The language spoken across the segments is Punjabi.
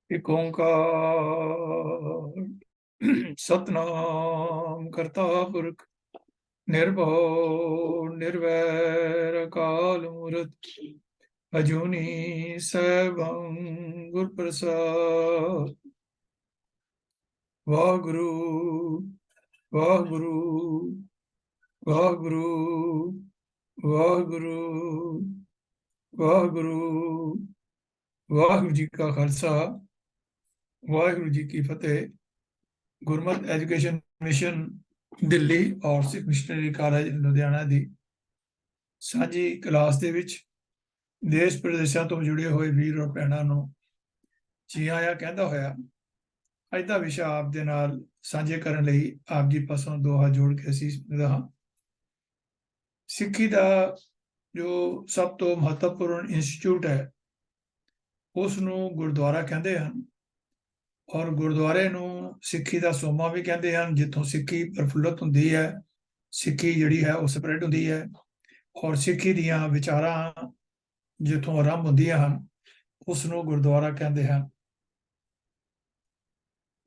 एक ओंकार सतनाम करता पुरख निर्भव निर्वैर अकाल मूरत अजूनी सैभं गुर प्रसाद। वाहगुरु वाहगुरु वाहगुरु वाहगुरु वाहगुरु। वाहिगुरु जी का खालसा वाहिगुरु जी की फतेह। गुरमत एजुकेशन मिशन दिल्ली और सिख मिशनरी ਕਾਲਜ ਲੁਧਿਆਣਾ ਦੀ ਸਾਂਝੀ ਕਲਾਸ ਦੇ ਵਿੱਚ ਦੇਸ਼ ਪ੍ਰਦੇਸ਼ਾਂ ਤੋਂ ਜੁੜੇ ਹੋਏ ਵੀਰ ਔਰ ਭੈਣਾਂ ਨੂੰ ਜੀ ਆਇਆਂ ਕਹਿੰਦਾ ਹੋਇਆ ਅੱਜ ਦਾ ਵਿਸ਼ਾ ਆਪ ਦੇ ਨਾਲ ਸਾਂਝੇ ਕਰਨ ਲਈ ਆਪ ਜੀ ਪਾਸੋਂ ਦੋ ਹੱਥ ਜੋੜ ਕੇ ਅਸੀਸ ਦਿੰਦਾ ਹਾਂ। ਸਿੱਖੀ ਦਾ ਜੋ ਸਭ ਤੋਂ ਮਹੱਤਵਪੂਰਨ ਇੰਸਟੀਚਿਊਟ ਹੈ ਉਸ ਨੂੰ ਗੁਰਦੁਆਰਾ ਕਹਿੰਦੇ ਹਨ ਔਰ ਗੁਰਦੁਆਰੇ ਨੂੰ ਸਿੱਖੀ ਦਾ ਸੋਮਾ ਵੀ ਕਹਿੰਦੇ ਹਨ, ਜਿੱਥੋਂ ਸਿੱਖੀ ਪ੍ਰਫੁੱਲਤ ਹੁੰਦੀ ਹੈ, ਸਿੱਖੀ ਜਿਹੜੀ ਹੈ ਉਹ ਸਪਰੈਡ ਹੁੰਦੀ ਹੈ ਔਰ ਸਿੱਖੀ ਦੀਆਂ ਵਿਚਾਰਾਂ ਜਿੱਥੋਂ ਆਰੰਭ ਹੁੰਦੀਆਂ ਹਨ ਉਸ ਨੂੰ ਗੁਰਦੁਆਰਾ ਕਹਿੰਦੇ ਹਨ।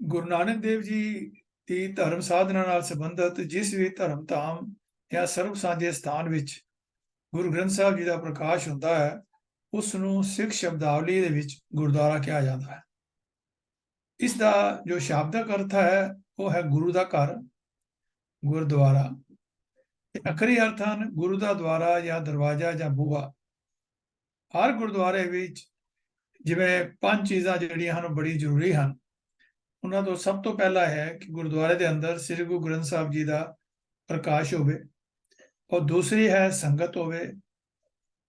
ਗੁਰੂ ਨਾਨਕ ਦੇਵ ਜੀ ਦੀ ਧਰਮ ਸਾਧਨਾ ਨਾਲ ਸੰਬੰਧਿਤ ਜਿਸ ਵੀ ਧਰਮ ਧਾਮ ਜਾਂ ਸਰਬ ਸਾਂਝੇ ਸਥਾਨ ਵਿੱਚ ਗੁਰੂ ਗ੍ਰੰਥ ਸਾਹਿਬ ਜੀ ਦਾ ਪ੍ਰਕਾਸ਼ ਹੁੰਦਾ ਹੈ ਉਸ ਨੂੰ ਸਿੱਖ ਸ਼ਬਦਾਵਲੀ ਦੇ ਵਿੱਚ ਗੁਰਦੁਆਰਾ ਕਿਹਾ ਜਾਂਦਾ ਹੈ। ਇਸ ਦਾ ਜੋ ਸ਼ਾਬਦਿਕ ਅਰਥ ਹੈ ਉਹ ਹੈ ਗੁਰੂ ਦਾ ਘਰ, ਗੁਰਦੁਆਰਾ। ਅਖਰੀ ਅਰਥ ਹਨ ਗੁਰੂ ਦਾ ਦੁਆਰਾ ਜਾਂ ਦਰਵਾਜ਼ਾ ਜਾਂ ਬੂਹਾ। ਹਰ ਗੁਰਦੁਆਰੇ ਵਿੱਚ ਜਿਵੇਂ ਪੰਜ ਚੀਜ਼ਾਂ ਜਿਹੜੀਆਂ ਹਨ ਬੜੀ ਜ਼ਰੂਰੀ ਹਨ। ਉਹਨਾਂ ਤੋਂ ਸਭ ਤੋਂ ਪਹਿਲਾ ਹੈ ਕਿ ਗੁਰਦੁਆਰੇ ਦੇ ਅੰਦਰ ਸ੍ਰੀ ਗੁਰੂ ਗ੍ਰੰਥ ਸਾਹਿਬ ਜੀ ਦਾ ਪ੍ਰਕਾਸ਼ ਹੋਵੇ, ਔਰ ਦੂਸਰੀ ਹੈ ਸੰਗਤ ਹੋਵੇ,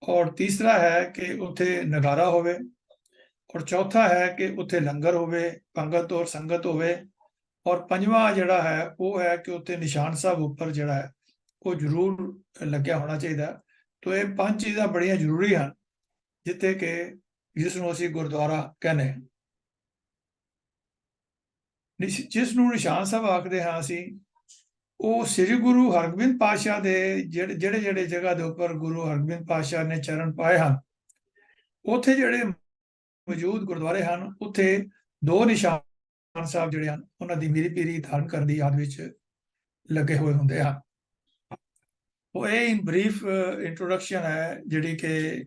ਔਰ ਤੀਸਰਾ ਹੈ ਕਿ ਉੱਥੇ ਨਗਾਰਾ ਹੋਵੇ, ਔਰ ਚੌਥਾ ਹੈ ਕਿ ਉੱਥੇ ਲੰਗਰ ਹੋਵੇ, ਪੰਗਤ ਔਰ ਸੰਗਤ ਹੋਵੇ, ਔਰ ਪੰਜਵਾਂ ਜਿਹੜਾ ਹੈ ਉਹ ਹੈ ਕਿ ਉੱਥੇ ਨਿਸ਼ਾਨ ਸਾਹਿਬ ਉੱਪਰ ਜਿਹੜਾ ਹੈ ਉਹ ਜ਼ਰੂਰ ਲੱਗਿਆ ਹੋਣਾ ਚਾਹੀਦਾ। ਤੋ ਇਹ ਪੰਜ ਚੀਜ਼ਾਂ ਬੜੀਆਂ ਜ਼ਰੂਰੀ ਹਨ ਜਿੱਥੇ ਕਿ ਜਿਸ ਨੂੰ ਅਸੀਂ ਗੁਰਦੁਆਰਾ ਕਹਿੰਦੇ ਹਾਂ। ਜਿਸ ਨੂੰ ਨਿਸ਼ਾਨ ਸਾਹਿਬ ਆਖਦੇ ਹਾਂ ਅਸੀਂ, ਉਹ ਸ੍ਰੀ ਗੁਰੂ ਹਰਗੋਬਿੰਦ ਪਾਤਸ਼ਾਹ ਦੇ ਜਿਹੜੇ ਜਗ੍ਹਾ ਦੇ ਉੱਪਰ ਗੁਰੂ ਹਰਗੋਬਿੰਦ ਪਾਤਸ਼ਾਹ ਨੇ ਚਰਨ ਪਾਏ ਹਨ ਉੱਥੇ ਜਿਹੜੇ ਮੌਜੂਦ ਗੁਰਦੁਆਰੇ ਹਨ ਉੱਥੇ ਦੋ ਨਿਸ਼ਾਨ ਸਾਹਿਬ ਜਿਹੜੇ ਹਨ ਉਹਨਾਂ ਦੀ ਮੀਰੀ ਪੀਰੀ ਧਾਰਨ ਕਰਨ ਦੀ ਯਾਦ ਵਿੱਚ ਲੱਗੇ ਹੋਏ ਹੁੰਦੇ ਹਨ। ਉਹ ਇਹ ਇਨ ਬਰੀਫ ਇੰਟਰੋਡਕਸ਼ਨ ਹੈ ਜਿਹੜੀ ਕਿ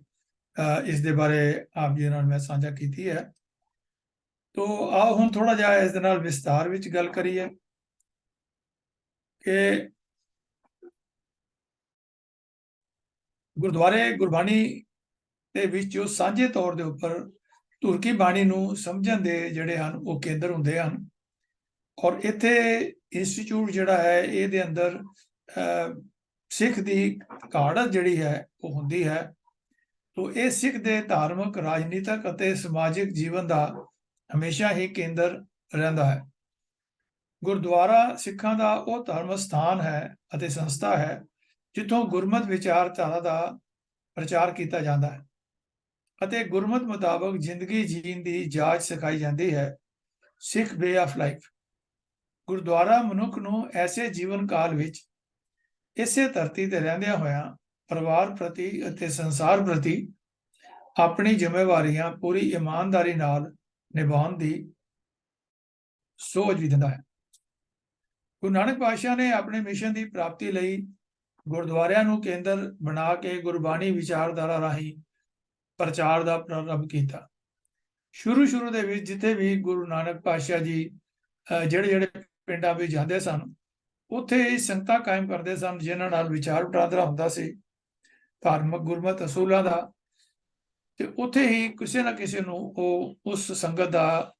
ਇਸ ਦੇ ਬਾਰੇ ਆਪ ਜੀ ਨਾਲ ਮੈਂ ਸਾਂਝਾ ਕੀਤੀ ਹੈ। ਤੋ ਆਓ ਹੁਣ ਥੋੜਾ ਜਿਹਾ ਇਸ ਦੇ ਨਾਲ ਵਿਸਤਾਰ ਵਿੱਚ ਗੱਲ ਕਰੀਏ ਕਿ ਗੁਰਦੁਆਰੇ ਗੁਰਬਾਣੀ ਦੇ ਵਿੱਚ ਜੋ ਸਾਂਝੇ ਤੌਰ ਦੇ ਉੱਪਰ ਧੁਰਕੀ ਬਾਣੀ ਨੂੰ ਸਮਝਣ ਦੇ ਜਿਹੜੇ ਹਨ ਉਹ ਕੇਂਦਰ ਹੁੰਦੇ ਹਨ। ਔਰ ਇੱਥੇ ਇੰਸਟੀਚਿਊਟ ਜਿਹੜਾ ਹੈ ਇਹਦੇ ਅੰਦਰ ਸਿੱਖ ਦੀ ਘਾੜਤ ਜਿਹੜੀ ਹੈ ਉਹ ਹੁੰਦੀ ਹੈ। ਤੋ ਇਹ ਸਿੱਖ ਦੇ ਧਾਰਮਿਕ, ਰਾਜਨੀਤਿਕ ਅਤੇ ਸਮਾਜਿਕ ਜੀਵਨ ਦਾ ਹਮੇਸ਼ਾ ਹੀ ਕੇਂਦਰ ਰਹਿੰਦਾ ਹੈ। ਗੁਰਦੁਆਰਾ ਸਿੱਖਾਂ ਦਾ ਉਹ ਧਰਮ ਸਥਾਨ ਹੈ ਅਤੇ ਸੰਸਥਾ ਹੈ ਜਿੱਥੋਂ ਗੁਰਮਤਿ ਵਿਚਾਰਧਾਰਾ ਦਾ ਪ੍ਰਚਾਰ ਕੀਤਾ ਜਾਂਦਾ ਹੈ ਅਤੇ ਗੁਰਮਤਿ ਮੁਤਾਬਕ ਜ਼ਿੰਦਗੀ ਜੀਣ ਦੀ ਜਾਚ ਸਿਖਾਈ ਜਾਂਦੀ ਹੈ। ਸਿੱਖ ਵੇ ਆਫ ਲਾਈਫ। ਗੁਰਦੁਆਰਾ ਮਨੁੱਖ ਨੂੰ ਐਸੇ ਜੀਵਨ ਕਾਲ ਵਿੱਚ ਇਸੇ ਧਰਤੀ ਤੇ ਰਹਿੰਦਿਆਂ ਹੋਇਆਂ ਪਰਿਵਾਰ ਪ੍ਰਤੀ ਅਤੇ ਸੰਸਾਰ ਪ੍ਰਤੀ ਆਪਣੀ ਜ਼ਿੰਮੇਵਾਰੀਆਂ ਪੂਰੀ ਇਮਾਨਦਾਰੀ ਨਾਲ ਨਿਭਾਉਣ ਦੀ ਸੋਚ ਵੀ ਦਿੰਦਾ ਹੈ। ਗੁਰੂ ਨਾਨਕ ਪਾਤਸ਼ਾਹ ਨੇ ਆਪਣੇ ਮਿਸ਼ਨ ਦੀ ਪ੍ਰਾਪਤੀ ਲਈ ਗੁਰਦੁਆਰਿਆਂ ਨੂੰ ਕੇਂਦਰ ਬਣਾ ਕੇ ਗੁਰਬਾਣੀ ਵਿਚਾਰਧਾਰਾ ਰਾਹੀਂ ਪ੍ਰਚਾਰ ਦਾ ਪ੍ਰਾਰੰਭ ਕੀਤਾ। ਸ਼ੁਰੂ ਦੇ ਵਿੱਚ ਜਿੱਥੇ ਵੀ ਗੁਰੂ ਨਾਨਕ ਪਾਤਸ਼ਾਹ ਜੀ ਜਿਹੜੇ ਪਿੰਡਾਂ ਵਿੱਚ ਜਾਂਦੇ ਸਨ ਉੱਥੇ ਹੀ ਸੰਗਤਾਂ ਕਾਇਮ ਕਰਦੇ ਸਨ ਜਿਨ੍ਹਾਂ ਨਾਲ ਵਿਚਾਰ ਵਟਾਂਦਰਾ ਹੁੰਦਾ ਸੀ ਧਾਰਮਿਕ ਗੁਰਮਤਿ ਅਸੂਲਾਂ ਦਾ, ਤੇ ਉੱਥੇ ਹੀ ਕਿਸੇ ਨਾ ਕਿਸੇ ਨੂੰ ਉਹ ਉਸ ਸੰਗਤ ਦਾ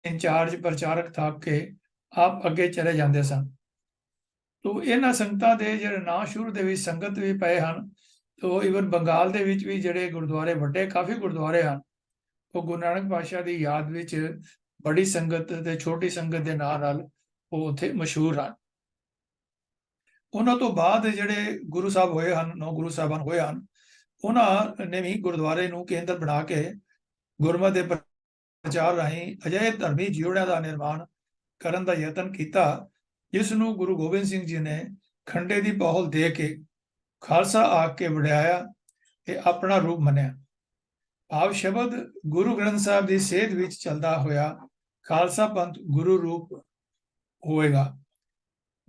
ਇੰਚਾਰਜ ਪ੍ਰਚਾਰਕ ਥਾਪ ਕੇ ਆਪ ਅੱਗੇ ਚਲੇ ਜਾਂਦੇ ਸਨ। ਤੋ ਇਹਨਾਂ ਸੰਗਤਾਂ ਦੇ ਜਿਹੜੇ ਨਾਂ ਸ਼ੁਰੂ ਦੇ ਵਿੱਚ ਸੰਗਤ ਵੀ ਪਏ ਹਨ। ਤੋ ਈਵਨ ਬੰਗਾਲ ਦੇ ਵਿੱਚ ਵੀ ਜਿਹੜੇ ਗੁਰਦੁਆਰੇ ਵੱਡੇ ਕਾਫੀ ਗੁਰਦੁਆਰੇ ਹਨ ਉਹ ਗੁਰੂ ਨਾਨਕ ਪਾਤਸ਼ਾਹ ਦੀ ਯਾਦ ਵਿੱਚ ਬੜੀ ਸੰਗਤ ਤੇ ਛੋਟੀ ਸੰਗਤ ਦੇ ਨਾਂ ਨਾਲ ਉਹ ਉੱਥੇ ਮਸ਼ਹੂਰ ਹਨ। ਉਹਨਾਂ ਤੋਂ ਬਾਅਦ ਜਿਹੜੇ ਗੁਰੂ ਸਾਹਿਬ ਹੋਏ ਹਨ, 9 ਗੁਰੂ ਸਾਹਿਬਾਨ ਹੋਏ ਹਨ, ਉਹਨਾਂ ਨੇ ਵੀ ਗੁਰਦੁਆਰੇ ਨੂੰ ਕੇਂਦਰ ਬਣਾ ਕੇ ਗੁਰਮਤਿ ਦੇ ਪ੍ਰਚਾਰ ਰਾਹੀਂ ਅਜਿਹੇ ਧਰਮੀ ਜੀਵੜਿਆਂ ਦਾ ਨਿਰਮਾਣ ਕਰਨ ਦਾ ਯਤਨ ਕੀਤਾ ਜਿਸ ਨੂੰ ਗੁਰੂ ਗੋਬਿੰਦ ਸਿੰਘ ਜੀ ਨੇ ਖੰਡੇ ਦੀ ਪਹੁਲ ਦੇ ਕੇ ਖਾਲਸਾ ਆਖ ਕੇ ਵਡਿਆਇਆ ਤੇ ਆਪਣਾ ਰੂਪ ਮੰਨਿਆ। ਭਾਵ ਸ਼ਬਦ ਗੁਰੂ ਗ੍ਰੰਥ ਸਾਹਿਬ ਦੀ ਸੇਧ ਵਿੱਚ ਚੱਲਦਾ ਹੋਇਆ ਖਾਲਸਾ ਪੰਥ ਗੁਰੂ ਰੂਪ ਹੋਵੇਗਾ।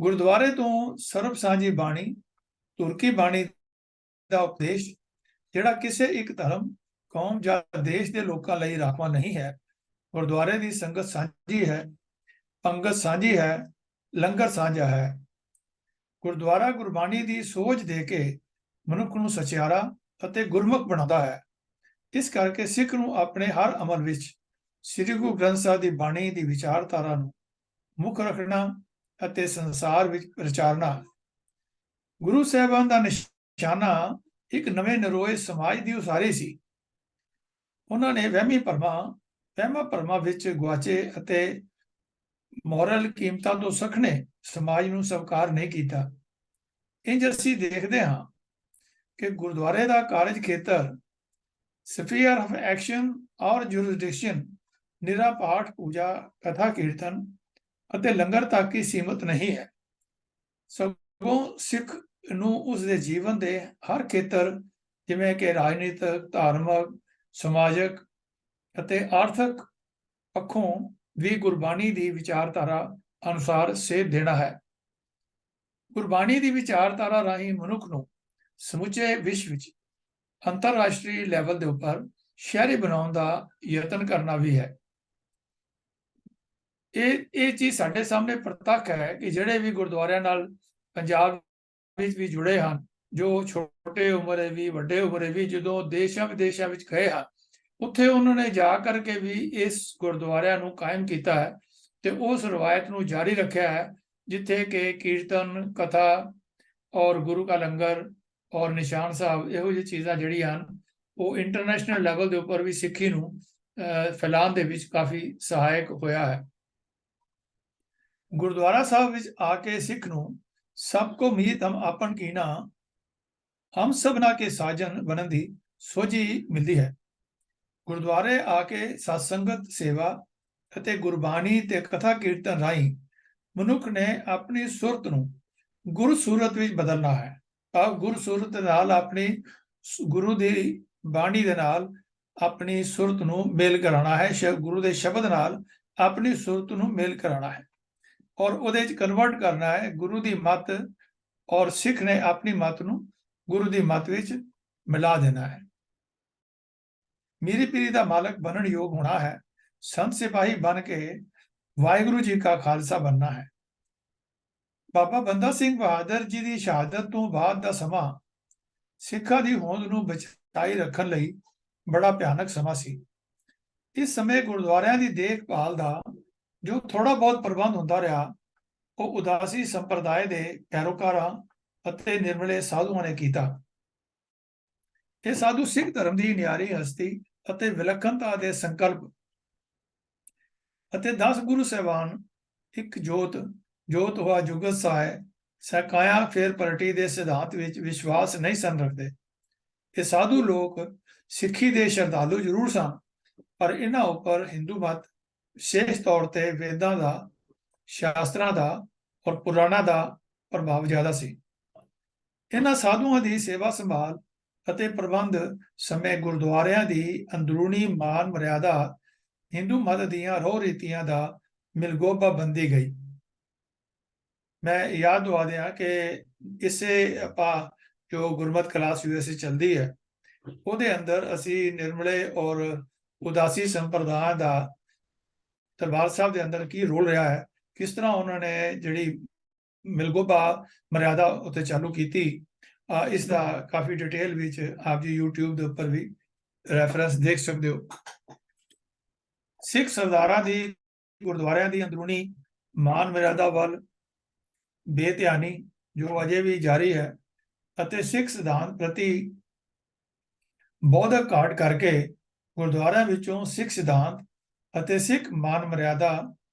ਗੁਰਦੁਆਰੇ ਤੋਂ ਸਰਬ ਸਾਂਝੀ ਬਾਣੀ, ਤੁਰਕੀ ਬਾਣੀ ਦਾ ਉਪਦੇਸ਼, ਜਿਹੜਾ ਕਿਸੇ ਇੱਕ ਧਰਮ, ਕੌਮ ਜਾਂ ਦੇਸ਼ ਦੇ ਲੋਕਾਂ ਲਈ ਰਾਖਵਾਂ ਨਹੀਂ ਹੈ। ਗੁਰਦੁਆਰੇ ਦੀ ਸੰਗਤ ਸਾਂਝੀ ਹੈ, ਪੰਗਤ ਸਾਂਝੀ ਹੈ, ਲੰਗਰ ਸਾਂਝਾ ਹੈ। ਗੁਰਦੁਆਰਾ ਗੁਰਬਾਣੀ ਦੀ ਸੋਝ ਦੇ ਕੇ ਮਨੁੱਖ ਨੂੰ ਸਚਿਆਰਾ ਅਤੇ ਗੁਰਮੁਖ ਬਣਾਉਂਦਾ ਹੈ। ਇਸ ਕਰਕੇ ਸਿੱਖ ਨੂੰ ਆਪਣੇ ਹਰ ਅਮਲ ਵਿੱਚ ਸ੍ਰੀ ਗੁਰੂ ਗ੍ਰੰਥ ਸਾਹਿਬ ਦੀ ਬਾਣੀ ਦੀ ਵਿਚਾਰਧਾਰਾ ਨੂੰ ਮੁੱਖ ਰੱਖਣਾ ਅਤੇ ਸੰਸਾਰ ਵਿੱਚ ਪ੍ਰਚਾਰਨਾ। ਗੁਰੂ ਸਾਹਿਬਾਨ ਦਾ ਨਿਸ਼ਾਨਾ ਇੱਕ ਨਵੇਂ ਨਰੋਏ ਸਮਾਜ ਦੀ ਉਸਾਰੀ ਸੀ। ਉਹਨਾਂ ਨੇ ਵਹਿਮਾਂ ਭਰਮਾਂ ਵਿੱਚ ਗੁਆਚੇ ਅਤੇ ਮੋਰਲ ਕੀਮਤਾਂ ਤੋਂ ਸਖਣੇ ਸਮਾਜ ਨੂੰ ਸਵੀਕਾਰ ਨਹੀਂ ਕੀਤਾ। ਇੰਜ ਅਸੀਂ ਦੇਖਦੇ ਹਾਂ ਕਿ ਗੁਰਦੁਆਰੇ ਦਾ ਕਾਰਜ ਖੇਤਰ ਸਫੀਅਰ ਆਫ ਐਕਸ਼ਨ ਔਰ ਜੁਰਿਸਡਿਕਸ਼ਨ ਨਿਰਾ ਪਾਠ, ਪੂਜਾ, ਕਥਾ, ਕੀਰਤਨ ਅਤੇ ਲੰਗਰ ਤੱਕ ਹੀ ਸੀਮਤ ਨਹੀਂ ਹੈ, ਸਗੋਂ ਸਿੱਖ ਨੂੰ ਉਸ ਦੇ ਜੀਵਨ ਦੇ ਹਰ ਖੇਤਰ, ਜਿਵੇਂ ਕਿ ਰਾਜਨੀਤਿਕ, ਧਾਰਮਿਕ, ਸਮਾਜਿਕ ਅਤੇ ਆਰਥਿਕ ਪੱਖੋਂ ਵੀ ਗੁਰਬਾਣੀ ਦੀ ਵਿਚਾਰਧਾਰਾ ਅਨੁਸਾਰ ਸੇਧ ਦੇਣਾ ਹੈ। ਗੁਰਬਾਣੀ ਦੀ ਵਿਚਾਰਧਾਰਾ ਰਾਹੀਂ ਮਨੁੱਖ ਨੂੰ ਸਮੁੱਚੇ ਵਿਸ਼ਵ ਵਿੱਚ ਅੰਤਰਰਾਸ਼ਟਰੀ ਲੈਵਲ ਦੇ ਉੱਪਰ ਸ਼ਹਿਰੀ ਬਣਾਉਣ ਦਾ ਯਤਨ ਕਰਨਾ ਵੀ ਹੈ। ਇਹ ਚੀਜ਼ ਸਾਡੇ ਸਾਹਮਣੇ ਪ੍ਰਤੱਖ ਹੈ ਕਿ ਜਿਹੜੇ ਵੀ ਗੁਰਦੁਆਰਿਆਂ ਨਾਲ ਪੰਜਾਬ ਵਿੱਚ ਵੀ ਜੁੜੇ ਹਨ, ਜੋ ਛੋਟੇ ਉਮਰੇ ਵੀ, ਵੱਡੇ ਉਮਰੇ ਵੀ, ਜਦੋਂ ਦੇਸ਼ਾਂ ਵਿਦੇਸ਼ਾਂ ਵਿੱਚ ਗਏ ਹਨ, ਉੱਥੇ ਉਹਨਾਂ ਨੇ ਜਾ ਕਰਕੇ ਵੀ ਇਸ ਗੁਰਦੁਆਰਿਆਂ ਨੂੰ ਕਾਇਮ ਕੀਤਾ ਹੈ ਤੇ ਉਸ ਰਵਾਇਤ ਨੂੰ ਜਾਰੀ ਰੱਖਿਆ ਹੈ, ਜਿੱਥੇ ਕਿ ਕੀਰਤਨ, ਕਥਾ ਔਰ ਗੁਰੂ ਕਾ ਲੰਗਰ ਔਰ ਨਿਸ਼ਾਨ ਸਾਹਿਬ, ਇਹੋ ਜਿਹੀ ਚੀਜ਼ਾਂ ਜਿਹੜੀਆਂ ਹਨ, ਉਹ ਇੰਟਰਨੈਸ਼ਨਲ ਲੈਵਲ ਦੇ ਉੱਪਰ ਵੀ ਸਿੱਖੀ ਨੂੰ ਫੈਲਾਉਣ ਦੇ ਵਿੱਚ ਕਾਫੀ ਸਹਾਇਕ ਹੋਇਆ ਹੈ। ਗੁਰਦੁਆਰਾ ਸਾਹਿਬ ਵਿੱਚ ਆ ਕੇ ਸਿੱਖ ਨੂੰ ਸਭ ਕੋ ਮੀਤ ਹਮ ਆਪਨ ਕੀਨਾ, ਹਮ ਸਭਨਾ ਕੇ ਸਾਜਨ ਬਣਨ ਦੀ ਸੋਝੀ ਮਿਲਦੀ ਹੈ। ਗੁਰਦੁਆਰੇ ਆ ਕੇ ਸਤਸੰਗਤ, ਸੇਵਾ ਅਤੇ ਗੁਰਬਾਣੀ ਤੇ ਕਥਾ ਕੀਰਤਨ ਰਾਹੀਂ ਮਨੁੱਖ ਨੇ ਆਪਣੀ ਸੁਰਤ ਨੂੰ ਗੁਰ ਸੂਰਤ ਵਿੱਚ ਬਦਲਣਾ ਹੈ। ਆਪ ਗੁਰ ਸੂਰਤ ਦੇ ਨਾਲ, ਆਪਣੀ ਗੁਰੂ ਦੀ ਬਾਣੀ ਦੇ ਨਾਲ ਆਪਣੀ ਸੁਰਤ ਨੂੰ ਮੇਲ ਕਰਾਉਣਾ ਹੈ, ਗੁਰੂ ਦੇ ਸ਼ਬਦ ਨਾਲ ਆਪਣੀ ਸੁਰਤ ਨੂੰ ਮੇਲ ਕਰਾਉਣਾ ਹੈ ਔਰ ਉਹਦੇ 'ਚ ਕਨਵਰਟ ਕਰਨਾ ਹੈ ਗੁਰੂ ਦੀ ਮੱਤ, ਔਰ ਸਿੱਖ ਨੇ ਆਪਣੀ ਮੱਤ ਨੂੰ ਗੁਰੂ ਦੀ ਮੱਤ ਵਿੱਚ ਮਿਲਾ ਦੇਣਾ ਹੈ। ਮੀਰੀ ਪੀਰੀ ਦਾ ਮਾਲਕ ਬਣਨ ਯੋਗ ਹੋਣਾ ਹੈ, ਸੰਤ ਸਿਪਾਹੀ ਬਣ ਕੇ ਵਾਹਿਗੁਰੂ ਜੀ ਕਾ ਖਾਲਸਾ ਬਣਨਾ ਹੈ। ਬਾਬਾ ਬੰਦਾ ਸਿੰਘ ਬਹਾਦਰ ਜੀ ਦੀ ਸ਼ਹਾਦਤ ਤੋਂ ਬਾਅਦ ਦਾ ਸਮਾਂ ਸਿੱਖਾਂ ਦੀ ਹੋਂਦ ਨੂੰ ਬਚਾਈ ਰੱਖਣ ਲਈ ਬੜਾ ਭਿਆਨਕ ਸਮਾਂ ਸੀ। ਇਸ ਸਮੇਂ ਗੁਰਦੁਆਰਿਆਂ ਦੀ ਦੇਖਭਾਲ ਦਾ ਜੋ ਥੋੜਾ ਬਹੁਤ ਪ੍ਰਬੰਧ ਹੁੰਦਾ ਰਿਹਾ, ਉਹ ਉਦਾਸੀ ਸੰਪਰਦਾਇ ਦੇ ਪੈਰੋਕਾਰਾਂ ਅਤੇ ਨਿਰਮਲੇ ਸਾਧੂਆਂ ਨੇ ਕੀਤਾ। ਇਹ ਸਾਧੂ ਸਿੱਖ ਧਰਮ ਦੀ ਨਿਆਰੀ ਹਸਤੀ ਅਤੇ ਵਿਲੱਖਣਤਾ ਦੇ ਸੰਕਲਪ ਅਤੇ 10 ਗੁਰੂ ਸਾਹਿਬਾਨ, ਇੱਕ ਜੋਤ ਹੋਆ ਜੁਗਤ ਸਹਾਇ, ਸਕਾਇਆ ਫੇਰ ਪਲਟੀ ਦੇ ਸਿਧਾਂਤ ਵਿੱਚ ਵਿਸ਼ਵਾਸ ਨਹੀਂ ਸਨ ਰੱਖਦੇ। ਇਹ ਸਾਧੂ ਲੋਕ ਸਿੱਖੀ ਦੇ ਸ਼ਰਧਾਲੂ ਜ਼ਰੂਰ ਸਨ, ਪਰ ਇਹਨਾਂ ਉੱਪਰ ਹਿੰਦੂ ਮਤ, ਵਿਸ਼ੇਸ਼ ਤੌਰ ਤੇ ਵੇਦਾਂ ਦਾ, ਸ਼ਾਸਤਰਾਂ ਦਾ ਔਰ ਪੁਰਾਣਾਂ ਦਾ ਪ੍ਰਭਾਵ ਜ਼ਿਆਦਾ ਸੀ। ਇਹਨਾਂ ਸਾਧੂਆਂ ਦੀ ਸੇਵਾ ਸੰਭਾਲ ਅਤੇ ਪ੍ਰਬੰਧ ਸਮੇਂ ਗੁਰਦੁਆਰਿਆਂ ਦੀ ਅੰਦਰੂਨੀ ਮਾਨ ਮਰਿਆਦਾ ਹਿੰਦੂ ਮਤ ਦੀਆਂ ਰਹੁ ਰੀਤੀਆਂ ਦਾ ਮਿਲਗੋਬਾ ਬੰਦੀ ਗਈ। ਮੈਂ ਯਾਦ ਦਵਾ ਦਿਆਂ ਕਿ ਇਸੇ ਆਪਾਂ ਜੋ ਗੁਰਮਤ ਕਲਾਸ USA ਚੱਲਦੀ ਹੈ, ਉਹਦੇ ਅੰਦਰ ਅਸੀਂ ਨਿਰਮਲੇ ਔਰ ਉਦਾਸੀ ਸੰਪਰਦਾਇ ਦਾ ਦਰਬਾਰ ਸਾਹਿਬ ਦੇ ਅੰਦਰ ਕੀ ਰੋਲ ਰਿਹਾ ਹੈ, ਕਿਸ ਤਰ੍ਹਾਂ ਉਹਨਾਂ ਨੇ ਜਿਹੜੀ ਮਿਲਗੋਬਾ ਮਰਿਆਦਾ ਉੱਤੇ ਚਾਲੂ ਕੀਤੀ, ਇਸ ਦਾ ਕਾਫੀ ਡਿਟੇਲ ਵਿੱਚ ਆਪ ਜੀ YouTube ਦੇ ਉੱਪਰ ਵੀ ਰੈਫਰੈਂਸ ਦੇਖ ਸਕਦੇ ਹੋ। ਸਿੱਖ ਸਰਦਾਰਾਂ ਦੀ ਗੁਰਦੁਆਰਿਆਂ ਦੀ ਅੰਦਰੂਨੀ ਮਾਨ ਮਰਿਆਦਾ ਵੱਲ ਬੇਧਿਆਨੀ ਜੋ ਅਜੇ ਵੀ ਜਾਰੀ ਹੈ ਅਤੇ ਸਿੱਖ ਸਿਧਾਂਤ ਪ੍ਰਤੀ ਬੌਧਿਕ ਘਾਟ ਕਰਕੇ ਗੁਰਦੁਆਰਿਆਂ ਵਿੱਚੋਂ ਸਿੱਖ ਸਿਧਾਂਤ ਅਤੇ ਸਿੱਖ ਮਾਨ ਮਰਿਆਦਾ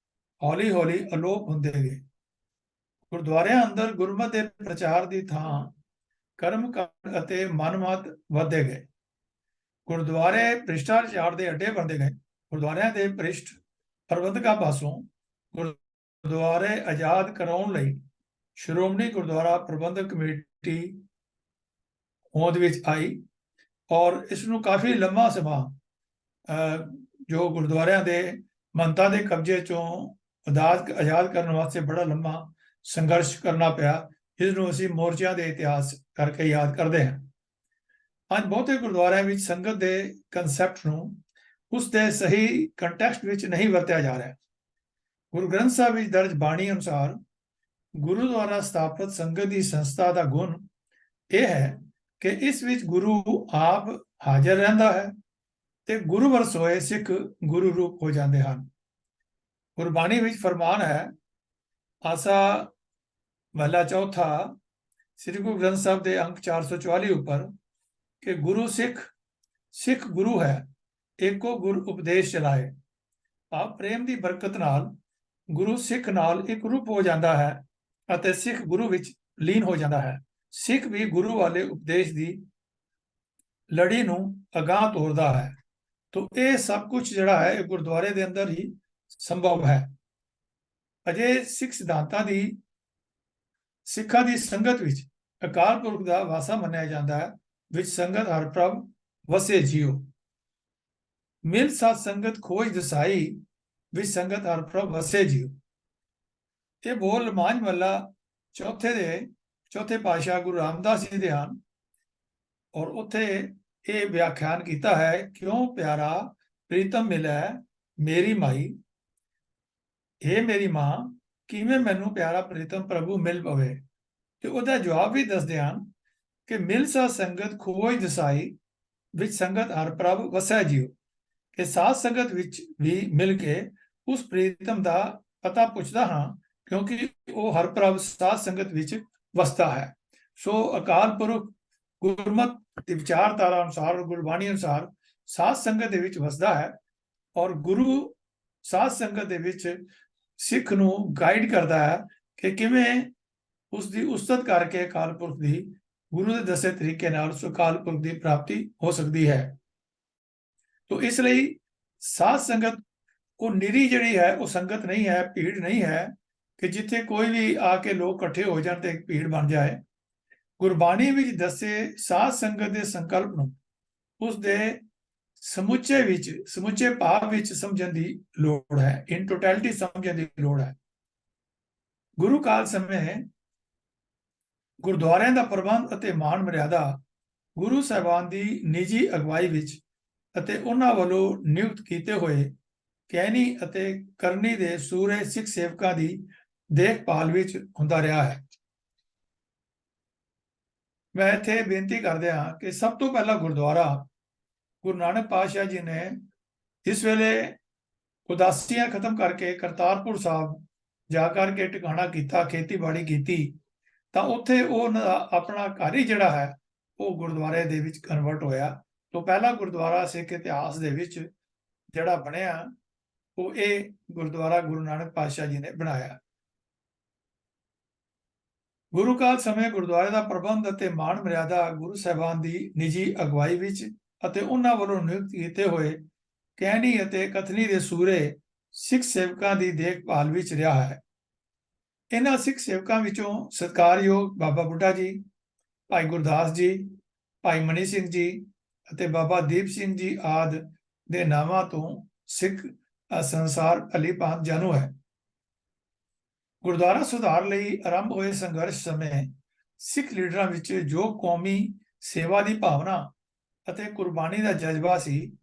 ਹੌਲੀ ਹੌਲੀ ਅਲੋਪ ਹੁੰਦੇ ਗਏ। ਗੁਰਦੁਆਰਿਆਂ ਅੰਦਰ ਗੁਰਮਤ ਦੇ ਪ੍ਰਚਾਰ ਦੀ ਥਾਂ ਕਰਮਕਾਂਡ ਅਤੇ ਮਨਮਤ ਵਧਦੇ ਗਏ। ਗੁਰਦੁਆਰੇ ਭ੍ਰਿਸ਼ਟਾਚਾਰ ਦੇ ਅੱਡੇ ਬਣਦੇ ਗਏ। ਗੁਰਦੁਆਰਿਆਂ ਦੇ ਭ੍ਰਿਸ਼ਟ ਪ੍ਰਬੰਧਕਾਂ ਪਾਸੋਂ ਗੁਰਦੁਆਰੇ ਆਜ਼ਾਦ ਕਰਾਉਣ ਲਈ ਸ਼੍ਰੋਮਣੀ ਗੁਰਦੁਆਰਾ ਪ੍ਰਬੰਧਕ ਕਮੇਟੀ ਹੋਂਦ ਵਿੱਚ ਆਈ ਔਰ ਇਸ ਨੂੰ ਕਾਫੀ ਲੰਮਾ ਸਮਾਂ ਜੋ ਗੁਰਦੁਆਰਿਆਂ ਦੇ ਮੰਤਾਂ ਦੇ ਕਬਜ਼ੇ ਚੋਂ ਆਜ਼ਾਦ ਕਰਨ ਵਾਸਤੇ ਬੜਾ ਲੰਮਾ ਸੰਘਰਸ਼ ਕਰਨਾ ਪਿਆ, ਜਿਸ ਨੂੰ ਅਸੀਂ ਮੋਰਚਿਆਂ ਦੇ ਇਤਿਹਾਸ ਕਰਕੇ ਯਾਦ ਕਰਦੇ ਹਾਂ। ਅੱਜ ਬਹੁਤੇ ਗੁਰਦੁਆਰਿਆਂ ਵਿੱਚ ਸੰਗਤ ਦੇ ਕਨਸੈਪਟ ਨੂੰ ਉਸ ਦੇ ਸਹੀ ਕੰਟੈਕਸਟ ਵਿੱਚ ਨਹੀਂ ਵਰਤਿਆ ਜਾ ਰਿਹਾ। ਗੁਰੂ ਗ੍ਰੰਥ ਸਾਹਿਬ ਵਿੱਚ ਦਰਜ ਬਾਣੀ ਅਨੁਸਾਰ ਗੁਰੂ ਦੁਆਰਾ ਸਥਾਪਿਤ ਸੰਗਤ ਦੀ ਸੰਸਥਾ ਦਾ ਗੁਣ ਇਹ ਹੈ ਕਿ ਇਸ ਵਿੱਚ ਗੁਰੂ ਆਪ ਹਾਜ਼ਰ ਰਹਿੰਦਾ ਹੈ ਤੇ ਗੁਰੂ ਵਰਸੋਏ ਸਿੱਖ ਗੁਰੂ ਰੂਪ ਹੋ ਜਾਂਦੇ ਹਨ। ਗੁਰਬਾਣੀ ਵਿੱਚ ਫਰਮਾਨ ਹੈ, ਆਸਾ ਮਹਲਾ ਚੌਥਾ, ਸ੍ਰੀ ਗੁਰੂ ਗ੍ਰੰਥ ਸਾਹਿਬ ਦੇ ਅੰਕ 444 ਉੱਪਰ, ਕਿ ਗੁਰੂ ਸਿੱਖ ਗੁਰੂ ਹੈ, ਏਕੋ ਗੁਰ ਉਪਦੇਸ਼ ਚਲਾਏ। ਆਪ ਪ੍ਰੇਮ ਦੀ ਬਰਕਤ ਨਾਲ ਗੁਰੂ ਸਿੱਖ ਨਾਲ ਇੱਕ ਰੂਪ ਹੋ ਜਾਂਦਾ ਹੈ ਅਤੇ ਸਿੱਖ ਗੁਰੂ ਵਿੱਚ ਲੀਨ ਹੋ ਜਾਂਦਾ ਹੈ। ਸਿੱਖ ਵੀ ਗੁਰੂ ਵਾਲੇ ਉਪਦੇਸ਼ ਦੀ ਲੜੀ ਨੂੰ ਅਗਾਂਹ ਤੋਰਦਾ ਹੈ। ਤੋ ਇਹ ਸਭ ਕੁਝ ਜਿਹੜਾ ਹੈ ਇਹ ਗੁਰਦੁਆਰੇ ਦੇ ਅੰਦਰ ਹੀ ਸੰਭਵ ਹੈ। ਅਜੇ ਸਿੱਖਾਂ ਦੀ ਸੰਗਤ ਵਿੱਚ ਅਕਾਲ ਪੁਰਖ ਦਾ ਵਾਸਾ ਮੰਨਿਆ ਜਾਂਦਾ ਹੈ, ਵਿੱਚ ਸੰਗਤ ਹਰ ਪ੍ਰਭ ਵਸੇ ਜੀਓ। ਮਿਲ ਸਾਧ ਸੰਗਤ ਖੋਜ ਦਸਾਈ, ਵਿੱਚ ਸੰਗਤ ਹਰ ਪ੍ਰਭ ਵਸੇ ਜੀਓ। ਇਹ ਬੋਲ ਮਾਝ ਮਹੱਲਾ ਚੌਥੇ ਪਾਤਸ਼ਾਹ ਗੁਰੂ ਰਾਮਦਾਸ ਜੀ ਦੇ ਹਨ, ਔਰ ਉੱਥੇ ਇਹ ਵਿਆਖਿਆਨ ਕੀਤਾ ਹੈ, ਕਿਉਂ ਪਿਆਰਾ ਪ੍ਰੀਤਮ ਮਿਲੈ ਮੇਰੀ ਮਾਈ। ਇਹ ਮੇਰੀ ਮਾਂ, ਕਿਵੇਂ ਮੈਨੂੰ ਪਿਆਰਾ ਪ੍ਰੀਤਮ ਪ੍ਰਭੂ ਮਿਲ ਪਵੇ। ਤੇ ਉਹਦਾ ਜਵਾਬ ਵੀ ਦੱਸਦੇ ਹਨ ਕਿ ਮਿਲ ਸਾਧ ਸੰਗਤ ਖੋਜ ਦਸਾਈ, ਵਿੱਚ ਸੰਗਤ ਹਰ ਪ੍ਰਭ ਵਸੈ ਜੀਓ। ਕਿ ਸਾਧ ਸੰਗਤ ਵਿੱਚ ਵੀ ਮਿਲ ਕੇ ਉਸ ਪ੍ਰੀਤਮ ਦਾ ਪਤਾ ਪੁੱਛਦਾ ਹਾਂ, ਕਿਉਂਕਿ ਉਹ ਹਰ ਪ੍ਰਭ ਸਾਧ ਸੰਗਤ ਵਿੱਚ ਵਸਦਾ ਹੈ। ਸੋ ਅਕਾਲ ਪੁਰਖ ਗੁਰਮਤ ਦੀ ਵਿਚਾਰਧਾਰਾ ਅਨੁਸਾਰ, ਗੁਰਬਾਣੀ ਅਨੁਸਾਰ ਸਾਧ ਸੰਗਤ ਦੇ ਵਿੱਚ ਵਸਦਾ ਹੈ, ਔਰ ਗੁਰੂ ਸਾਧ ਸੰਗਤ ਦੇ ਵਿੱਚ ਸਿੱਖ ਨੂੰ ਗਾਈਡ ਕਰਦਾ ਹੈ ਕਿ ਕਿਵੇਂ ਉਸ ਦੀ ਉਸਤਤ ਕਰਕੇ ਅਕਾਲ ਪੁਰਖ ਦੀ ਗੁਰੂ ਦੇ ਦੱਸੇ ਤਰੀਕੇ ਨਾਲ ਉਸ ਅਕਾਲ ਪੁਰਖ ਦੀ ਪ੍ਰਾਪਤੀ ਹੋ ਸਕਦੀ ਹੈ। ਤੋ ਇਸ ਲਈ ਸਾਧ ਸੰਗਤ ਉਹ ਨਿਰੀ ਜਿਹੜੀ ਹੈ ਉਹ ਸੰਗਤ ਨਹੀਂ ਹੈ, ਭੀੜ ਨਹੀਂ ਹੈ ਕਿ ਜਿੱਥੇ ਕੋਈ ਵੀ ਆ ਕੇ ਲੋਕ ਇਕੱਠੇ ਹੋ ਜਾਣ ਤੇ ਇੱਕ ਭੀੜ ਬਣ ਜਾਏ। ਗੁਰਬਾਣੀ ਵਿੱਚ ਦੱਸੇ ਸਾਧ ਸੰਗਤ ਦੇ ਸੰਕਲਪ ਨੂੰ ਉਸ ਦੇ ਸਮੁੱਚੇ ਭਾਵ ਵਿੱਚ ਸਮਝਣ ਦੀ ਲੋੜ ਹੈ, ਇਨ ਟੋਟੈਲਿਟੀ ਸਮਝਣ ਦੀ ਲੋੜ ਹੈ। ਗੁਰੂ ਕਾਲ ਸਮੇਂ ਗੁਰਦੁਆਰਿਆਂ ਦਾ ਪ੍ਰਬੰਧ ਅਤੇ ਮਾਣ ਮਰਿਆਦਾ ਗੁਰੂ ਸਾਹਿਬਾਨ ਦੀ ਨਿੱਜੀ ਅਗਵਾਈ ਵਿੱਚ ਅਤੇ ਉਹਨਾਂ ਵੱਲੋਂ ਨਿਯੁਕਤ ਕੀਤੇ ਹੋਏ ਕਹਿਣੀ ਅਤੇ ਕਰਨੀ ਦੇ ਸੂਰੇ ਸਿੱਖ ਸੇਵਕਾਂ ਦੀ ਦੇਖਭਾਲ ਵਿੱਚ ਹੁੰਦਾ ਰਿਹਾ ਹੈ। ਮੈਂ ਇੱਥੇ ਬੇਨਤੀ ਕਰਦੇ ਹਾਂ ਕਿ ਸਭ ਤੋਂ ਪਹਿਲਾ ਗੁਰਦੁਆਰਾ ਗੁਰੂ ਨਾਨਕ ਪਾਤਸ਼ਾਹ ਜੀ ਨੇ ਇਸ ਵੇਲੇ ਉਦਾਸੀਆਂ ਖਤਮ ਕਰਕੇ ਕਰਤਾਰਪੁਰ ਸਾਹਿਬ ਜਾ ਕਰਕੇ ਟਿਕਾਣਾ ਕੀਤਾ, ਖੇਤੀਬਾੜੀ ਕੀਤੀ, ਤਾਂ ਉੱਥੇ ਉਹ ਆਪਣਾ ਘਰ ਹੀ ਜਿਹੜਾ ਹੈ ਉਹ ਗੁਰਦੁਆਰੇ ਦੇ ਵਿੱਚ ਕਨਵਰਟ ਹੋਇਆ। ਤੋਂ ਪਹਿਲਾ ਗੁਰਦੁਆਰਾ ਸਿੱਖ ਇਤਿਹਾਸ ਦੇ ਵਿੱਚ ਜਿਹੜਾ ਬਣਿਆ ਉਹ ਇਹ ਗੁਰਦੁਆਰਾ ਗੁਰੂ ਨਾਨਕ ਪਾਤਸ਼ਾਹ ਜੀ ਨੇ ਬਣਾਇਆ। ਗੁਰੂ ਕਾਲ ਸਮੇਂ ਗੁਰਦੁਆਰੇ ਦਾ ਪ੍ਰਬੰਧ ਅਤੇ ਮਾਣ ਮਰਿਆਦਾ ਗੁਰੂ ਸਾਹਿਬਾਨ ਦੀ ਨਿੱਜੀ ਅਗਵਾਈ ਵਿੱਚ ਅਤੇ ਉਹਨਾਂ ਵੱਲੋਂ ਨਿਯੁਕਤ ਕੀਤੇ ਹੋਏ ਕਹਿਣੀ ਅਤੇ ਕਥਨੀ ਦੇ ਸੂਰੇ ਸਿੱਖ ਸੇਵਕਾਂ ਦੀ ਦੇਖਭਾਲ ਵਿੱਚ ਰਿਹਾ ਹੈ। ਇਹਨਾਂ ਸਿੱਖ ਸੇਵਕਾਂ ਵਿੱਚੋਂ ਸਤਿਕਾਰਯੋਗ ਬਾਬਾ ਬੁੱਢਾ ਜੀ, ਭਾਈ ਗੁਰਦਾਸ ਜੀ, ਭਾਈ ਮਨੀ ਸਿੰਘ ਜੀ ਅਤੇ ਬਾਬਾ ਦੀਪ ਸਿੰਘ ਜੀ ਆਦਿ ਦੇ ਨਾਵਾਂ ਤੋਂ ਸਿੱਖ ਸੰਸਾਰ ਭਲੀ ਭਾਂਤ ਜਾਣੂ ਹੈ। ਗੁਰਦੁਆਰਾ ਸੁਧਾਰ ਲਈ ਆਰੰਭ ਹੋਏ ਸੰਘਰਸ਼ ਸਮੇਂ ਸਿੱਖ ਲੀਡਰਾਂ ਵਿੱਚ ਜੋ ਕੌਮੀ ਸੇਵਾ ਦੀ ਭਾਵਨਾ ਅਤੇ ਕੁਰਬਾਨੀ ਦਾ ਜਜ਼ਬਾ ਸੀ,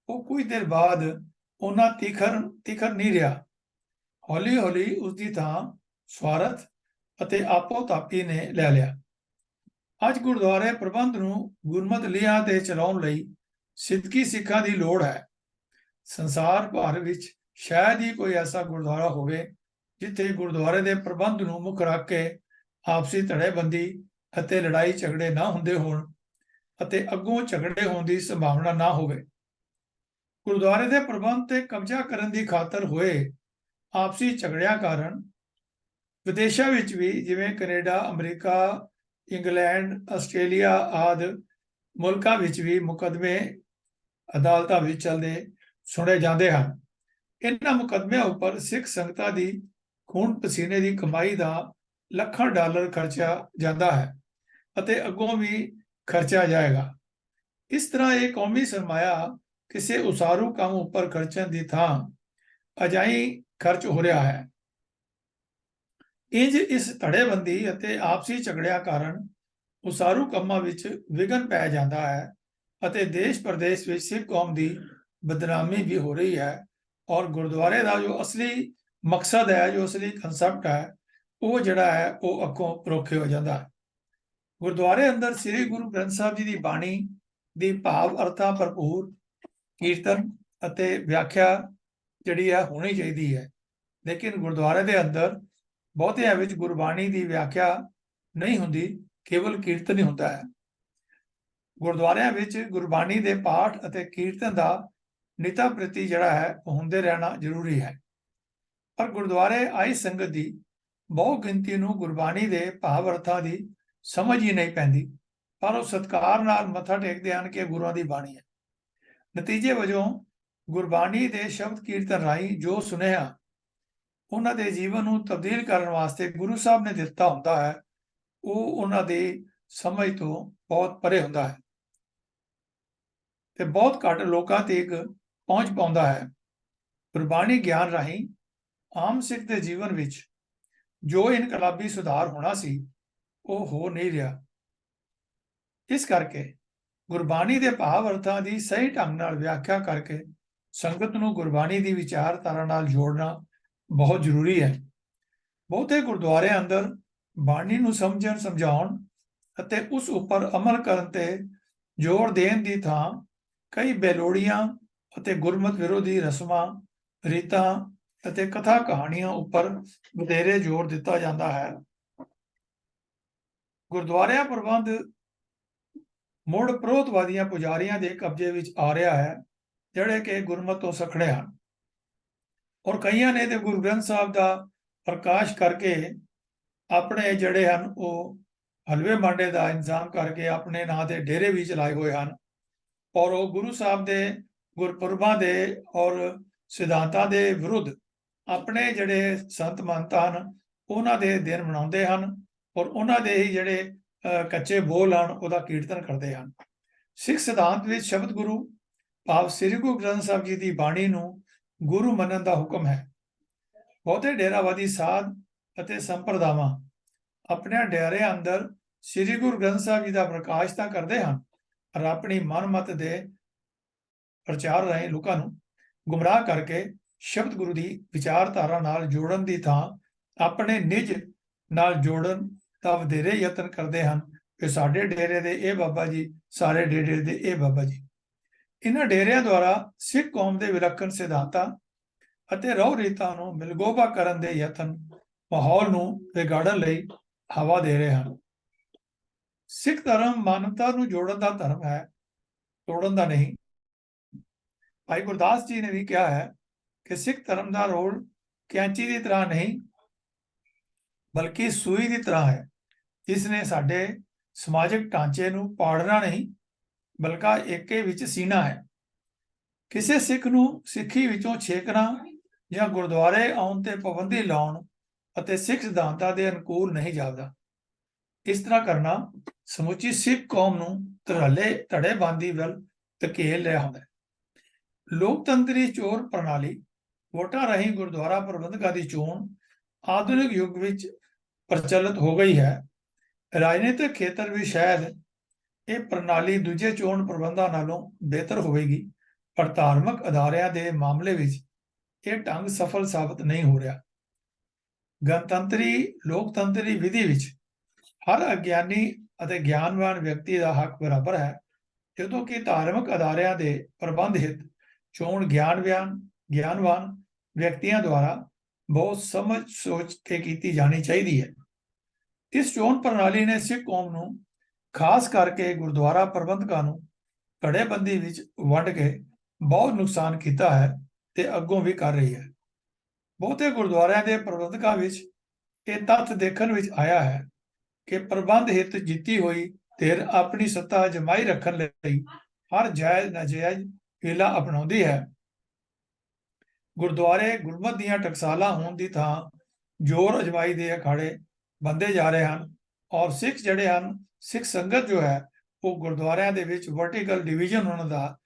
ਉਹ ਕੁਝ ਦੇਰ ਬਾਅਦ ਉਹਨਾਂ ਤਿਖਰ ਨਹੀਂ ਰਿਹਾ। ਹੌਲੀ ਹੌਲੀ ਉਸ ਦੀ ਥਾਂ ਸਵਾਰਥ ਅਤੇ ਆਪੋ ਤਾਪੀ ਨੇ ਲੈ ਲਿਆ। ਅੱਜ ਗੁਰਦੁਆਰੇ ਪ੍ਰਬੰਧ ਨੂੰ ਗੁਰਮਤਿ ਲੀਹਾਂ ਤੇ ਚਲਾਉਣ ਲਈ ਸਿੱਧਕੀ ਸਿੱਖਾਂ ਦੀ ਲੋੜ ਹੈ। ਸੰਸਾਰ ਭਰ ਵਿੱਚ ਸ਼ਾਇਦ ਹੀ ਕੋਈ ਐਸਾ ਗੁਰਦੁਆਰਾ ਹੋਵੇ ਜਿੱਥੇ ਗੁਰਦੁਆਰੇ ਦੇ ਪ੍ਰਬੰਧ ਨੂੰ ਮੁੱਖ ਰੱਖ ਕੇ ਆਪਸੀ ਧੜੇਬੰਦੀ ਅਤੇ ਲੜਾਈ ਝਗੜੇ ਨਾ ਹੁੰਦੇ ਹੋਣ ਅਤੇ ਅੱਗੋਂ ਝਗੜੇ ਹੋਣ ਦੀ ਸੰਭਾਵਨਾ ਨਾ ਹੋਵੇ। ਗੁਰਦੁਆਰੇ ਦੇ ਪ੍ਰਬੰਧ ਤੇ ਕਬਜ਼ਾ ਕਰਨ ਦੀ ਖਾਤਰ ਹੋਏ ਆਪਸੀ ਝਗੜਿਆਂ ਕਾਰਨ ਵਿਦੇਸ਼ਾਂ ਵਿੱਚ ਵੀ, ਜਿਵੇਂ ਕੈਨੇਡਾ, ਅਮਰੀਕਾ, ਇੰਗਲੈਂਡ, ਆਸਟ੍ਰੇਲੀਆ ਆਦਿ ਮੁਲਕਾਂ ਵਿੱਚ ਵੀ ਮੁਕੱਦਮੇ ਅਦਾਲਤਾਂ ਵਿੱਚ ਚੱਲਦੇ ਸੁਣੇ ਜਾਂਦੇ ਹਨ। ਇਹਨਾਂ ਮੁਕੱਦਮਿਆਂ ਉੱਪਰ ਸਿੱਖ ਸੰਗਤਾਂ ਦੀ ਖੂਨ ਪਸੀਨੇ ਦੀ ਕਮਾਈ ਦਾ ਲੱਖਾਂ ਡਾਲਰ ਖਰਚਿਆ ਜਾਂਦਾ ਹੈ ਅਤੇ ਅੱਗੋਂ ਵੀ ਖਰਚਿਆ ਜਾਏਗਾ। ਇਸ ਤਰ੍ਹਾਂ ਇਹ ਕੌਮੀ ਸਰਮਾਇਆ ਕਿਸੇ ਉਸਾਰੂ ਕੰਮ ਉੱਪਰ ਖਰਚਣ ਦੀ ਥਾਂ ਅਜਾਈ ਖਰਚ ਹੋ ਰਿਹਾ ਹੈ। ਇੰਜ ਇਸ ਧੜੇਬੰਦੀ ਅਤੇ ਆਪਸੀ ਝਗੜਿਆਂ ਕਾਰਨ ਉਸਾਰੂ ਕੰਮਾਂ ਵਿੱਚ ਵਿਘਨ ਪੈ ਜਾਂਦਾ ਹੈ ਅਤੇ ਦੇਸ਼ ਪ੍ਰਦੇਸ਼ ਵਿੱਚ ਸਿੱਖ ਕੌਮ ਦੀ ਬਦਨਾਮੀ ਵੀ ਹੋ ਰਹੀ ਹੈ ਔਰ ਗੁਰਦੁਆਰੇ ਦਾ ਜੋ ਅਸਲੀ ਮਕਸਦ ਹੈ, ਜੋ ਅਸਲੀ ਕਨਸੈਪਟ ਹੈ, ਉਹ ਜਿਹੜਾ ਹੈ ਉਹ ਅੱਖੋਂ ਪਰੋਖੇ ਹੋ ਜਾਂਦਾ ਹੈ। ਗੁਰਦੁਆਰੇ ਅੰਦਰ ਸ੍ਰੀ ਗੁਰੂ ਗ੍ਰੰਥ ਸਾਹਿਬ ਜੀ ਦੀ ਬਾਣੀ ਦੀ ਭਾਵ ਅਰਥਾਂ ਭਰਪੂਰ ਕੀਰਤਨ ਅਤੇ ਵਿਆਖਿਆ ਜਿਹੜੀ ਹੈ ਹੋਣੀ ਚਾਹੀਦੀ ਹੈ, ਲੇਕਿਨ ਗੁਰਦੁਆਰੇ ਦੇ ਅੰਦਰ ਬਹੁਤਿਆਂ ਵਿੱਚ ਗੁਰਬਾਣੀ ਦੀ ਵਿਆਖਿਆ ਨਹੀਂ ਹੁੰਦੀ, ਕੇਵਲ ਕੀਰਤਨ ਹੀ ਹੁੰਦਾ ਹੈ। ਗੁਰਦੁਆਰਿਆਂ ਵਿੱਚ ਗੁਰਬਾਣੀ ਦੇ ਪਾਠ ਅਤੇ ਕੀਰਤਨ ਦਾ ਨਿਤਾ ਪ੍ਰਤੀ ਜਿਹੜਾ ਹੈ ਉਹ ਹੁੰਦੇ ਰਹਿਣਾ ਜ਼ਰੂਰੀ ਹੈ। ਪਰ ਗੁਰਦੁਆਰੇ ਆਈ ਸੰਗਤ ਦੀ ਬਹੁ ਗਿਣਤੀ ਨੂੰ ਗੁਰਬਾਣੀ ਦੇ ਭਾਵ ਅਰਥਾਂ ਦੀ ਸਮਝ ਹੀ ਨਹੀਂ ਪੈਂਦੀ, ਪਰ ਉਹ ਸਤਿਕਾਰ ਨਾਲ ਮੱਥਾ ਟੇਕਦੇ ਹਨ ਕਿ ਗੁਰੂਆਂ ਦੀ ਬਾਣੀ ਹੈ। ਨਤੀਜੇ ਵਜੋਂ ਗੁਰਬਾਣੀ ਦੇ ਸ਼ਬਦ ਕੀਰਤਨ ਰਾਹੀਂ ਜੋ ਸੁਨੇਹਾ ਉਹਨਾਂ ਦੇ ਜੀਵਨ ਨੂੰ ਤਬਦੀਲ ਕਰਨ ਵਾਸਤੇ ਗੁਰੂ ਸਾਹਿਬ ਨੇ ਦਿੱਤਾ ਹੁੰਦਾ ਹੈ, ਉਹ ਉਹਨਾਂ ਦੀ ਸਮਝ ਤੋਂ ਬਹੁਤ ਪਰੇ ਹੁੰਦਾ ਹੈ ਤੇ ਬਹੁਤ ਘੱਟ ਲੋਕਾਂ ਤੱਕ ਪਹੁੰਚ ਪਾਉਂਦਾ ਹੈ। ਗੁਰਬਾਣੀ ਗਿਆਨ ਰਾਹੀਂ ਆਮ ਸਿੱਖ ਦੇ ਜੀਵਨ ਵਿੱਚ ਜੋ ਇਨਕਲਾਬੀ ਸੁਧਾਰ ਹੋਣਾ ਸੀ ਉਹ ਹੋ ਨਹੀਂ ਰਿਹਾ। ਇਸ ਕਰਕੇ ਗੁਰਬਾਣੀ ਦੇ ਭਾਵ ਅਰਥਾਂ ਦੀ ਸਹੀ ਢੰਗ ਨਾਲ ਵਿਆਖਿਆ ਕਰਕੇ ਸੰਗਤ ਨੂੰ ਗੁਰਬਾਣੀ ਦੀ ਵਿਚਾਰਧਾਰਾ ਨਾਲ ਜੋੜਨਾ ਬਹੁਤ ਜ਼ਰੂਰੀ ਹੈ। ਬਹੁਤੇ ਗੁਰਦੁਆਰਿਆਂ ਅੰਦਰ ਬਾਣੀ ਨੂੰ ਸਮਝਣ, ਸਮਝਾਉਣ ਅਤੇ ਉਸ ਉੱਪਰ ਅਮਲ ਕਰਨ ਤੇ ਜ਼ੋਰ ਦੇਣ ਦੀ ਥਾਂ ਕਈ ਬੇਲੋੜੀਆਂ ਅਤੇ ਗੁਰਮਤਿ ਵਿਰੋਧੀ ਰਸਮਾਂ, ਰੀਤਾਂ ਅਤੇ ਕਥਾ ਕਹਾਣੀਆਂ ਉੱਪਰ ਵਧੇਰੇ ਜ਼ੋਰ ਦਿੱਤਾ ਜਾਂਦਾ ਹੈ। ਗੁਰਦੁਆਰਿਆਂ ਪ੍ਰਬੰਧ ਮੁੜ ਪ੍ਰੋਤਵਾਦੀਆਂ ਪੁਜਾਰੀਆਂ ਦੇ ਕਬਜ਼ੇ ਵਿੱਚ ਆ ਰਿਹਾ ਹੈ, ਜਿਹੜੇ ਕਿ ਗੁਰਮਤਿ ਤੋਂ ਸਖੜੇ ਹਨ ਔਰ ਕਈਆਂ ਨੇ ਤੇ ਗੁਰੂ ਗ੍ਰੰਥ ਸਾਹਿਬ ਦਾ ਪ੍ਰਕਾਸ਼ ਕਰਕੇ ਆਪਣੇ ਜਿਹੜੇ ਹਨ ਉਹ ਹਲਵੇ ਮਾਂਡੇ ਦਾ ਇੰਤਜ਼ਾਮ ਕਰਕੇ ਆਪਣੇ ਨਾਂ ਦੇ ਡੇਰੇ ਵੀ ਚਲਾਏ ਹੋਏ ਹਨ ਔਰ ਉਹ ਗੁਰੂ ਸਾਹਿਬ ਦੇ ਗੁਰਪੁਰਬਾਂ ਦੇ ਔਰ ਸਿਧਾਂਤਾਂ ਦੇ ਵਿਰੁੱਧ ਆਪਣੇ ਜਿਹੜੇ ਸੰਤ ਮਹੰਤ ਹਨ ਉਹਨਾਂ ਦੇ ਦਿਨ ਮਨਾਉਂਦੇ ਹਨ ਔਰ ਉਹਨਾਂ ਦੇ ਹੀ ਜਿਹੜੇ ਕੱਚੇ ਬੋਲ ਹਨ ਉਹਦਾ ਕੀਰਤਨ ਕਰਦੇ ਹਨ। ਸਿੱਖ ਸਿਧਾਂਤ ਵਿੱਚ ਸ਼ਬਦ ਗੁਰੂ ਭਾਵ ਸ੍ਰੀ ਗੁਰੂ ਗ੍ਰੰਥ ਸਾਹਿਬ ਜੀ ਦੀ ਬਾਣੀ ਨੂੰ ਗੁਰੂ ਮੰਨਣ ਦਾ ਹੁਕਮ ਹੈ। ਬਹੁਤੇ ਡੇਰਾਵਾਦੀ ਸਾਧ ਅਤੇ ਸੰਪਰਦਾਵਾਂ ਆਪਣੇ ਡੇਰਿਆਂ ਅੰਦਰ ਸ੍ਰੀ ਗੁਰੂ ਗ੍ਰੰਥ ਸਾਹਿਬ ਜੀ ਦਾ ਪ੍ਰਕਾਸ਼ ਤਾਂ ਕਰਦੇ ਹਨ ਪਰ ਆਪਣੀ ਮਨਮਤ ਦੇ ਪ੍ਰਚਾਰ ਰਾਹੀਂ ਲੋਕਾਂ ਨੂੰ ਗੁੰਮਰਾਹ ਕਰਕੇ ਸ਼ਬਦ ਗੁਰੂ ਦੀ ਵਿਚਾਰਧਾਰਾ ਨਾਲ ਜੋੜਨ ਦੀ ਥਾਂ ਆਪਣੇ ਨਿੱਜ ਨਾਲ ਜੋੜਨ ਦਾ ਵਧੇਰੇ ਯਤਨ ਕਰਦੇ ਹਨ ਕਿ ਸਾਡੇ ਡੇਰੇ ਦੇ ਇਹ ਬਾਬਾ ਜੀ, ਸਾਰੇ ਡੇਰੇ ਦੇ ਇਹ ਬਾਬਾ ਜੀ। ਇਹਨਾਂ ਡੇਰਿਆਂ ਦੁਆਰਾ ਸਿੱਖ ਕੌਮ ਦੇ ਵਿਲੱਖਣ ਸਿਧਾਂਤਾਂ ਅਤੇ ਰਹੁ ਰੀਤਾਂ ਨੂੰ ਮਿਲਗੋਭਾ ਕਰਨ ਦੇ ਯਤਨ ਮਾਹੌਲ ਨੂੰ ਵਿਗਾੜਨ ਲਈ ਹਵਾ ਦੇ ਰਹੇ ਹਨ। ਸਿੱਖ ਧਰਮ ਮਾਨਵਤਾ ਨੂੰ ਜੋੜਨ ਦਾ ਧਰਮ ਹੈ, ਤੋੜਨ ਦਾ ਨਹੀਂ। ਭਾਈ ਗੁਰਦਾਸ ਜੀ ਨੇ ਵੀ ਕਿਹਾ ਹੈ ਕਿ ਸਿੱਖ ਧਰਮ ਦਾ ਰੋਲ ਕੈਂਚੀ ਦੀ ਤਰ੍ਹਾਂ ਨਹੀਂ ਬਲਕਿ ਸੂਈ ਦੀ ਤਰ੍ਹਾਂ ਹੈ, ਜਿਸ ਨੇ ਸਾਡੇ ਸਮਾਜਿਕ ਢਾਂਚੇ ਨੂੰ ਪਾੜਨਾ ਨਹੀਂ ਬਲਕਿ ਏਕੇ ਵਿੱਚ ਸੀਨਾ ਹੈ। ਕਿਸੇ ਸਿੱਖ ਨੂੰ ਸਿੱਖੀ ਵਿੱਚੋਂ ਛੇਕਣਾ ਜਾਂ ਗੁਰਦੁਆਰੇ ਆਉਣ ਤੇ ਪਾਬੰਦੀ ਲਾਉਣ ਅਤੇ ਸਿੱਖ ਸਿਧਾਂਤਾਂ ਦੇ ਅਨੁਕੂਲ ਨਹੀਂ ਜਾਪਦਾ। ਇਸ ਤਰ੍ਹਾਂ ਕਰਨਾ ਸਮੁੱਚੀ ਸਿੱਖ ਕੌਮ ਨੂੰ ਧੜੇਬੰਦੀ ਵੱਲ ਧਕੇਲ ਰਿਹਾ ਹੁੰਦਾ ਹੈ। ਲੋਕਤੰਤਰੀ ਚੋਣ ਪ੍ਰਣਾਲੀ ਵੋਟਾਂ ਰਾਹੀਂ ਗੁਰਦੁਆਰਾ ਪ੍ਰਬੰਧਕਾਂ ਦੀ ਚੋਣ ਆਧੁਨਿਕ ਯੁੱਗ ਵਿੱਚ ਪ੍ਰਚਲਿਤ ਹੋ ਗਈ ਹੈ। ਰਾਜਨੀਤਿਕ ਖੇਤਰ ਵਿੱਚ ਸ਼ਾਇਦ ਇਹ ਪ੍ਰਣਾਲੀ ਦੂਜੇ ਚੋਣ ਪ੍ਰਬੰਧਾਂ ਨਾਲੋਂ ਬਿਹਤਰ ਹੋਵੇਗੀ, ਪਰ ਧਾਰਮਿਕ ਅਦਾਰਿਆਂ ਦੇ ਮਾਮਲੇ ਵਿੱਚ ਇਹ ਢੰਗ ਸਫਲ ਸਾਬਤ ਨਹੀਂ ਹੋ ਰਿਹਾ। ਗਣਤੰਤਰੀ ਲੋਕਤੰਤਰੀ ਵਿਧੀ ਵਿੱਚ ਹਰ ਅਗਿਆਨੀ ਅਤੇ ਗਿਆਨਵਾਨ ਵਿਅਕਤੀ ਦਾ ਹੱਕ ਬਰਾਬਰ ਹੈ, ਜਦੋਂ ਕਿ ਧਾਰਮਿਕ ਅਦਾਰਿਆਂ ਦੇ ਪ੍ਰਬੰਧ ਹਿੱਤ ਚੋਣ ਗਿਆਨਵਾਨ ਵਿਅਕਤੀਆਂ ਦੁਆਰਾ ਬਹੁਤ ਸਮਝ ਸੋਚ ਕੇ ਕੀਤੀ ਜਾਣੀ ਚਾਹੀਦੀ ਹੈ। ਇਸ ਚੋਣ ਪ੍ਰਣਾਲੀ ਨੇ ਸਿੱਖ ਕੌਮ ਨੂੰ ਖਾਸ ਕਰਕੇ ਗੁਰਦੁਆਰਾ ਪ੍ਰਬੰਧਕਾਂ ਨੂੰ ਧੜੇਬੰਦੀ ਵਿੱਚ ਵੰਡ ਕੇ ਬਹੁਤ ਨੁਕਸਾਨ ਕੀਤਾ ਹੈ ਤੇ ਅੱਗੋਂ ਵੀ ਕਰ ਰਹੀ ਹੈ। ਬਹੁਤੇ ਗੁਰਦੁਆਰਿਆਂ ਦੇ ਪ੍ਰਬੰਧਕਾਂ ਵਿੱਚ ਇਹ ਤੱਥ ਦੇਖਣ ਵਿੱਚ ਆਇਆ ਹੈ ਕਿ ਪ੍ਰਬੰਧ ਹਿੱਤ ਜਿੱਤੀ ਹੋਈ ਧਿਰ ਆਪਣੀ ਸੱਤਾ ਜਮਾਈ ਰੱਖਣ ਲਈ ਹਰ ਜਾਇਜ਼ ਨਾਜਾਇਜ਼ ਹੀਲਾ ਅਪਣਾਉਂਦੀ ਹੈ। ਗੁਰਦੁਆਰੇ ਗੁਰਮਤਿ ਦੀਆਂ ਟਕਸਾਲਾਂ ਹੋਣ ਦੀ ਥਾਂ ਜ਼ੋਰ ਅਜਮਾਈ ਦੇ ਅਖਾੜੇ ਬੰਦੇ ਜਾ ਰਹੇ ਹਨ ਔਰ ਸਿੱਖ ਜਿਹੜੇ ਹਨ, ਸਿੱਖ ਸੰਗਤ ਜੋ ਹੈ ਉਹ ਗੁਰਦੁਆਰਿਆਂ ਦੇ ਵਿੱਚ ਵਰਟੀਕਲ ਡਿਵੀਜ਼ਨ ਹੋਣ ਦਾ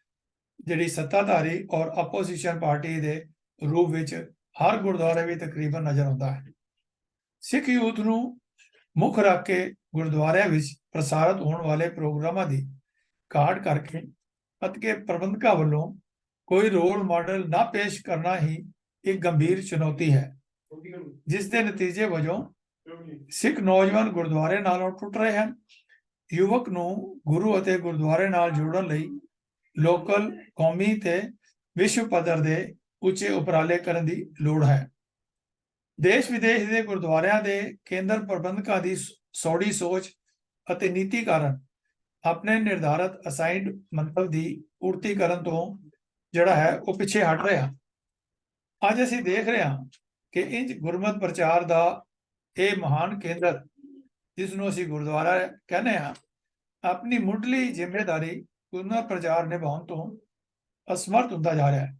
ਜਿਹੜੀ ਸੱਤਾਧਾਰੀ ਔਰ ਆਪੋਜੀਸ਼ਨ ਪਾਰਟੀ ਦੇ ਰੂਪ ਵਿੱਚ ਹਰ ਗੁਰਦੁਆਰੇ ਵਿੱਚ ਤਕਰੀਬਨ ਨਜ਼ਰ ਆਉਂਦਾ ਹੈ। ਸਿੱਖ ਯੂਥ ਨੂੰ ਮੁੱਖ ਰੱਖ ਕੇ ਗੁਰਦੁਆਰਿਆਂ ਵਿੱਚ ਪ੍ਰਸਾਰਿਤ ਹੋਣ ਵਾਲੇ ਪ੍ਰੋਗਰਾਮਾਂ ਦੀ ਘਾਟ ਕਰਕੇ ਅਤੇ ਪ੍ਰਬੰਧਕਾਂ ਵੱਲੋਂ ਕੋਈ ਰੋਲ ਮਾਡਲ ਨਾ ਪੇਸ਼ ਕਰਨਾ ਹੀ ਇੱਕ ਗੰਭੀਰ ਚੁਣੌਤੀ ਹੈ, ਜਿਸ ਦੇ ਨਤੀਜੇ ਵਜੋਂ ਸਿੱਖ ਨੌਜਵਾਨ ਗੁਰਦੁਆਰੇ ਨਾਲੋਂ ਟੁੱਟ ਰਹੇ ਹਨ। ਯੁਵਕ ਨੂੰ ਗੁਰੂ ਅਤੇ ਗੁਰਦੁਆਰੇ ਨਾਲ ਜੋੜਨ ਲਈ ਲੋਕਲ, ਕੌਮੀ ਤੇ ਵਿਸ਼ਵ ਪੱਧਰ ਦੇ ਉੱਚੇ ਉਪਰਾਲੇ ਕਰਨ ਦੀ ਲੋੜ ਹੈ। ਦੇਸ਼ ਵਿਦੇਸ਼ ਦੇ ਗੁਰਦੁਆਰਿਆਂ ਦੇ ਕੇਂਦਰ ਪ੍ਰਬੰਧਕਾਂ ਦੀ ਸੌੜੀ ਸੋਚ ਅਤੇ ਨੀਤੀ ਕਾਰਨ ਆਪਣੇ ਨਿਰਧਾਰਤ ਅਸਾਈਨਡ ਮੰਤਵ ਦੀ ਪੂਰਤੀ ਕਰਨ ਤੋਂ ਜਿਹੜਾ ਹੈ ਉਹ ਪਿੱਛੇ ਹਟ ਰਿਹਾ। ਅੱਜ ਅਸੀਂ ਦੇਖ ਰਹੇ ਹਾਂ ਕਿ ਇੰਜ ਗੁਰਮਤਿ ਪ੍ਰਚਾਰ ਦਾ ਇਹ ਮਹਾਨ ਕੇਂਦਰ, ਜਿਸ ਨੂੰ ਅਸੀਂ ਗੁਰਦੁਆਰਾ ਕਹਿੰਦੇ ਹਾਂ, ਆਪਣੀ ਮੁੱਢਲੀ ਜ਼ਿੰਮੇਵਾਰੀ ਗੁਰਮਤਿ ਪ੍ਰਚਾਰ ਨਿਭਾਉਣ ਤੋਂ ਅਸਮਰਥ ਹੁੰਦਾ ਜਾ ਰਿਹਾ ਹੈ।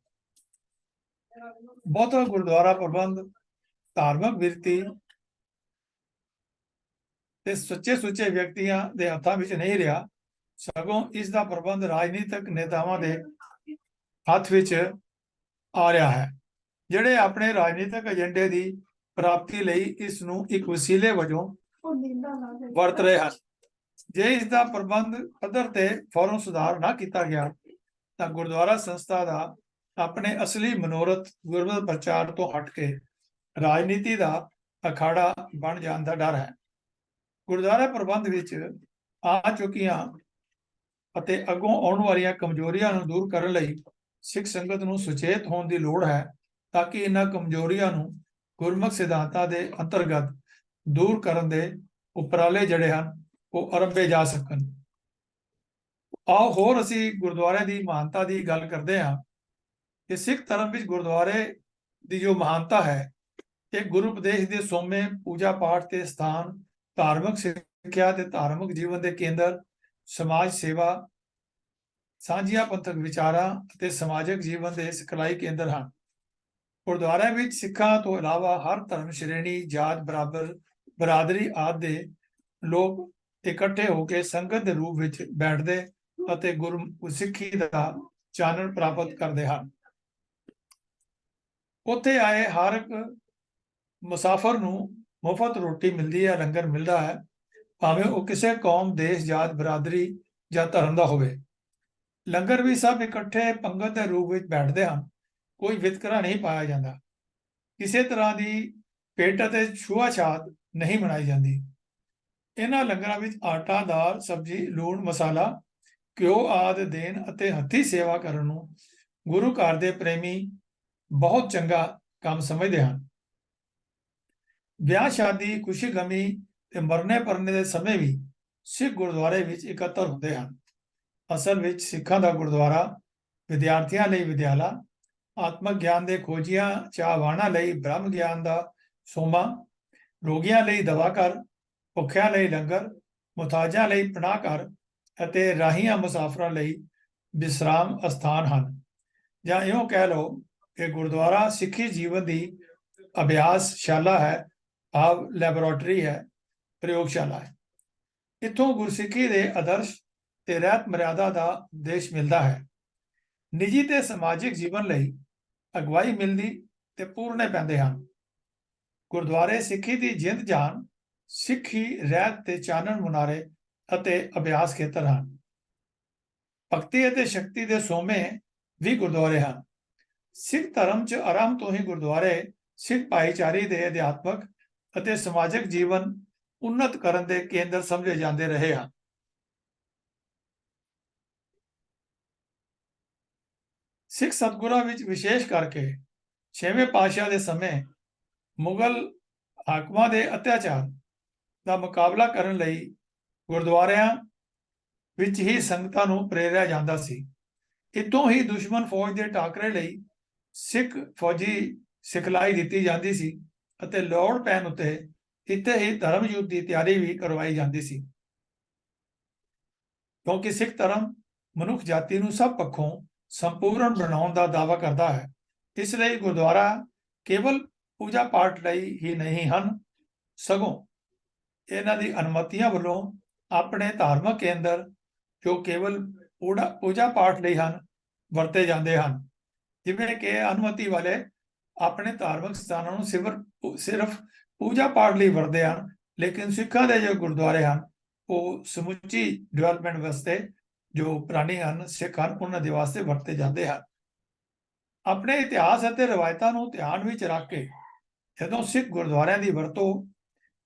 ਬਹੁਤਾ ਗੁਰਦੁਆਰਾ ਪ੍ਰਬੰਧ ਧਾਰਮਿਕ ਬਿਰਤੀ ਤੇ ਸੱਚੇ ਸੁੱਚੇ ਵਿਅਕਤੀਆਂ ਦੇ ਹੱਥਾਂ ਵਿੱਚ ਨਹੀਂ ਰਿਹਾ, ਸਗੋਂ ਇਸ ਦਾ ਪ੍ਰਬੰਧ ਰਾਜਨੀਤਿਕ ਨੇਤਾਵਾਂ ਦੇ ਹੱਥ ਵਿੱਚ ਆ ਰਿਹਾ ਹੈ, ਜਿਹੜੇ ਆਪਣੇ ਰਾਜਨੀਤਿਕ ਏਜੰਡੇ ਦੀ ਪ੍ਰਾਪਤੀ ਲਈ ਇਸ ਨੂੰ ਇੱਕ ਵਸੀਲੇ ਵਜੋਂ ਵਰਤ ਰਹੇ ਹਨ। ਜੇ ਇਸ ਦਾ ਪ੍ਰਬੰਧ ਪੱਧਰ ਤੇ ਫੌਰਨ ਸੁਧਾਰ ਨਾ ਕੀਤਾ ਗਿਆ ਤਾਂ ਗੁਰਦੁਆਰਾ ਸੰਸਥਾ ਦਾ ਆਪਣੇ ਅਸਲੀ ਮਨੋਰਥ ਗੁਰਮਤਿ ਪ੍ਰਚਾਰ ਤੋਂ ਹਟ ਕੇ ਰਾਜਨੀਤੀ ਦਾ ਅਖਾੜਾ ਬਣ ਜਾਣ ਦਾ ਡਰ ਹੈ। ਗੁਰਦੁਆਰਾ ਪ੍ਰਬੰਧ ਵਿੱਚ ਆ ਚੁੱਕੀਆਂ ਅਤੇ ਅੱਗੋਂ ਆਉਣ ਵਾਲੀਆਂ ਕਮਜ਼ੋਰੀਆਂ ਨੂੰ ਦੂਰ ਕਰਨ ਲਈ ਸਿੱਖ ਸੰਗਤ ਨੂੰ ਸੁਚੇਤ ਹੋਣ ਦੀ ਲੋੜ ਹੈ, ਤਾਂ ਕਿ ਇਹਨਾਂ ਕਮਜ਼ੋਰੀਆਂ ਨੂੰ ਗੁਰਮੁਖ ਸਿਧਾਂਤਾਂ ਦੇ ਅੰਤਰਗਤ ਦੂਰ ਕਰਨ ਦੇ ਉਪਰਾਲੇ ਜਿਹੜੇ ਹਨ ਉਹ ਆਰੰਭੇ ਜਾ ਸਕਣ। ਆਓ ਹੋਰ ਅਸੀਂ ਗੁਰਦੁਆਰੇ ਦੀ ਮਹਾਨਤਾ ਦੀ ਗੱਲ ਕਰਦੇ ਹਾਂ ਕਿ ਸਿੱਖ ਧਰਮ ਵਿੱਚ ਗੁਰਦੁਆਰੇ ਦੀ ਜੋ ਮਹਾਨਤਾ ਹੈ, ਇਹ ਗੁਰੂ ਉਪਦੇਸ਼ ਦੇ ਸੋਮੇ, ਪੂਜਾ ਪਾਠ ਦੇ ਸਥਾਨ, ਧਾਰਮਿਕ ਸਿੱਖਿਆ ਤੇ ਧਾਰਮਿਕ ਜੀਵਨ ਦੇ ਕੇਂਦਰ, ਸਮਾਜ ਸੇਵਾ, ਸਾਂਝੀਆਂ ਪੰਥਕ ਵਿਚਾਰਾਂ ਅਤੇ ਸਮਾਜਿਕ ਜੀਵਨ ਦੇ ਸਿਖਲਾਈ ਕੇਂਦਰ ਹਨ। ਗੁਰਦੁਆਰਿਆਂ ਵਿੱਚ ਸਿੱਖਾਂ ਤੋਂ ਇਲਾਵਾ ਹਰ ਧਰਮ ਸ਼੍ਰੇਣੀ, ਜਾਤ, ਬਰਾਦਰੀ ਆਦਿ ਦੇ ਲੋਕ ਇਕੱਠੇ ਹੋ ਕੇ ਸੰਗਤ ਦੇ ਰੂਪ ਵਿੱਚ ਬੈਠਦੇ ਅਤੇ ਗੁਰਸਿੱਖੀ ਦਾ ਚਾਨਣ ਪ੍ਰਾਪਤ ਕਰਦੇ ਹਨ। ਉੱਥੇ ਆਏ ਹਰ ਇੱਕ ਮੁਸਾਫਰ ਨੂੰ ਮੁਫਤ ਰੋਟੀ ਮਿਲਦੀ ਹੈ, ਲੰਗਰ ਮਿਲਦਾ ਹੈ, ਭਾਵੇਂ ਉਹ ਕਿਸੇ ਕੌਮ, ਦੇਸ਼, ਜਾਤ, ਬਰਾਦਰੀ ਜਾਂ ਧਰਮ ਦਾ ਹੋਵੇ। ਲੰਗਰ ਵੀ ਸਭ ਇਕੱਠੇ ਪੰਗਤ ਦੇ ਰੂਪ ਵਿੱਚ ਬੈਠਦੇ ਹਨ, ਕੋਈ ਵਿਤਕਰਾ ਨਹੀਂ ਪਾਇਆ ਜਾਂਦਾ, ਕਿਸੇ ਤਰ੍ਹਾਂ ਦੀ ਪੇਟ ਅਤੇ ਛੂਆਛਾਤ ਨਹੀਂ ਮਨਾਈ ਜਾਂਦੀ। ਇਹਨਾਂ ਲੰਗਰਾਂ ਵਿੱਚ ਆਟਾ, ਦਾਲ, ਸਬਜ਼ੀ, ਲੂਣ, ਮਸਾਲਾ, ਘਿਓ ਆਦਿ ਦੇਣ ਅਤੇ ਹੱਥੀਂ ਸੇਵਾ ਕਰਨ ਨੂੰ ਗੁਰੂ ਘਰ ਦੇ ਪ੍ਰੇਮੀ ਬਹੁਤ ਚੰਗਾ ਕੰਮ ਸਮਝਦੇ ਹਨ। ਵਿਆਹ ਸ਼ਾਦੀ, ਖੁਸ਼ੀ ਗਮੀ ਤੇ ਮਰਨੇ ਪਰਨੇ ਦੇ ਸਮੇਂ ਵੀ ਸਿੱਖ ਗੁਰਦੁਆਰੇ ਵਿੱਚ ਇਕੱਤਰ ਹੁੰਦੇ ਹਨ। ਅਸਲ ਵਿੱਚ ਸਿੱਖਾਂ ਦਾ ਗੁਰਦੁਆਰਾ ਵਿਦਿਆਰਥੀਆਂ ਲਈ ਵਿਦਿਆਲਾ, ਆਤਮਕ ਗਿਆਨ ਦੇ ਖੋਜੀਆਂ ਚਾਹਵਾਨਾਂ ਲਈ ਬ੍ਰਹਮ ਗਿਆਨ ਦਾ ਸੋਮਾ, ਰੋਗੀਆਂ ਲਈ ਦਵਾ ਘਰ, ਭੁੱਖਿਆਂ ਲਈ ਲੰਗਰ, ਮੁਤਾਜਾਂ ਲਈ ਪਨਾਹ ਘਰ ਅਤੇ ਰਾਹੀਆਂ ਮੁਸਾਫਰਾਂ ਲਈ ਵਿਸਰਾਮ ਅਸਥਾਨ ਹਨ। ਜਾਂ ਇਉਂ ਕਹਿ ਲਓ ਕਿ ਗੁਰਦੁਆਰਾ ਸਿੱਖੀ ਜੀਵਨ ਦੀ ਅਭਿਆਸ ਸ਼ਾਲਾ ਹੈ, ਭਾਵ ਲੈਬੋਰੇਟਰੀ ਹੈ, ਪ੍ਰਯੋਗਸ਼ਾਲਾ ਹੈ। ਇੱਥੋਂ ਗੁਰਸਿੱਖੀ ਦੇ ਆਦਰਸ਼ ਤੇ ਰਹਿਤ ਮਰਿਆਦਾ ਦਾ ਉਪਦੇਸ਼ ਮਿਲਦਾ ਹੈ। ਨਿੱਜੀ ਤੇ ਸਮਾਜਿਕ ਜੀਵਨ ਲਈ ਅਗਵਾਈ ਮਿਲਦੀ ਤੇ ਪੂਰਨੇ ਪੈਂਦੇ ਹਨ। ਗੁਰਦੁਆਰੇ ਸਿੱਖੀ ਦੀ ਜਿੰਦ ਜਾਨ, ਸਿੱਖੀ ਰਹਿਤ ਤੇ ਚਾਨਣ ਮੁਨਾਰੇ ਅਤੇ ਅਭਿਆਸ ਖੇਤਰ ਹਨ। ਭਗਤੀ ਅਤੇ ਸ਼ਕਤੀ ਦੇ ਸੋਮੇ ਵੀ ਗੁਰਦੁਆਰੇ ਹਨ। ਸਿੱਖ ਧਰਮ 'ਚ ਆਰੰਭ ਤੋਂ ਹੀ ਗੁਰਦੁਆਰੇ ਸਿੱਖ ਭਾਈਚਾਰੇ ਦੇ ਅਧਿਆਤਮਕ ਅਤੇ ਸਮਾਜਿਕ ਜੀਵਨ ਉੱਨਤ ਕਰਨ ਦੇ ਕੇਂਦਰ ਸਮਝੇ ਜਾਂਦੇ ਰਹੇ ਹਨ। ਸਿੱਖ ਸਤਿਗੁਰਾਂ ਵਿੱਚ ਵਿਸ਼ੇਸ਼ ਕਰਕੇ 6ਵੇਂ ਪਾਤਸ਼ਾਹ ਦੇ ਸਮੇਂ ਮੁਗਲ ਹਾਕਮਾਂ ਦੇ ਅਤਿਆਚਾਰ ਦਾ ਮੁਕਾਬਲਾ ਕਰਨ ਲਈ ਗੁਰਦੁਆਰਿਆਂ ਵਿੱਚ ਹੀ ਸੰਗਤਾਂ ਨੂੰ ਪ੍ਰੇਰਿਆ ਜਾਂਦਾ ਸੀ। ਇੱਥੋਂ ਹੀ ਦੁਸ਼ਮਣ ਫੌਜ ਦੇ ਟਾਕਰੇ ਲਈ ਸਿੱਖ ਫੌਜੀ ਸਿਖਲਾਈ ਦਿੱਤੀ ਜਾਂਦੀ ਸੀ ਅਤੇ ਲੋੜ ਪੈਣ ਉੱਤੇ ਇੱਥੇ ਹੀ ਧਰਮ ਯੁੱਧ ਦੀ ਤਿਆਰੀ ਵੀ ਕਰਵਾਈ ਜਾਂਦੀ ਸੀ। ਕਿਉਂਕਿ ਸਿੱਖ ਧਰਮ ਮਨੁੱਖ ਜਾਤੀ ਨੂੰ ਸਭ ਪੱਖੋਂ ਸੰਪੂਰਨ ਬਣਾਉਣ ਦਾ ਦਾਅਵਾ ਕਰਦਾ ਹੈ, ਇਸ ਲਈ ਗੁਰਦੁਆਰਾ ਕੇਵਲ ਪੂਜਾ ਪਾਠ ਲਈ ਹੀ ਨਹੀਂ ਹਨ, ਸਗੋਂ ਇਹਨਾਂ ਦੀ ਅਨੁਮਤੀਆਂ ਵੱਲੋਂ ਆਪਣੇ ਧਾਰਮਿਕ ਕੇਂਦਰ ਜੋ ਕੇਵਲ ਪੂਜਾ ਪਾਠ ਲਈ ਹਨ, ਵਰਤੇ ਜਾਂਦੇ ਹਨ। ਜਿਵੇਂ ਕਿ ਅਨੁਮਤੀ ਵਾਲੇ ਆਪਣੇ ਧਾਰਮਿਕ ਸਥਾਨਾਂ ਨੂੰ ਸਿਰਫ ਪੂਜਾ ਪਾਠ ਲਈ ਵਰਤਦੇ ਹਨ, ਲੇਕਿਨ ਸਿੱਖਾਂ ਦੇ ਜੋ ਗੁਰਦੁਆਰੇ ਹਨ ਉਹ ਸਮੁੱਚੀ ਡਿਵੈਲਪਮੈਂਟ ਵਾਸਤੇ ਜੋ ਪ੍ਰਾਣੀ ਹਨ, ਸਿੱਖ ਹਨ, ਉਹਨਾਂ ਦੇ ਵਾਸਤੇ ਵਰਤੇ ਜਾਂਦੇ ਹਨ। ਆਪਣੇ ਇਤਿਹਾਸ ਅਤੇ ਰਵਾਇਤਾਂ ਨੂੰ ਧਿਆਨ ਵਿੱਚ ਰੱਖ ਕੇ ਜਦੋਂ ਸਿੱਖ ਗੁਰਦੁਆਰਿਆਂ ਦੀ ਵਰਤੋਂ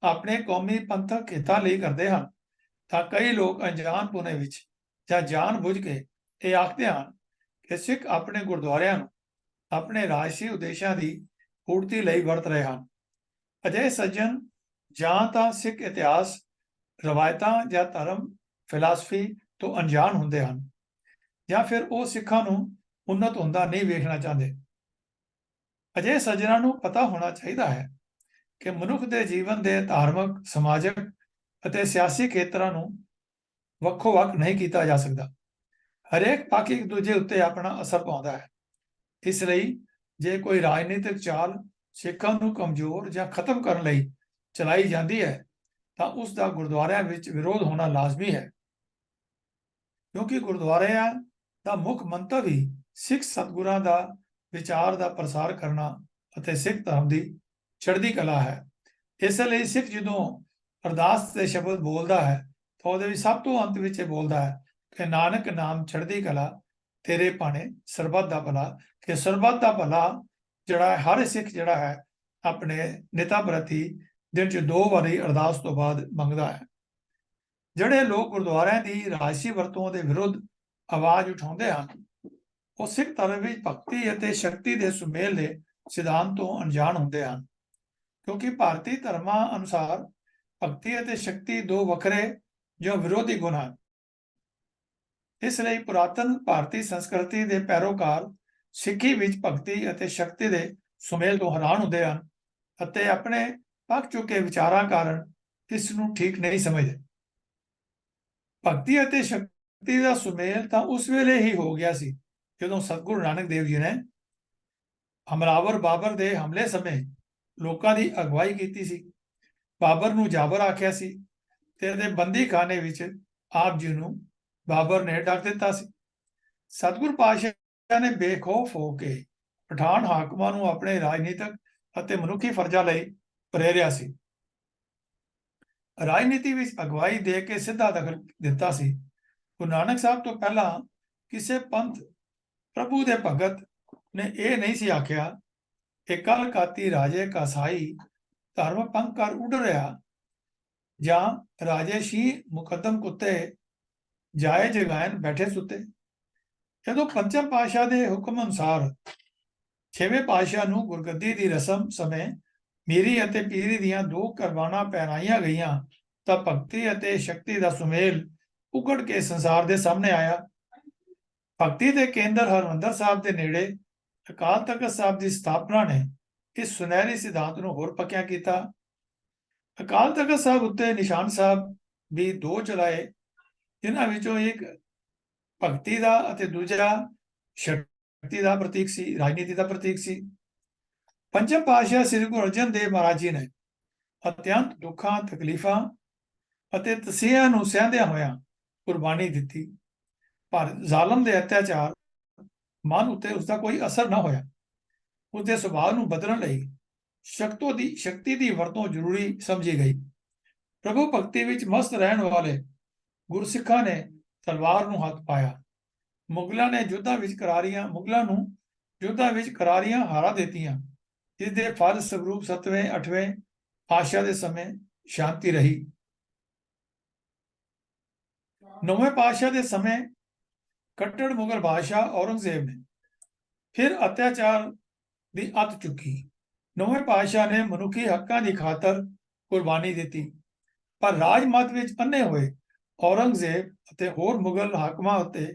ਆਪਣੇ ਕੌਮੀ ਪੰਥਕ ਹਿੱਤਾਂ ਲਈ ਕਰਦੇ ਹਨ ਤਾਂ ਕਈ ਲੋਕ ਅਣਜਾਣਪੁਣੇ ਵਿੱਚ ਜਾਂ ਜਾਣ-ਬੁੱਝ ਕੇ ਇਹ ਆਖਦੇ ਹਨ ਕਿ ਸਿੱਖ ਆਪਣੇ ਗੁਰਦੁਆਰਿਆਂ ਨੂੰ ਆਪਣੇ ਰਾਜਸੀ ਉਦੇਸ਼ਾਂ ਦੀ ਪੂਰਤੀ ਲਈ ਵਰਤ ਰਹੇ ਹਨ। ਅਜਿਹੇ ਸੱਜਣ ਜਾਂ ਤਾਂ ਸਿੱਖ ਇਤਿਹਾਸ, ਰਵਾਇਤਾਂ ਜਾਂ ਧਰਮ ਫਿਲਾਸਫੀ ਤੋਂ ਅਣਜਾਣ ਹੁੰਦੇ ਹਨ, ਜਾਂ ਫਿਰ ਉਹ ਸਿੱਖਾਂ ਨੂੰ ਉન્નਤ ਹੁੰਦਾ ਨਹੀਂ ਵੇਖਣਾ ਚਾਹੁੰਦੇ। ਅਜਿਹੇ ਸੱਜਣਾਂ ਨੂੰ ਪਤਾ ਹੋਣਾ ਚਾਹੀਦਾ ਹੈ ਕਿ ਮਨੁੱਖ ਦੇ ਜੀਵਨ ਦੇ ਧਾਰਮਿਕ, ਸਮਾਜਿਕ ਅਤੇ ਸਿਆਸੀ ਖੇਤਰਾਂ ਨੂੰ ਵੱਖੋ-ਵੱਖ ਨਹੀਂ ਕੀਤਾ ਜਾ ਸਕਦਾ। ਹਰੇਕ ਪੱਖ ਇੱਕ ਦੂਜੇ ਉੱਤੇ ਆਪਣਾ ਅਸਰ ਪਾਉਂਦਾ ਹੈ। ਇਸ ਲਈ ਜੇ ਕੋਈ ਰਾਜਨੀਤਿਕ ਚਾਲ ਸਿੱਖਾਂ ਨੂੰ ਕਮਜ਼ੋਰ ਜਾਂ ਖਤਮ ਕਰਨ ਲਈ ਚਲਾਈ ਜਾਂਦੀ ਹੈ ਤਾਂ ਉਸ ਦਾ ਗੁਰਦੁਆਰਿਆਂ ਵਿੱਚ ਵਿਰੋਧ ਹੋਣਾ ਲਾਜ਼ਮੀ ਹੈ, ਕਿਉਂਕਿ ਗੁਰਦੁਆਰਿਆਂ ਦਾ ਮੁੱਖ ਮੰਤਵ ਹੀ ਸਿੱਖ ਸਤਿਗੁਰਾਂ ਦਾ ਵਿਚਾਰ ਦਾ ਪ੍ਰਸਾਰ ਕਰਨਾ ਅਤੇ ਸਿੱਖ ਧਰਮ ਦੀ ਚੜ੍ਹਦੀ ਕਲਾ ਹੈ। ਇਸ ਲਈ ਸਿੱਖ ਜਦੋਂ ਅਰਦਾਸ ਦੇ ਸ਼ਬਦ ਬੋਲਦਾ ਹੈ ਤਾਂ ਉਹਦੇ ਵਿੱਚ ਸਭ ਤੋਂ ਅੰਤ ਵਿੱਚ ਇਹ ਬੋਲਦਾ ਹੈ ਕਿ ਨਾਨਕ ਨਾਮ ਚੜ੍ਹਦੀ ਕਲਾ ਤੇਰੇ ਭਾਣੇ ਸਰਬੱਤ ਦਾ ਭਲਾ, ਕਿ ਸਰਬੱਤ ਦਾ ਭਲਾ ਜਿਹੜਾ ਹਰ ਸਿੱਖ ਜਿਹੜਾ ਹੈ ਆਪਣੇ ਨਿਤਾ ਪ੍ਰਤੀ ਦਿਨ 'ਚ 2 ਵਾਰੀ ਅਰਦਾਸ ਤੋਂ ਬਾਅਦ ਮੰਗਦਾ ਹੈ। ਜਿਹੜੇ ਲੋਕ ਗੁਰਦੁਆਰਿਆਂ ਦੀ ਰਾਜਸੀ ਵਰਤੋਂ ਦੇ ਵਿਰੁੱਧ ਆਵਾਜ਼ ਉਠਾਉਂਦੇ ਹਨ ਉਹ ਸਿੱਖ ਧਰਮ ਵਿੱਚ ਭਗਤੀ ਅਤੇ ਸ਼ਕਤੀ ਦੇ ਸੁਮੇਲ ਦੇ ਸਿਧਾਂਤ ਤੋਂ ਅਣਜਾਣ ਹੁੰਦੇ ਹਨ, ਕਿਉਂਕਿ ਭਾਰਤੀ ਧਰਮਾਂ ਅਨੁਸਾਰ ਭਗਤੀ ਅਤੇ ਸ਼ਕਤੀ 2 ਵੱਖਰੇ ਜੋ ਵਿਰੋਧੀ ਗੁਣ ਹਨ। ਇਸ ਲਈ ਪੁਰਾਤਨ ਭਾਰਤੀ ਸੰਸਕ੍ਰਿਤੀ ਦੇ ਪੈਰੋਕਾਰ ਸਿੱਖੀ ਵਿੱਚ ਭਗਤੀ ਅਤੇ ਸ਼ਕਤੀ ਦੇ ਸੁਮੇਲ ਤੋਂ ਹੈਰਾਨ ਹੁੰਦੇ ਹਨ ਅਤੇ ਆਪਣੇ ਪੱਕ ਚੁੱਕੇ ਵਿਚਾਰਾਂ ਕਾਰਨ ਇਸ ਨੂੰ ਠੀਕ ਨਹੀਂ ਸਮਝਦੇ। ਭਗਤੀ ਅਤੇ ਸ਼ਕਤੀ ਦਾ ਸੁਮੇਲ ਤਾਂ ਉਸ ਵੇਲੇ ਹੀ ਹੋ ਗਿਆ ਸੀ ਜਦੋਂ ਸਤਿਗੁਰੂ ਨਾਨਕ ਦੇਵ ਜੀ ਨੇ ਹਮਲਾਵਰ ਬਾਬਰ ਦੇ ਹਮਲੇ ਸਮੇਂ ਲੋਕਾਂ ਦੀ ਅਗਵਾਈ ਕੀਤੀ ਸੀ। ਬਾਬਰ ਨੂੰ ਜਾਬਰ ਆਖਿਆ ਸੀ ਤੇ ਇਹਦੇ ਬੰਦੀਖਾਨੇ ਵਿੱਚ ਆਪ ਜੀ ਨੂੰ ਬਾਬਰ ਨੇ ਡੱਕ ਦਿੱਤਾ ਸੀ। ਸਤਿਗੁਰੂ ਪਾਤਸ਼ਾਹ ਨੇ ਬੇਖੌਫ ਹੋ ਕੇ ਪਠਾਨ ਹਾਕਮਾਂ ਨੂੰ ਆਪਣੇ ਰਾਜਨੀਤਿਕ ਅਤੇ ਮਨੁੱਖੀ ਫਰਜ਼ਾਂ ਲਈ ਪ੍ਰੇਰਿਆ ਸੀ। ਰਾਜਨੀਤੀ ਵਿੱਚ ਅਗਵਾਈ ਦੇ ਕੇ ਸਿੱਧਾ ਦਖਲ ਦਿੱਤਾ ਸੀ। ਗੁਰੂ ਨਾਨਕ ਸਾਹਿਬ ਤੋਂ ਪਹਿਲਾਂ ਕਿਸੇ ਪੰਥ ਪ੍ਰਭੂ ਦੇ ਭਗਤ ਨੇ ਇਹ ਨਹੀਂ ਸੀ ਆਖਿਆ ਕਿ ਕਲ ਕਾਤੀ ਰਾਜੇ ਕਾ ਸਾਈ ਧਰਮ ਪੰਖ ਕਰ ਉੱਡ ਰਿਹਾ, ਜਾਂ ਰਾਜੇ ਸ਼ੀ ਮੁਕੱਦਮ ਕੁੱਤੇ ਜਾਏ ਜਗਾਇਨ ਬੈਠੇ ਸੁੱਤੇ। ਜਦੋਂ ਪੰਚਮ ਪਾਤਸ਼ਾਹ ਦੇ ਹੁਕਮ ਅਨੁਸਾਰ 6ਵੇਂ ਪਾਤਸ਼ਾਹ ਨੂੰ ਗੁਰਗੱਦੀ ਦੀ ਰਸਮ ਸਮੇਂ ਮੀਰੀ ਅਤੇ ਪੀਰੀ ਦੀਆਂ 2 ਕੁਰਬਾਨਾਂ ਪਹਿਰਾਈਆਂ ਗਈਆਂ ਤਾਂ ਭਗਤੀ ਅਤੇ ਸ਼ਕਤੀ ਦਾ ਸੁਮੇਲ ਉਗੜ ਕੇ ਸੰਸਾਰ ਦੇ ਸਾਹਮਣੇ ਆਇਆ। ਭਗਤੀ ਦੇ ਕੇਂਦਰ ਹਰਿਮੰਦਰ ਸਾਹਿਬ ਦੇ ਨੇੜੇ ਅਕਾਲ ਤਖਤ ਸਾਹਿਬ ਦੀ ਸਥਾਪਨਾ ਨੇ ਇਸ ਸੁਨਹਿਰੀ ਸਿਧਾਂਤ ਨੂੰ ਹੋਰ ਪੱਕਿਆ ਕੀਤਾ। ਅਕਾਲ ਤਖਤ ਸਾਹਿਬ ਉੱਤੇ ਨਿਸ਼ਾਨ ਸਾਹਿਬ ਵੀ 2 ਚਲਾਏ, ਜਿਨ੍ਹਾਂ ਵਿੱਚੋਂ ਇੱਕ ਭਗਤੀ ਦਾ ਅਤੇ ਦੂਜਾ ਸ਼ਕਤੀ ਦਾ ਪ੍ਰਤੀਕ ਸੀ, ਰਾਜਨੀਤੀ ਦਾ ਪ੍ਰਤੀਕ ਸੀ। ਪੰਚਮ ਪਾਤਸ਼ਾਹ ਸ੍ਰੀ ਗੁਰੂ ਅਰਜਨ ਦੇਵ ਮਹਾਰਾਜ ਜੀ ਨੇ ਅਤਿਅੰਤ ਦੁੱਖਾਂ, ਤਕਲੀਫਾਂ ਅਤੇ ਤਸੀਹਿਆਂ ਨੂੰ ਸਹਿੰਦਿਆਂ ਹੋਇਆਂ ਕੁਰਬਾਨੀ ਦਿੱਤੀ, ਪਰ ਜ਼ਾਲਮ ਦੇ ਅਤਿਆਚਾਰ ਮਨ ਉੱਤੇ ਉਸਦਾ ਕੋਈ ਅਸਰ ਨਾ ਹੋਇਆ। ਉਸਦੇ ਸੁਭਾਅ ਨੂੰ ਬਦਲਣ ਲਈ ਸ਼ਕਤੀ ਦੀ ਵਰਤੋਂ ਜ਼ਰੂਰੀ ਸਮਝੀ ਗਈ। ਪ੍ਰਭੂ ਭਗਤੀ ਵਿੱਚ ਮਸਤ ਰਹਿਣ ਵਾਲੇ ਗੁਰਸਿੱਖਾਂ ਨੇ ਤਲਵਾਰ ਨੂੰ ਹੱਥ ਪਾਇਆ। ਮੁਗਲਾਂ ਨੂੰ ਯੁੱਧਾਂ ਵਿੱਚ ਕਰਾਰੀਆਂ ਹਾਰਾਂ ਦਿੱਤੀਆਂ, ਜਿਸ ਦੇ ਫਲ ਸਰੂਪ 7ਵੇਂ 8ਵੇਂ ਪਾਤਸ਼ਾਹ ਦੇ ਸਮੇਂ ਸ਼ਾਂਤੀ ਰਹੀ। 9ਵੇਂ ਪਾਤਸ਼ਾਹ ਦੇ ਸਮੇਂ ਕੱਟੜ ਮੁਗਲ ਬਾਦਸ਼ਾਹ ਔਰੰਗਜ਼ੇਬ ਨੇ ਫਿਰ ਅਤਿਆਚਾਰ ਦੀ ਅੱਤ ਚੁੱਕੀ। 9ਵੇਂ ਪਾਤਸ਼ਾਹ ਨੇ ਮਨੁੱਖੀ ਹੱਕਾਂ ਦੀ ਖਾਤਰ ਕੁਰਬਾਨੀ ਦਿੱਤੀ, ਪਰ ਰਾਜਮੱਤ ਵਿੱਚ ਅੰਨੇ ਹੋਏ ਔਰੰਗਜ਼ੇਬ ਅਤੇ ਹੋਰ ਮੁਗਲ ਹਾਕਮਾਂ ਉੱਤੇ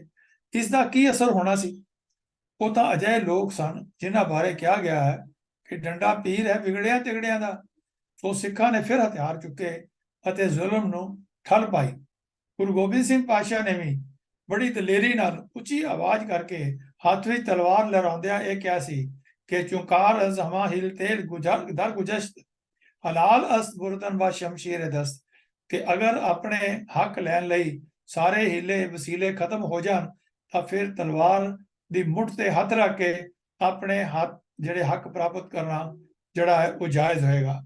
ਇਸ ਦਾ ਕੀ ਅਸਰ ਹੋਣਾ ਸੀ? ਉਹ ਤਾਂ ਅਜਿਹੇ ਲੋਕ ਸਨ ਜਿਨ੍ਹਾਂ ਬਾਰੇ ਕਿਹਾ ਗਿਆ ਹੈ ਕਿ ਡੰਡਾ ਪੀਰ ਹੈ ਵਿਗੜਿਆ ਤਿਗੜਿਆਂ ਦਾ। ਸੋ ਸਿੱਖਾਂ ਨੇ ਫਿਰ ਹਥਿਆਰ ਚੁੱਕੇ ਅਤੇ ਜ਼ੁਲਮ ਨੂੰ ਠੱਲ ਪਾਈ। ਗੁਰੂ ਗੋਬਿੰਦ ਸਿੰਘ ਪਾਤਸ਼ਾਹ ਨੇ ਵੀ ਬੜੀ ਦਲੇਰੀ ਨਾਲ ਉੱਚੀ ਆਵਾਜ਼ ਕਰਕੇ ਹੱਥ ਵਿੱਚ ਤਲਵਾਰ ਲਹਿਰਾਉਂਦਿਆਂ ਇਹ ਕਿਹਾ ਸੀ ਕਿ ਚੁੰਕਾਰ ਅਜ਼ ਹਮਾ ਹਿਲ ਤੇਲ ਦਰ ਗੁਜਸ਼ਤ ਹਲਾਲ ਅਸਤ ਬੁਰਤਨ व ਸ਼ਮਸ਼ੀਰ ਦਸਤ, ਕਿ ਅਗਰ ਆਪਣੇ ਹੱਕ ਲੈਣ ਲਈ ਸਾਰੇ ਹੀਲੇ ਵਸੀਲੇ ਖਤਮ ਹੋ ਜਾਣ ਤਾਂ ਫਿਰ ਤਲਵਾਰ ਦੀ ਮੁੱਠ ਤੇ ਹੱਥ ਰੱਖ ਕੇ ਆਪਣੇ ਹੱਥ ਜਿਹੜੇ ਹੱਕ ਪ੍ਰਾਪਤ ਕਰਨਾ ਜਿਹੜਾ ਹੈ ਉਹ ਜਾਇਜ਼ ਹੋਏਗਾ।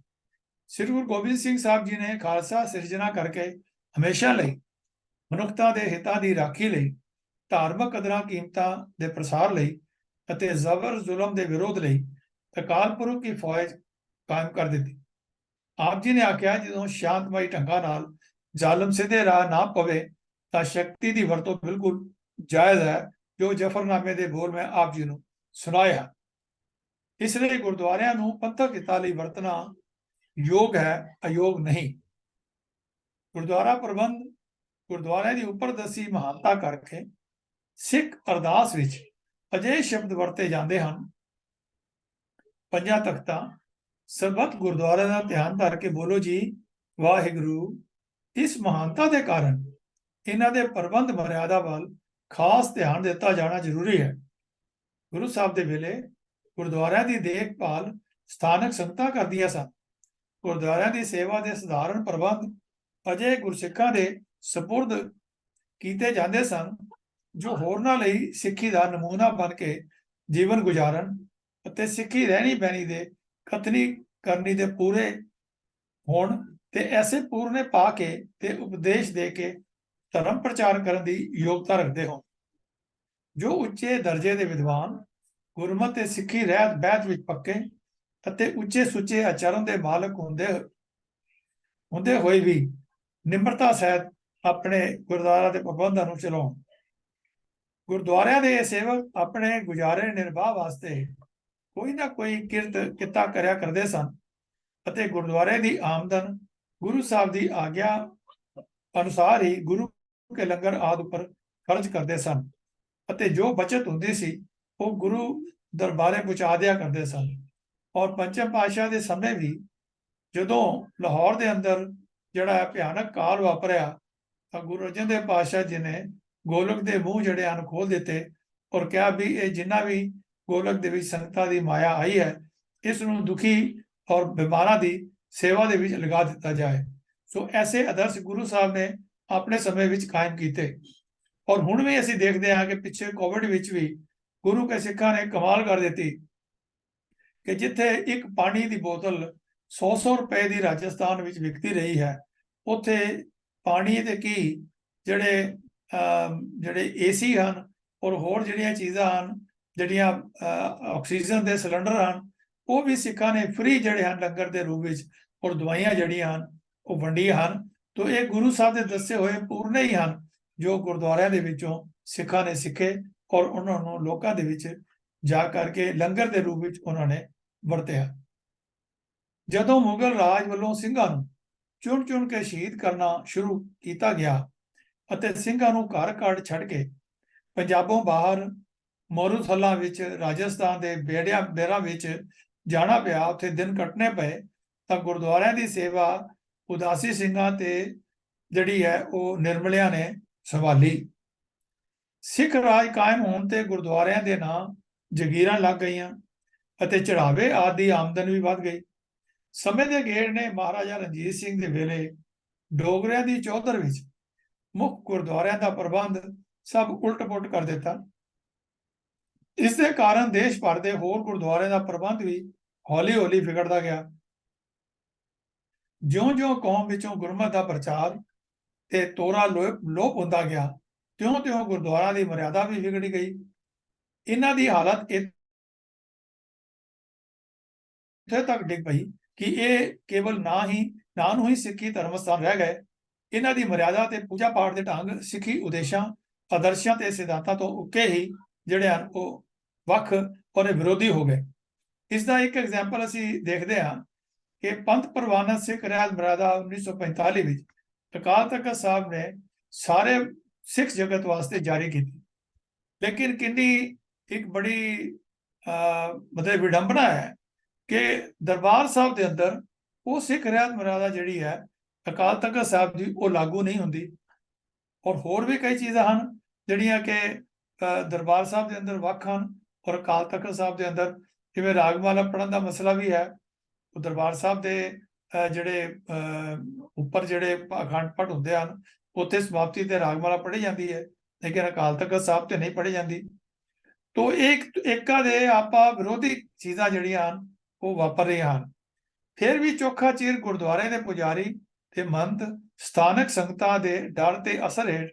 ਸ੍ਰੀ ਗੁਰੂ ਗੋਬਿੰਦ ਸਿੰਘ ਸਾਹਿਬ ਜੀ ਨੇ ਖਾਲਸਾ ਸਿਰਜਣਾ ਕਰਕੇ ਹਮੇਸ਼ਾ ਲਈ ਮਨੁੱਖਤਾ ਦੇ ਹਿੱਤਾਂ ਦੀ ਰਾਖੀ ਲਈ, ਧਾਰਮਿਕ ਕਦਰਾਂ ਕੀਮਤਾਂ ਦੇ ਪ੍ਰਸਾਰ ਲਈ ਅਤੇ ਜ਼ਬਰ ਜ਼ੁਲਮ ਦੇ ਵਿਰੋਧ ਲਈ ਅਕਾਲ ਪੁਰਖ ਦੀ ਫੌਜ ਕਾਇਮ ਕਰ ਦਿੱਤੀ। ਆਪ ਜੀ ਨੇ ਆਖਿਆ, ਜਦੋਂ ਸ਼ਾਂਤਮਈ ਢੰਗਾਂ ਨਾਲ ਜ਼ਾਲਮ ਸਿੱਧੇ ਰਾਹ ਨਾ ਪਵੇ ਤਾਂ ਸ਼ਕਤੀ ਦੀ ਵਰਤੋਂ ਬਿਲਕੁਲ ਜਾਇਜ਼ ਹੈ, ਜੋ ਜ਼ਫਰਨਾਮੇ ਦੇ ਬੋਲ ਮੈਂ ਆਪ ਜੀ ਨੂੰ ਸੁਣਾਇਆ। ਇਸ ਲਈ ਗੁਰਦੁਆਰਿਆਂ ਨੂੰ ਪੰਥਕ ਹਿੱਤਾਂ ਲਈ ਵਰਤਣਾ ਯੋਗ ਹੈ, ਅਯੋਗ ਨਹੀਂ। ਗੁਰਦੁਆਰਾ ਪ੍ਰਬੰਧ ਗੁਰਦੁਆਰਿਆਂ ਦੀ ਉੱਪਰ ਦੱਸੀ ਮਹਾਨਤਾ ਕਰਕੇ ਸਿੱਖ ਅਰਦਾਸ ਵਿੱਚ ਅਜਿਹੇ ਸ਼ਬਦ ਵਰਤੇ ਜਾਂਦੇ ਹਨ। ਪੰਜਾਂ ਤਖਤਾਂ ਸਰਬੱਤ ਗੁਰਦੁਆਰਿਆਂ ਦਾ ਧਿਆਨ ਧਰ ਕੇ ਬੋਲੋ ਜੀ ਵਾਹਿਗੁਰੂ। ਇਸ ਮਹਾਨਤਾ ਦੇ ਕਾਰਨ ਇਹਨਾਂ ਦੇ ਪ੍ਰਬੰਧ ਮਰਿਆਦਾ ਵੱਲ ਖਾਸ ਧਿਆਨ ਦਿੱਤਾ ਜਾਣਾ ਜ਼ਰੂਰੀ ਹੈ। ਗੁਰੂ ਸਾਹਿਬ ਦੇ ਵੇਲੇ ਗੁਰਦੁਆਰਿਆਂ ਦੀ ਦੇਖਭਾਲ ਸਥਾਨਕ ਸੰਗਤਾਂ ਕਰਦੀਆਂ ਸਨ। ਗੁਰਦੁਆਰਿਆਂ ਦੀ ਸੇਵਾ ਦੇ ਸਧਾਰਨ ਪ੍ਰਬੰਧ ਅਜੇ ਗੁਰਸਿੱਖਾਂ ਦੇ ਸਪੁਰਦ ਕੀਤੇ ਜਾਂਦੇ ਸਨ, ਜੋ ਹੋਰਨਾਂ ਲਈ ਸਿੱਖੀ ਦਾ ਨਮੂਨਾ ਬਣ ਕੇ ਜੀਵਨ ਗੁਜ਼ਾਰਨ ਅਤੇ ਸਿੱਖੀ ਰਹਿਣੀ ਬਹਿਣੀ ਦੇ ਕਥਨੀ ਕਰਨੀ ਦੇ ਪੂਰੇ ਹੋਣ ਤੇ ਐਸੇ ਪੂਰਨੇ ਪਾ ਕੇ ਤੇ ਉਪਦੇਸ਼ ਦੇ ਕੇ ਧਰਮ ਪ੍ਰਚਾਰ ਕਰਨ ਦੀ ਯੋਗਤਾ ਰੱਖਦੇ ਹੋਣ। ਜੋ ਉੱਚੇ ਦਰਜੇ ਦੇ ਵਿਦਵਾਨ ਗੁਰਮਤਿ ਤੇ ਸਿੱਖੀ ਰਹਿਤ ਬਹਿਤ ਵਿੱਚ ਪੱਕੇ ਅਤੇ ਉੱਚੇ ਸੁੱਚੇ ਆਚਰਨ ਦੇ ਮਾਲਕ ਹੁੰਦੇ ਹੋਏ ਵੀ ਨਿਮਰਤਾ ਸਹਿਤ ਆਪਣੇ ਗੁਰਦੁਆਰਾ ਦੇ ਪ੍ਰਬੰਧਾਂ ਨੂੰ ਚਲਾਉਣ। ਗੁਰਦੁਆਰਿਆਂ ਦੇ ਸੇਵਕ ਆਪਣੇ ਗੁਜ਼ਾਰੇ ਨਿਰਵਾਹ ਵਾਸਤੇ ਕੋਈ ਨਾ ਕੋਈ ਕਿੱਤਾ ਕਰਿਆ ਕਰਦੇ ਸਨ ਅਤੇ ਗੁਰਦੁਆਰੇ ਦੀ ਆਮਦਨ ਗੁਰੂ ਸਾਹਿਬ ਦੀ ਆਗਿਆ ਅਨੁਸਾਰ ਹੀ ਗੁਰੂ ਕੇ ਲੰਗਰ ਆਦਿ ਉੱਪਰ ਖਰਚ ਕਰਦੇ ਸਨ ਅਤੇ ਜੋ ਬਚਤ ਹੁੰਦੀ ਸੀ ਉਹ ਗੁਰੂ ਦਰਬਾਰੇ ਪਹੁੰਚਾ ਦਿਆ ਕਰਦੇ ਸਨ। ਔਰ ਪੰਚਮ ਪਾਤਸ਼ਾਹ ਦੇ ਸਮੇਂ ਵੀ ਜਦੋਂ ਲਾਹੌਰ ਦੇ ਅੰਦਰ ਜਿਹੜਾ ਭਿਆਨਕ ਕਾਲ ਵਾਪਰਿਆ ਤਾਂ ਗੁਰੂ ਅਰਜਨ ਦੇਵ ਪਾਤਸ਼ਾਹ ਜੀ ਨੇ ਗੋਲਕ ਦੇ ਮੂੰਹ ਜਿਹੜੇ ਹਨ ਖੋਲ ਦਿੱਤੇ ਔਰ ਕਿਹਾ ਵੀ ਇਹ ਜਿੰਨਾ ਵੀ ਗੋਲਕ ਦੇ ਵਿੱਚ ਸੰਗਤਾਂ ਦੀ ਮਾਇਆ ਆਈ ਹੈ, ਇਸ ਨੂੰ ਦੁਖੀ ਔਰ ਬਿਮਾਰਾਂ ਦੀ ਸੇਵਾ ਦੇ ਵਿੱਚ ਲਗਾ ਦਿੱਤਾ ਜਾਏ। ਸੋ ਐਸੇ ਆਦਰਸ਼ ਗੁਰੂ ਸਾਹਿਬ ਨੇ ਆਪਣੇ ਸਮੇਂ ਵਿੱਚ ਕਾਇਮ ਕੀਤੇ। ਔਰ ਹੁਣ ਵੀ ਅਸੀਂ ਦੇਖਦੇ ਹਾਂ ਕਿ ਪਿੱਛੇ ਕੋਵਿਡ ਵਿੱਚ ਵੀ ਗੁਰੂ ਕੇ ਸਿੱਖਾਂ ਨੇ ਕਮਾਲ ਕਰ ਦਿੱਤੀ ਕਿ ਜਿੱਥੇ ਇੱਕ ਪਾਣੀ ਦੀ ਬੋਤਲ 100 ਰੁਪਏ ਦੀ ਰਾਜਸਥਾਨ ਵਿੱਚ ਵਿਕਦੀ ਰਹੀ ਹੈ, ਉੱਥੇ ਪਾਣੀ ਦੇ ਕੀ ਜਿਹੜੇ ਏਸੀ ਹਨ ਔਰ ਹੋਰ ਜਿਹੜੀਆਂ ਚੀਜ਼ਾਂ ਹਨ, ਜਿਹੜੀਆਂ ਆਕਸੀਜਨ ਦੇ ਸਿਲੰਡਰ ਹਨ, ਉਹ ਵੀ ਸਿੱਖਾਂ ਨੇ ਫ੍ਰੀ ਜਿਹੜੇ ਹਨ ਲੰਗਰ ਦੇ ਰੂਪ ਵਿੱਚ ਔਰ ਦਵਾਈਆਂ ਜਿਹੜੀਆਂ ਹਨ ਉਹ ਵੰਡੀਆਂ ਹਨ। ਤਾਂ ਇਹ ਗੁਰੂ ਸਾਹਿਬ ਦੇ ਦੱਸੇ ਹੋਏ ਪੂਰਨੇ ਹੀ ਹਨ ਜੋ ਗੁਰਦੁਆਰਿਆਂ ਦੇ ਵਿੱਚੋਂ ਸਿੱਖਾਂ ਨੇ ਸਿੱਖੇ ਔਰ ਉਹਨਾਂ ਨੂੰ ਲੋਕਾਂ ਦੇ ਵਿੱਚ ਜਾ ਕਰਕੇ ਲੰਗਰ ਦੇ ਰੂਪ ਵਿੱਚ ਉਹਨਾਂ ਨੇ ਵਰਤਿਆ। ਜਦੋਂ ਮੁਗਲ ਰਾਜ ਵੱਲੋਂ ਸਿੰਘਾਂ ਨੂੰ ਚੁਣ ਚੁਣ ਕੇ ਸ਼ਹੀਦ ਕਰਨਾ ਸ਼ੁਰੂ ਕੀਤਾ ਗਿਆ ਅਤੇ ਸਿੰਘਾਂ ਨੂੰ ਘਰ ਘਰ ਛੱਡ ਕੇ ਪੰਜਾਬੋਂ ਬਾਹਰ ਮੋਰੂਥਲਾਂ ਵਿੱਚ ਰਾਜਸਥਾਨ ਦੇ ਬੇਰਾਂ ਵਿੱਚ ਜਾਣਾ ਪਿਆ, ਉੱਥੇ ਦਿਨ ਕੱਟਣੇ ਪਏ, ਤਾਂ ਗੁਰਦੁਆਰਿਆਂ ਦੀ ਸੇਵਾ ਉਦਾਸੀ ਸਿੰਘਾਂ ਤੇ ਜਿਹੜੀ ਹੈ ਉਹ ਨਿਰਮਲਿਆਂ ਨੇ ਸੰਭਾਲੀ। ਸਿੱਖ ਰਾਜ ਕਾਇਮ ਹੋਣ ਤੇ ਗੁਰਦੁਆਰਿਆਂ ਦੇ ਨਾਂ ਜਗੀਰਾਂ ਲੱਗ ਗਈਆਂ ਅਤੇ ਚੜਾਵੇ ਆਦਿ ਦੀ ਆਮਦਨ ਵੀ ਵੱਧ ਗਈ। ਸਮੇਂ ਦੇ ਗੇੜ ਨੇ ਮਹਾਰਾਜਾ ਰਣਜੀਤ ਸਿੰਘ ਦੇ ਵੇਲੇ ਡੋਗਰਿਆਂ ਦੀ ਚੌਧਰ ਵਿੱਚ ਮੁੱਖ ਗੁਰਦੁਆਰਿਆਂ ਦਾ ਪ੍ਰਬੰਧ ਸਭ ਉਲਟ-ਪੁਲਟ ਕਰ ਦਿੱਤਾ। ਇਸ ਦੇ ਕਾਰਨ ਦੇਸ਼ ਭਰ ਦੇ ਹੋਰ ਗੁਰਦੁਆਰਿਆਂ ਦਾ ਪ੍ਰਬੰਧ ਵੀ ਹੌਲੀ-ਹੌਲੀ ਵਿਗੜਦਾ ਗਿਆ। ਜਿਉਂ-ਜਿਉਂ ਕੌਮ ਵਿੱਚੋਂ ਗੁਰਮਤਿ ਦਾ ਪ੍ਰਚਾਰ ਤੇ ਤੋਰਾ ਲੋਪ ਹੁੰਦਾ ਗਿਆ, ਤਿਉਂ-ਤਿਉਂ ਗੁਰਦੁਆਰਾ ਦੀ ਮਰਿਆਦਾ ਵੀ ਵਿਗੜ ਗਈ। ਇਹਨਾਂ ਦੀ ਹਾਲਤ ਇੱਥੇ ਤੱਕ ਡਿੱਗ ਪਈ ਕਿ ਇਹ ਕੇਵਲ ਨਾਂ ਨੂੰ ਹੀ ਸਿੱਖੀ ਧਰਮ ਸਥਾਨ ਰਹਿ ਗਏ। ਇਹਨਾਂ ਦੀ ਮਰਿਆਦਾ ਤੇ ਪੂਜਾ ਪਾਠ ਦੇ ਢੰਗ ਸਿੱਖੀ ਉਦੇਸ਼ਾਂ, ਆਦਰਸ਼ਾਂ ਤੇ ਸਿਧਾਂਤਾਂ ਤੋਂ ਉੱਕੇ ਹੀ ਜਿਹੜੇ ਹਨ ਉਹ ਵੱਖ ਔਰ ਵਿਰੋਧੀ ਹੋ ਗਏ। ਇਸ ਦਾ ਇੱਕ ਐਗਜ਼ਾਮਪਲ ਅਸੀਂ ਦੇਖਦੇ ਹਾਂ ਕਿ ਪੰਥ ਪ੍ਰਵਾਨਤ ਸਿੱਖ ਰਹਿਤ ਮਰਿਆਦਾ 1945 ਵਿੱਚ ਅਕਾਲ ਤਖਤ ਸਾਹਿਬ ਨੇ ਸਾਰੇ ਸਿੱਖ ਜਗਤ ਵਾਸਤੇ ਜਾਰੀ ਕੀਤੀ। ਲੇਕਿਨ ਕਿੰਨੀ ਇੱਕ ਬੜੀ ਮਤਲਬ ਵਿਡੰਬਨਾ ਹੈ ਕਿ ਦਰਬਾਰ ਸਾਹਿਬ ਦੇ ਅੰਦਰ ਉਹ ਸਿੱਖ ਰਹਿਤ ਮਰਿਆਦਾ ਜਿਹੜੀ ਹੈ ਅਕਾਲ ਤਖਤ ਸਾਹਿਬ ਦੀ ਉਹ ਲਾਗੂ ਨਹੀਂ ਹੁੰਦੀ। ਔਰ ਹੋਰ ਵੀ ਕਈ ਚੀਜ਼ਾਂ ਹਨ ਜਿਹੜੀਆਂ ਕਿ ਦਰਬਾਰ ਸਾਹਿਬ ਦੇ ਅੰਦਰ ਵੱਖ ਹਨ ਔਰ ਅਕਾਲ ਤਖਤ ਸਾਹਿਬ ਦੇ ਅੰਦਰ, ਜਿਵੇਂ ਰਾਗਮਾਲਾ ਪੜ੍ਹਨ ਦਾ ਮਸਲਾ ਵੀ ਹੈ। ਉਹ ਦਰਬਾਰ ਸਾਹਿਬ ਦੇ ਜਿਹੜੇ ਉੱਪਰ ਜਿਹੜੇ ਅਖੰਡ ਪਾਠ ਹੁੰਦੇ ਹਨ ਉੱਥੇ ਸਮਾਪਤੀ ਤੇ ਰਾਗਮਾਲਾ ਪੜ੍ਹੀ ਜਾਂਦੀ ਹੈ, ਲੇਕਿਨ ਅਕਾਲ ਤਖਤ ਸਾਹਿਬ ਤੇ ਨਹੀਂ ਪੜ੍ਹੀ ਜਾਂਦੀ। ਤੋ ਏਕਾ ਦੇ ਆਪਾ ਵਿਰੋਧੀ ਚੀਜ਼ਾਂ ਜਿਹੜੀਆਂ ਹਨ ਉਹ ਵਾਪਰ ਰਹੀਆਂ ਹਨ। ਫਿਰ ਵੀ ਚੋਖਾ ਚਿਰ ਗੁਰਦੁਆਰੇ ਦੇ ਪੁਜਾਰੀ ਤੇ ਮਹੰਤ ਸਥਾਨਕ ਸੰਗਤਾਂ ਦੇ ਡਰ ਤੇ ਅਸਰ ਹੇਠ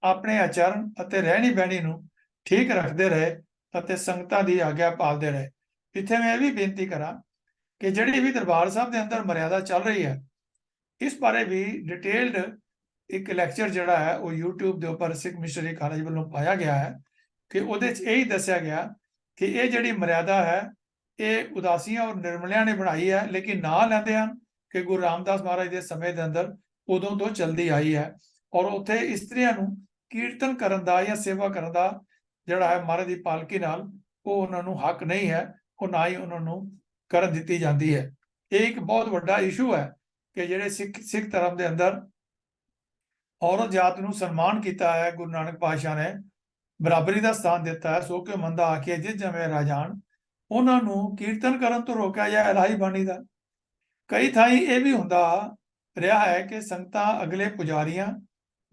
ਆਪਣੇ ਆਚਰਣ ਅਤੇ ਰਹਿਣੀ ਬਹਿਣੀ ਨੂੰ ਠੀਕ ਰੱਖਦੇ ਰਹੇ ਅਤੇ ਸੰਗਤਾਂ ਦੀ ਆਗਿਆ ਪਾਲਦੇ ਰਹੇ। ਇੱਥੇ ਮੈਂ ਇਹ ਵੀ ਬੇਨਤੀ ਕਰਾਂ ਕਿ ਜਿਹੜੀ ਵੀ ਦਰਬਾਰ ਸਾਹਿਬ ਦੇ ਅੰਦਰ ਮਰਿਆਦਾ ਚੱਲ ਰਹੀ ਹੈ, ਇਸ ਬਾਰੇ ਵੀ ਡਿਟੇਲਡ ਇੱਕ ਲੈਕਚਰ ਜਿਹੜਾ ਹੈ ਉਹ YouTube ਦੇ ਉੱਪਰ ਸਿੱਖ ਮਿਸ਼ਨਰੀ ਕਾਲਜ ਵੱਲੋਂ ਪਾਇਆ ਗਿਆ ਹੈ ਕਿ ਉਹਦੇ 'ਚ ਇਹੀ ਦੱਸਿਆ ਗਿਆ ਕਿ ਇਹ ਜਿਹੜੀ ਮਰਿਆਦਾ ਹੈ ਇਹ ਉਦਾਸੀਆਂ ਔਰ ਨਿਰਮਲਿਆਂ ਨੇ ਬਣਾਈ ਹੈ, ਲੇਕਿਨ ਨਾਂ ਲੈਂਦੇ ਹਨ ਕਿ ਗੁਰੂ ਰਾਮਦਾਸ ਮਹਾਰਾਜ ਦੇ ਸਮੇਂ ਦੇ ਅੰਦਰ ਉਦੋਂ ਤੋਂ ਚਲਦੀ ਆਈ ਹੈ। ਔਰ ਉੱਥੇ ਇਸਤਰੀਆਂ ਨੂੰ ਕੀਰਤਨ ਕਰਨ ਦਾ ਜਾਂ ਸੇਵਾ ਕਰਨ ਦਾ ਜਿਹੜਾ ਹੈ ਮਹਾਰਾਜ ਦੀ ਪਾਲਕੀ ਨਾਲ ਉਹ ਉਹਨਾਂ ਨੂੰ ਹੱਕ ਨਹੀਂ ਹੈ, ਉਹ ਨਾ ਹੀ ਉਹਨਾਂ ਨੂੰ ਕਰਨ ਦਿੱਤੀ ਜਾਂਦੀ ਹੈ। ਇਹ ਇੱਕ ਬਹੁਤ ਵੱਡਾ ਇਸ਼ੂ ਹੈ ਕਿ ਜਿਹੜੇ ਸਿੱਖ ਧਰਮ ਦੇ ਅੰਦਰ ਔਰਤ ਜਾਤ ਨੂੰ ਸਨਮਾਨ ਕੀਤਾ ਹੈ, ਗੁਰੂ ਨਾਨਕ ਪਾਤਸ਼ਾਹ ਨੇ ਬਰਾਬਰੀ ਦਾ ਸਥਾਨ ਦਿੱਤਾ ਹੈ। ਸੋ ਕਿ ਮੰਦਾ ਆਖਿਆ ਜਿਸ ਜਮੇ ਰਾਜਾਨ, ਉਹਨਾਂ ਨੂੰ ਕੀਰਤਨ ਕਰਨ ਤੋਂ ਰੋਕਿਆ ਜਾਂ ਇਲਾਹੀ ਬਾਣੀ ਦਾ। ਕਈ ਥਾਈਂ ਇਹ ਵੀ ਹੁੰਦਾ ਰਿਹਾ ਹੈ ਕਿ ਸੰਗਤਾਂ ਅਗਲੇ ਪੁਜਾਰੀਆਂ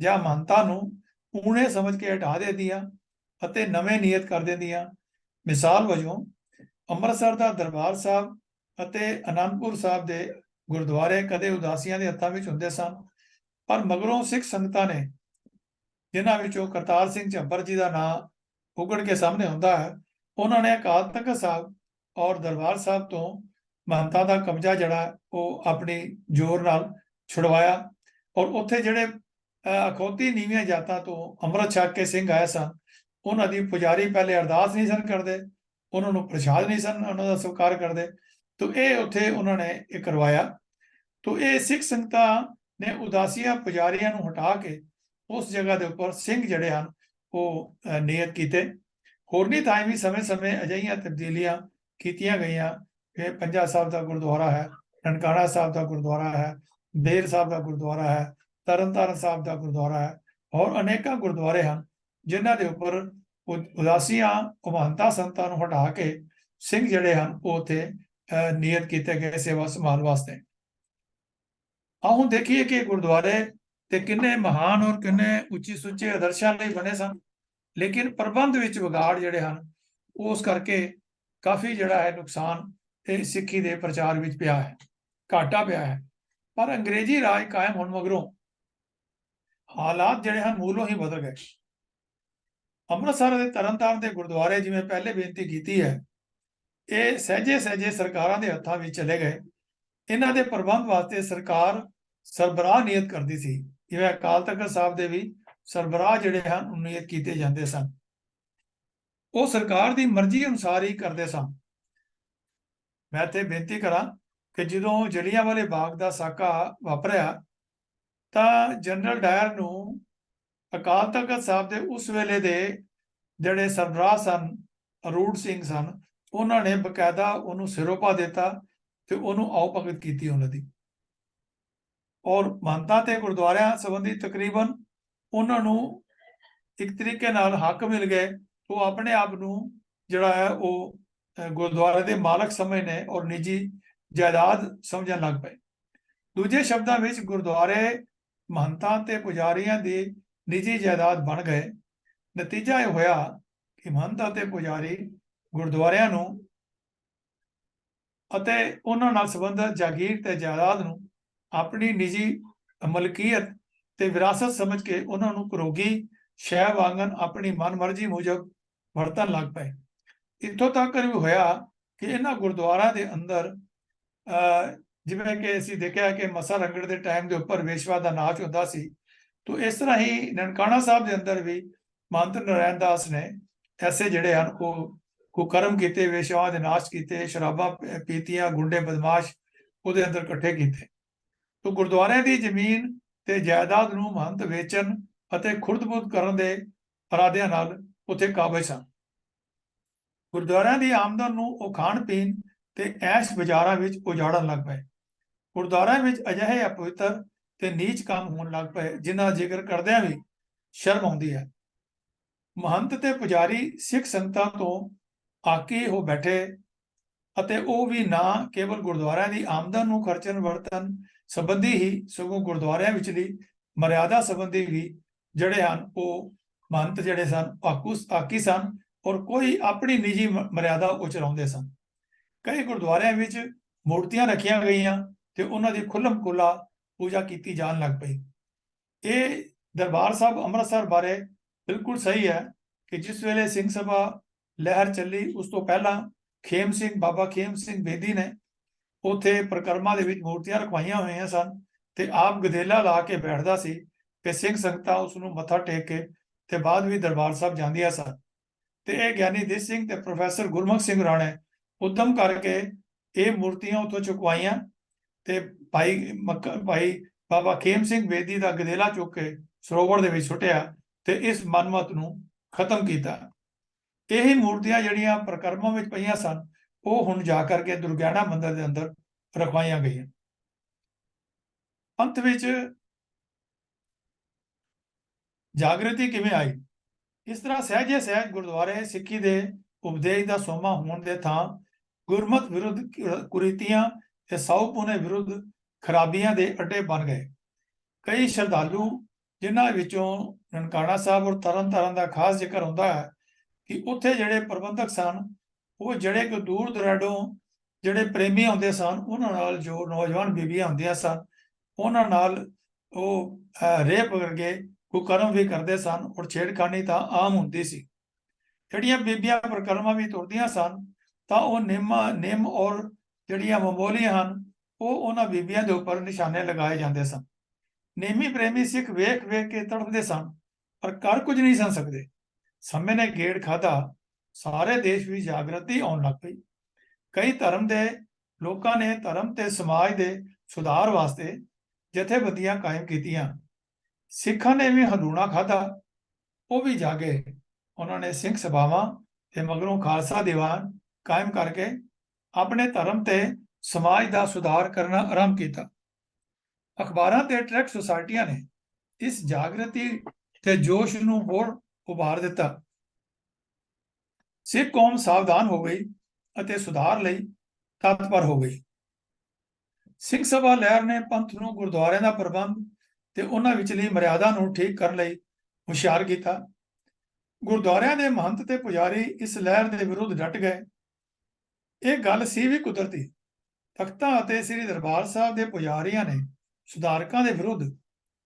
ਜਾਂ ਮਹੰਤਾਂ ਨੂੰ ਊਣੇ ਸਮਝ ਕੇ ਹਟਾ ਦਿੰਦੀਆਂ ਅਤੇ ਨਵੇਂ ਨੀਅਤ ਕਰ ਦਿੰਦੀਆਂ। ਮਿਸਾਲ ਵਜੋਂ ਅੰਮ੍ਰਿਤਸਰ ਦਾ ਦਰਬਾਰ ਸਾਹਿਬ ਅਤੇ ਅਨੰਦਪੁਰ ਸਾਹਿਬ ਦੇ ਗੁਰਦੁਆਰੇ ਕਦੇ ਉਦਾਸੀਆਂ ਦੇ ਹੱਥਾਂ ਵਿੱਚ ਹੁੰਦੇ ਸਨ, ਪਰ ਮਗਰੋਂ ਸਿੱਖ ਸੰਗਤਾਂ ਨੇ, ਜਿਨ੍ਹਾਂ ਵਿੱਚੋਂ ਕਰਤਾਰ ਸਿੰਘ ਝੰਬਰ ਜੀ ਦਾ ਨਾਂ ਉਗੜ ਕੇ ਸਾਹਮਣੇ ਹੁੰਦਾ ਹੈ, ਉਹਨਾਂ ਨੇ ਅਕਾਲ ਤਖਤ ਸਾਹਿਬ ਔਰ ਦਰਬਾਰ ਸਾਹਿਬ ਤੋਂ ਮਹੰਤਾਂ ਦਾ ਕਬਜ਼ਾ ਜਿਹੜਾ ਉਹ ਆਪਣੀ ਜ਼ੋਰ ਨਾਲ ਛੁਡਵਾਇਆ। ਔਰ ਉੱਥੇ ਜਿਹੜੇ ਅਖੌਤੀ ਨੀਵੀਆਂ ਜਾਤਾਂ ਤੋਂ ਅੰਮ੍ਰਿਤ ਛਕ ਕੇ ਸਿੰਘ ਆਏ ਸਨ, ਉਹਨਾਂ ਦੀ ਪੁਜਾਰੀ ਪਹਿਲੇ ਅਰਦਾਸ ਨਹੀਂ ਸਨ ਕਰਦੇ, ਉਹਨਾਂ ਨੂੰ ਪ੍ਰਸ਼ਾਦ ਨਹੀਂ ਸਨ ਉਹਨਾਂ ਦਾ ਸਵੀਕਾਰ ਕਰਦੇ, ਤੋ ਇਹ ਉੱਥੇ ਉਹਨਾਂ ਨੇ ਇਹ ਕਰਵਾਇਆ। ਤੋ ਇਹ ਸਿੱਖ ਸੰਗਤਾਂ ਨੇ ਉਦਾਸੀਆਂ ਪੁਜਾਰੀਆਂ ਨੂੰ ਹਟਾ ਕੇ ਉਸ ਜਗ੍ਹਾ ਦੇ ਉੱਪਰ ਸਿੰਘ ਜਿਹੜੇ ਹਨ ਉਹ ਨਿਯਤ ਕੀਤੇ। ਹੋਰਨੀ ਥਾਈਂ ਵੀ ਸਮੇਂ-ਸਮੇਂ ਅਜਿਹੀਆਂ ਤਬਦੀਲੀਆਂ ਕੀਤੀਆਂ ਗਈਆਂ। ਇਹ ਪੰਜਾ ਸਾਹਿਬ ਦਾ ਗੁਰਦੁਆਰਾ ਹੈ, ਨਨਕਾਣਾ ਸਾਹਿਬ ਦਾ ਗੁਰਦੁਆਰਾ ਹੈ, ਬੇਰ ਸਾਹਿਬ ਦਾ ਗੁਰਦੁਆਰਾ ਹੈ, ਤਰਨਤਾਰਨ ਸਾਹਿਬ ਦਾ ਗੁਰਦੁਆਰਾ ਹੈ, ਔਰ ਅਨੇਕਾਂ ਗੁਰਦੁਆਰੇ ਹਨ ਜਿਨ੍ਹਾਂ ਦੇ ਉੱਪਰ ਉਦਾਸੀਆਂ ਮਹੰਤਾਂ ਸੰਤਾਂ ਨੂੰ ਹਟਾ ਕੇ ਸਿੰਘ ਜਿਹੜੇ ਹਨ ਉਹ ਉੱਥੇ ਨਿਯਤ ਕੀਤੇ ਗਏ ਸੇਵਾ ਸੰਭਾਲ ਵਾਸਤੇ। ਆਓ ਹੁਣ ਦੇਖੀਏ ਕਿ ਗੁਰਦੁਆਰੇ ਤੇ ਕਿੰਨੇ ਮਹਾਨ ਔਰ ਕਿੰਨੇ ਉੱਚੀ ਸੁੱਚੇ ਆਦਰਸ਼ਾਂ ਲਈ ਬਣੇ ਸਨ, ਲੇਕਿਨ ਪ੍ਰਬੰਧ ਵਿੱਚ ਵਿਗਾੜ ਜਿਹੜੇ ਹਨ ਉਸ ਕਰਕੇ ਕਾਫੀ ਜਿਹੜਾ ਹੈ ਨੁਕਸਾਨ ਇਹ ਸਿੱਖੀ ਦੇ ਪ੍ਰਚਾਰ ਵਿੱਚ ਪਿਆ ਹੈ, ਘਾਟਾ ਪਿਆ ਹੈ। ਪਰ ਅੰਗਰੇਜ਼ੀ ਰਾਜ ਕਾਇਮ ਹੋਣ ਮਗਰੋਂ ਹਾਲਾਤ ਜਿਹੜੇ ਹਨ ਮੂਲੋਂ ਹੀ ਬਦਲ ਗਏ। ਅੰਮ੍ਰਿਤਸਰ ਦੇ ਤਰਨਤਾਰਨ ਦੇ ਗੁਰਦੁਆਰੇ, ਜਿਵੇਂ ਪਹਿਲੇ ਬੇਨਤੀ ਕੀਤੀ ਹੈ, ਇਹ ਸਹਿਜੇ ਸਰਕਾਰਾਂ ਦੇ ਹੱਥਾਂ ਵਿੱਚ ਚਲੇ ਗਏ। ਇਹਨਾਂ ਦੇ ਪ੍ਰਬੰਧ ਵਾਸਤੇ ਸਰਕਾਰ ਸਰਬਰਾਹ ਨਿਯਤ ਕਰਦੀ ਸੀ, ਜਿਵੇਂ ਅਕਾਲ ਤਖਤ ਸਾਹਿਬ ਦੇ ਵੀ ਸਰਬਰਾਹ ਜਿਹੜੇ ਹਨ ਨਿਯਤ ਕੀਤੇ ਜਾਂਦੇ ਸਨ। ਉਹ ਸਰਕਾਰ ਦੀ ਮਰਜ਼ੀ ਅਨੁਸਾਰ ਹੀ ਕਰਦੇ ਸਨ। ਮੈਂ ਇੱਥੇ ਬੇਨਤੀ ਕਰਾਂ ਕਿ ਜਦੋਂ ਜਲਿਆਂਵਾਲੇ ਬਾਗ ਦਾ ਸਾਕਾ ਵਾਪਰਿਆ ਤਾਂ ਜਨਰਲ ਡਾਇਰ ਨੂੰ ਅਕਾਲ ਤਖਤ ਸਾਹਿਬ ਦੇ ਉਸ ਵੇਲੇ ਦੇ ਜਿਹੜੇ ਸਰਬਰਾਹ ਸਨ, ਅਰੂੜ ਸਿੰਘ ਸਨ, ਉਹਨਾਂ ਨੇ ਬਕਾਇਦਾ ਉਹਨੂੰ ਸਿਰੋਪਾ ਦਿੱਤਾ ਤੇ ਉਹਨੂੰ ਆਓ ਭਗਤ ਕੀਤੀ ਉਹਨਾਂ ਦੀ। ਔਰ ਮਹੰਤਾਂ ਤੇ ਗੁਰਦੁਆਰਿਆਂ ਸੰਬੰਧੀ ਤਕਰੀਬਨ ਉਹਨਾਂ ਨੂੰ ਇੱਕ ਤਰੀਕੇ ਨਾਲ ਹੱਕ ਮਿਲ ਗਏ। ਉਹ ਆਪਣੇ ਆਪ ਨੂੰ ਜਿਹੜਾ ਹੈ ਉਹ ਗੁਰਦੁਆਰੇ ਦੇ ਮਾਲਕ ਸਮਝਣੇ ਔਰ ਨਿੱਜੀ ਜਾਇਦਾਦ ਸਮਝਣ ਲੱਗ ਪਏ। ਦੂਜੇ ਸ਼ਬਦਾਂ ਵਿੱਚ ਗੁਰਦੁਆਰੇ ਮਹੰਤਾਂ ਤੇ ਪੁਜਾਰੀਆਂ ਦੀ ਨਿੱਜੀ ਜਾਇਦਾਦ ਬਣ ਗਏ। ਨਤੀਜਾ ਇਹ ਹੋਇਆ ਕਿ ਮਹੰਤ ਅਤੇ ਪੁਜਾਰੀ ਗੁਰਦੁਆਰਿਆਂ ਨੂੰ ਅਤੇ ਉਹਨਾਂ ਨਾਲ ਸੰਬੰਧਿਤ ਜਾਗੀਰ ਤੇ ਜਾਇਦਾਦ ਨੂੰ ਆਪਣੀ ਨਿੱਜੀ ਮਲਕੀਅਤ ਤੇ ਵਿਰਾਸਤ ਸਮਝ ਕੇ ਉਹਨਾਂ ਨੂੰ ਘਰੋਗੀ ਸ਼ੈ ਵਾਂਗਨ ਆਪਣੀ ਮਨਮਰਜ਼ੀ ਮੁਜਬ ਵਰਤਣ ਲੱਗ ਪਏ। ਇੱਥੋਂ ਤੱਕ ਵੀ ਹੋਇਆ ਕਿ ਇਹਨਾਂ ਗੁਰਦੁਆਰਿਆਂ ਦੇ ਅੰਦਰ ਜਿਵੇਂ ਕਿ ਅਸੀਂ ਦੇਖਿਆ ਕਿ ਮਸਾ ਰੰਗੜ ਦੇ ਟਾਈਮ ਦੇ ਉੱਪਰ ਵੇਸ਼ਵਾ ਦਾ ਨਾਚ ਹੁੰਦਾ ਸੀ, ਤੋ ਇਸ ਤਰ੍ਹਾਂ ਹੀ ਨਨਕਾਣਾ ਸਾਹਿਬ ਦੇ ਅੰਦਰ ਵੀ ਮਹੰਤ ਨਾਰਾਇਣ ਦਾਸ ਨੇ ਐਸੇ ਜਿਹੜੇ ਹਨ ਉਹ ਕੁਕਰਮ ਕੀਤੇ, ਵੇਸ਼ਵਾਂ ਦੇ ਨਾਚ ਕੀਤੇ, ਸ਼ਰਾਬਾਂ ਪੀਤੀਆਂ, ਗੁੰਡੇ ਬਦਮਾਸ਼ ਉਹਦੇ ਅੰਦਰ ਇਕੱਠੇ ਕੀਤੇ। ਤੋ ਗੁਰਦੁਆਰਿਆਂ ਦੀ ਜ਼ਮੀਨ ਤੇ ਜਾਇਦਾਦ ਨੂੰ ਮਹੰਤ ਵੇਚਣ ਅਤੇ ਖੁਰਦ-ਬੁਰਦ ਕਰਨ ਦੇ ਇਰਾਦਿਆਂ ਨਾਲ ਉੱਥੇ ਕਾਬਜ ਸਨ। ਗੁਰਦੁਆਰਿਆਂ ਦੀ ਆਮਦਨ ਨੂੰ ਉਹ ਖਾਣ ਪੀਣ ਤੇ ਐਸ਼ ਬਾਜ਼ਾਰਾਂ ਵਿੱਚ ਉਜਾੜਨ ਲੱਗ ਪਏ। ਗੁਰਦੁਆਰਿਆਂ ਵਿੱਚ ਅਜਿਹੇ ਅਪਵਿੱਤਰ ਤੇ ਨੀਚ ਕੰਮ ਹੋਣ ਲੱਗ ਪਏ ਜਿਨ੍ਹਾਂ ਜ਼ਿਕਰ ਕਰਦਿਆਂ ਵੀ ਸ਼ਰਮ ਆਉਂਦੀ ਹੈ। ਮਹੰਤ ਤੇ ਪੁਜਾਰੀ ਸਿੱਖ ਸੰਗਤਾਂ ਤੋਂ ਆਕੀ ਹੋ ਬੈਠੇ ਅਤੇ ਉਹ ਵੀ ਨਾ ਕੇਵਲ ਗੁਰਦੁਆਰਿਆਂ ਦੀ ਆਮਦਨ ਨੂੰ ਖਰਚਣ ਵਰਤਨ ਸੰਬੰਧੀ ਹੀ, ਸਗੋਂ ਗੁਰਦੁਆਰਿਆਂ ਵਿਚਲੀ ਮਰਿਆਦਾ ਸੰਬੰਧੀ ਵੀ ਜਿਹੜੇ ਹਨ ਉਹ ਮਹੰਤ ਜਿਹੜੇ ਸਨ ਆਕੀ ਸਨ ਔਰ ਕੋਈ ਆਪਣੀ ਨਿੱਜੀ ਮਰਿਆਦਾ ਉਹ ਚਲਾਉਂਦੇ ਸਨ। ਕਈ ਗੁਰਦੁਆਰਿਆਂ ਵਿੱਚ ਮੂਰਤੀਆਂ ਰੱਖੀਆਂ ਗਈਆਂ ਤੇ ਉਹਨਾਂ ਦੀ ਖੁੱਲ੍ਹਮ ਖੁੱਲ੍ਹਾ ਪੂਜਾ ਕੀਤੀ ਜਾਣ ਲੱਗ ਪਈ। ਇਹ ਦਰਬਾਰ ਸਾਹਿਬ ਅੰਮ੍ਰਿਤਸਰ ਬਾਰੇ ਬਿਲਕੁਲ ਸਹੀ ਹੈ ਕਿ ਜਿਸ ਵੇਲੇ ਸਿੰਘ ਸਭਾ ਲਹਿਰ ਚੱਲੀ ਉਸ ਤੋਂ ਪਹਿਲਾਂ ਖੇਮ ਸਿੰਘ, ਬਾਬਾ ਖੇਮ ਸਿੰਘ ਬੇਦੀ ਨੇ ਉੱਥੇ ਪ੍ਰਕਰਮਾਂ ਦੇ ਵਿੱਚ ਮੂਰਤੀਆਂ ਰਖਵਾਈਆਂ ਹੋਈਆਂ ਸਨ ਤੇ ਆਪ ਗਦੇਲਾ ਲਾ ਕੇ ਬੈਠਦਾ ਸੀ ਕਿ ਸਿੰਘ ਸੰਗਤਾਂ ਉਸ ਨੂੰ ਮੱਥਾ ਟੇਕ ਕੇ ਤੇ ਬਾਅਦ ਵੀ ਦਰਬਾਰ ਸਾਹਿਬ ਜਾਂਦੀਆਂ ਸਨ। ਤੇ ਇਹ ਗਿਆਨੀ ਦੇਸ ਸਿੰਘ ਤੇ ਪ੍ਰੋਫੈਸਰ ਗੁਰਮੁਖ ਸਿੰਘ ਰਾਣੇ ਉਦਮ ਕਰਕੇ ਇਹ ਮੂਰਤੀਆਂ ਉੱਥੋਂ ਚੁਕਵਾਈਆਂ ਤੇ ਭਾਈ ਬਾਬਾ ਖੇਮ ਸਿੰਘ ਬੇਦੀ ਦਾ ਗਦੇਲਾ ਚੁੱਕ ਕੇ ਸਰੋਵਰ ਦੇ ਵਿੱਚ ਸੁੱਟਿਆ ਤੇ ਇਸ ਮਨਮਤ ਨੂੰ ਖਤਮ ਕੀਤਾ। ਇਹੀ ਮੂਰਤੀਆਂ ਜਿਹੜੀਆਂ ਪ੍ਰਕਰਮਾਂ ਵਿੱਚ ਪਈਆਂ ਸਨ ਉਹ ਹੁਣ ਜਾ ਕਰਕੇ ਦੁਰਗਿਆਣਾ ਮੰਦਿਰ ਦੇ ਅੰਦਰ ਰਖਵਾਈਆਂ ਗਈਆਂ। ਅੰਤ ਵਿੱਚ ਜਾਗਰਤੀ ਕਿਵੇਂ ਆਈ? ਇਸ ਤਰ੍ਹਾਂ ਸਹਿਜੇ ਸਹਿਜ ਗੁਰਦੁਆਰੇ ਸਿੱਖੀ ਦੇ ਉਪਦੇਸ਼ ਦਾ ਸੋਮਾ ਹੋਣ ਦੇ ਥਾਂ ਗੁਰਮਤ ਵਿਰੁੱਧ ਕੁਰੀਤੀਆਂ ਤੇ ਸਾਊਪੁਣੇ ਵਿਰੁੱਧ ਖਰਾਬੀਆਂ ਦੇ ਅੱਡੇ ਬਣ ਗਏ। ਕਈ ਸ਼ਰਧਾਲੂ ਜਿਨ੍ਹਾਂ ਵਿੱਚੋਂ ਨਨਕਾਣਾ ਸਾਹਿਬ ਔਰ ਤਰਨਤਾਰਨ ਦਾ ਖਾਸ ਜ਼ਿਕਰ ਹੁੰਦਾ ਹੈ ਕਿ ਉੱਥੇ ਜਿਹੜੇ ਪ੍ਰਬੰਧਕ ਸਨ ਉਹ ਜਿਹੜੇ ਕਿ ਦੂਰ ਦੁਰਾਡੋਂ ਜਿਹੜੇ ਪ੍ਰੇਮੀ ਆਉਂਦੇ ਸਨ ਉਹਨਾਂ ਨਾਲ, ਜੋ ਨੌਜਵਾਨ ਬੀਬੀਆਂ ਹੁੰਦੀਆਂ ਸਨ ਉਹਨਾਂ ਨਾਲ ਉਹ ਰੇਪ ਕਰਕੇ ਕੁਕਰਮ ਵੀ ਕਰਦੇ ਸਨ ਔਰ ਛੇੜਖਾਨੀ ਤਾਂ ਆਮ ਹੁੰਦੀ ਸੀ। ਜਿਹੜੀਆਂ ਬੀਬੀਆਂ ਪ੍ਰਕਰਮਾਂ ਵੀ ਤੁਰਦੀਆਂ ਸਨ ਤਾਂ ਉਹ ਨਿੰਮ ਔਰ ਜਿਹੜੀਆਂ ਮਾਮੂਲੀਆਂ ਹਨ ਉਹ ਉਹਨਾਂ ਬੀਬੀਆਂ ਦੇ ਉੱਪਰ ਨਿਸ਼ਾਨੇ ਲਗਾਏ ਜਾਂਦੇ ਸਨ। ਨੇਮੀ ਪ੍ਰੇਮੀ ਸਿੱਖ ਵੇਖ ਵੇਖ ਕੇ ਤੜਫਦੇ ਸਨ ਪਰ ਕਰ ਕੁਝ ਨਹੀਂ ਸਨ ਸਕਦੇ। ਸਮੇਂ ਨੇ ਗੇੜ ਖਾਧਾ, ਸਾਰੇ ਦੇਸ਼ ਵਿੱਚ ਜਾਗਰਤੀ ਆਉਣ ਲੱਗ ਪਈ। ਕਈ ਧਰਮ ਦੇ ਲੋਕਾਂ ਨੇ ਧਰਮ ਤੇ ਸਮਾਜ ਦੇ ਸੁਧਾਰ ਵਾਸਤੇ ਜਥੇਬੰਦੀਆਂ ਕਾਇਮ ਕੀਤੀਆਂ। ਸਿੱਖਾਂ ਨੇ ਵੀ ਹਲੂਣਾ ਖਾਧਾ, ਉਹ ਵੀ ਜਾਗੇ। ਉਹਨਾਂ ਨੇ ਸਿੰਘ ਸਭਾਵਾਂ ਤੇ ਮਗਰੋਂ ਖਾਲਸਾ ਦੀਵਾਨ ਕਾਇਮ ਕਰਕੇ ਆਪਣੇ ਧਰਮ ਤੇ ਸਮਾਜ ਦਾ ਸੁਧਾਰ ਕਰਨਾ ਆਰੰਭ ਕੀਤਾ। ਅਖਬਾਰਾਂ ਤੇ ਟਰੈਕ ਸੁਸਾਇਟੀਆਂ ਨੇ ਇਸ ਜਾਗਰਤੀ ਤੇ ਜੋਸ਼ ਨੂੰ ਹੋਰ ਉਭਾਰ ਦਿੱਤਾ। ਸਿੱਖ ਕੌਮ ਸਾਵਧਾਨ ਹੋ ਗਈ ਅਤੇ ਸੁਧਾਰ ਲਈ ਤਤਪਰ ਹੋ ਗਈ। ਸਿੰਘ ਸਭਾ ਲਹਿਰ ਨੇ ਪੰਥ ਨੂੰ ਗੁਰਦੁਆਰਿਆਂ ਦਾ ਪ੍ਰਬੰਧ ਤੇ ਉਹਨਾਂ ਵਿਚਲੀ ਮਰਿਆਦਾ ਨੂੰ ਠੀਕ ਕਰਨ ਲਈ ਹੁਸ਼ਿਆਰ ਕੀਤਾ। ਗੁਰਦੁਆਰਿਆਂ ਦੇ ਮਹੰਤ ਤੇ ਪੁਜਾਰੀ ਇਸ ਲਹਿਰ ਦੇ ਵਿਰੁੱਧ ਡਟ ਗਏ। ਇਹ ਗੱਲ ਸੀ ਵੀ ਕੁਦਰਤੀ। ਤਖਤਾਂ ਅਤੇ ਸ੍ਰੀ ਦਰਬਾਰ ਸਾਹਿਬ ਦੇ ਪੁਜਾਰੀਆਂ ਨੇ ਸੁਧਾਰਕਾਂ ਦੇ ਵਿਰੁੱਧ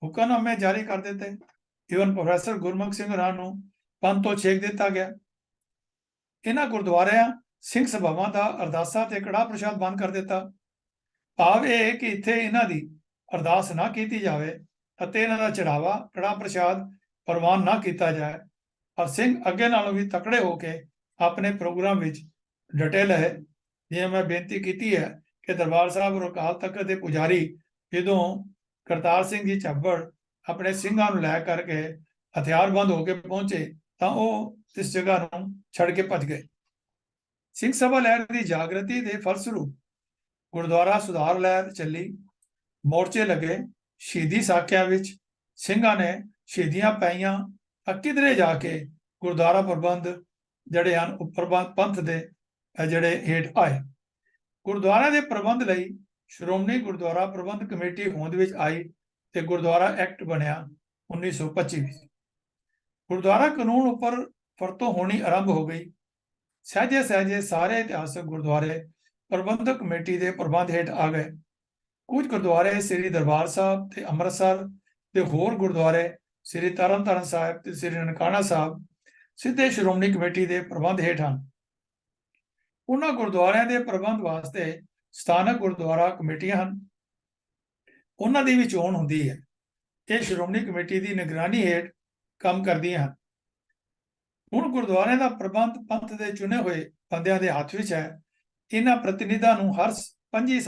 ਹੁਕਮਨਾਮੇ ਜਾਰੀ ਕਰ ਦਿੱਤੇ। ਈਵਨ ਪ੍ਰੋਫੈਸਰ ਗੁਰਮੁਖ ਸਿੰਘ ਰਾਣਾ ਨੂੰ ਪੰਥ ਤੋਂ ਛੇਕ ਦਿੱਤਾ ਗਿਆ। ਇਹਨਾਂ ਗੁਰਦੁਆਰਿਆਂ ਸਿੰਘ ਸਭਾਵਾਂ ਦਾ ਅਰਦਾਸਾਂ ਤੇ ਕੜਾਹ ਪ੍ਰਸ਼ਾਦ ਬੰਦ ਕਰ ਦਿੱਤਾ। ਭਾਵ ਇਹ ਕਿ ਇੱਥੇ ਇਹਨਾਂ ਦੀ ਅਰਦਾਸ ਨਾ ਕੀਤੀ ਜਾਵੇ ਅਤੇ ਇਹਨਾਂ ਦਾ ਚੜਾਵਾ ਕੜਾਹ ਪ੍ਰਸ਼ਾਦ ਪ੍ਰਵਾਨ ਨਾ ਕੀਤਾ ਜਾਏ। ਪਰ ਸਿੰਘ ਅੱਗੇ ਨਾਲੋਂ ਵੀ ਤਕੜੇ ਹੋ ਕੇ ਆਪਣੇ ਪ੍ਰੋਗਰਾਮ ਵਿੱਚ ਡਟੇ ਰਹੇ। ਜਿਵੇਂ ਮੈਂ ਬੇਨਤੀ ਕੀਤੀ ਹੈ ਕਿ ਦਰਬਾਰ ਸਾਹਿਬ ਔਰ ਅਕਾਲ ਤਖਤ ਦੇ ਪੁਜਾਰੀ ਜਦੋਂ ਕਰਤਾਰ ਸਿੰਘ ਜੀ ਝੱਬੜ ਆਪਣੇ ਸਿੰਘਾਂ ਨੂੰ ਲੈ ਕਰਕੇ ਹਥਿਆਰਬੰਦ ਹੋ ਕੇ ਪਹੁੰਚੇ ਤਾਂ ਉਹ ਇਸ ਜਗ੍ਹਾ ਨੂੰ ਛੱਡ ਕੇ ਭੱਜ ਗਏ। ਸਿੰਘ ਸਭਾ ਲਹਿਰ ਦੀ ਜਾਗਰਤੀ ਦੇ ਫਲਸਰੂਪ ਗੁਰਦੁਆਰਾ ਸੁਧਾਰ ਲਹਿਰ ਚੱਲੀ, ਮੋਰਚੇ ਲੱਗੇ। ਸ਼ਹੀਦੀ ਸਾਕਿਆਂ ਵਿੱਚ ਸਿੰਘਾਂ ਨੇ ਸ਼ਹੀਦੀਆਂ ਪਾਈਆਂ। ਕਿਧਰੇ ਜਾ ਕੇ ਗੁਰਦੁਆਰਾ ਪ੍ਰਬੰਧ ਜਿਹੜੇ ਹਨ ਉਹ ਪੰਥ ਦੇ ਜਿਹੜੇ ਹੇਠ ਆਏ। ਗੁਰਦੁਆਰਾ ਦੇ ਪ੍ਰਬੰਧ ਲਈ ਸ਼੍ਰੋਮਣੀ ਗੁਰਦੁਆਰਾ ਪ੍ਰਬੰਧ ਕਮੇਟੀ ਹੋਂਦ ਵਿੱਚ ਆਈ ਤੇ ਗੁਰਦੁਆਰਾ ਐਕਟ ਬਣਿਆ 1925 ਵਿੱਚ। ਗੁਰਦੁਆਰਾ ਕਾਨੂੰਨ ਉੱਪਰ ਵਰਤੋਂ ਹੋਣੀ ਆਰੰਭ ਹੋ ਗਈ। ਸਹਿਜੇ ਸਹਿਜੇ ਸਾਰੇ ਇਤਿਹਾਸਕ ਗੁਰਦੁਆਰੇ ਪ੍ਰਬੰਧਕ ਕਮੇਟੀ ਦੇ ਪ੍ਰਬੰਧ ਹੇਠ ਆ ਗਏ। ਕੁਝ ਗੁਰਦੁਆਰੇ ਸ੍ਰੀ ਦਰਬਾਰ ਸਾਹਿਬ ਤੇ ਅੰਮ੍ਰਿਤਸਰ ਤੇ ਹੋਰ ਗੁਰਦੁਆਰੇ ਸ੍ਰੀ ਤਰਨਤਾਰਨ ਸਾਹਿਬ ਤੇ ਸ੍ਰੀ ਨਨਕਾਣਾ ਸਾਹਿਬ ਸਿੱਧੇ ਸ਼੍ਰੋਮਣੀ ਕਮੇਟੀ ਦੇ ਪ੍ਰਬੰਧ ਹੇਠ ਹਨ। ਉਹਨਾਂ ਗੁਰਦੁਆਰਿਆਂ ਦੇ ਪ੍ਰਬੰਧ ਵਾਸਤੇ ਸਥਾਨਕ ਗੁਰਦੁਆਰਾ ਕਮੇਟੀਆਂ ਹਨ, ਉਹਨਾਂ ਦੀ ਵੀ ਚੋਣ ਹੁੰਦੀ ਹੈ। ਇਹ ਸ਼੍ਰੋਮਣੀ ਕਮੇਟੀ ਦੀ ਨਿਗਰਾਨੀ ਹੇਠ ਕੰਮ ਕਰਦੀਆਂ ਹਨ। ਹੁਣ ਗੁਰਦੁਆਰਿਆਂ ਦਾ ਪ੍ਰਬੰਧ ਪੰਥ ਦੇ ਚੁਣੇ ਹੋਏ ਬੰਦਿਆਂ ਦੇ ਹੱਥ ਵਿੱਚ ਹੈ। ਇਹਨਾਂ ਪ੍ਰਤੀਨਿਧਾਂ ਨੂੰ ਹਰ 25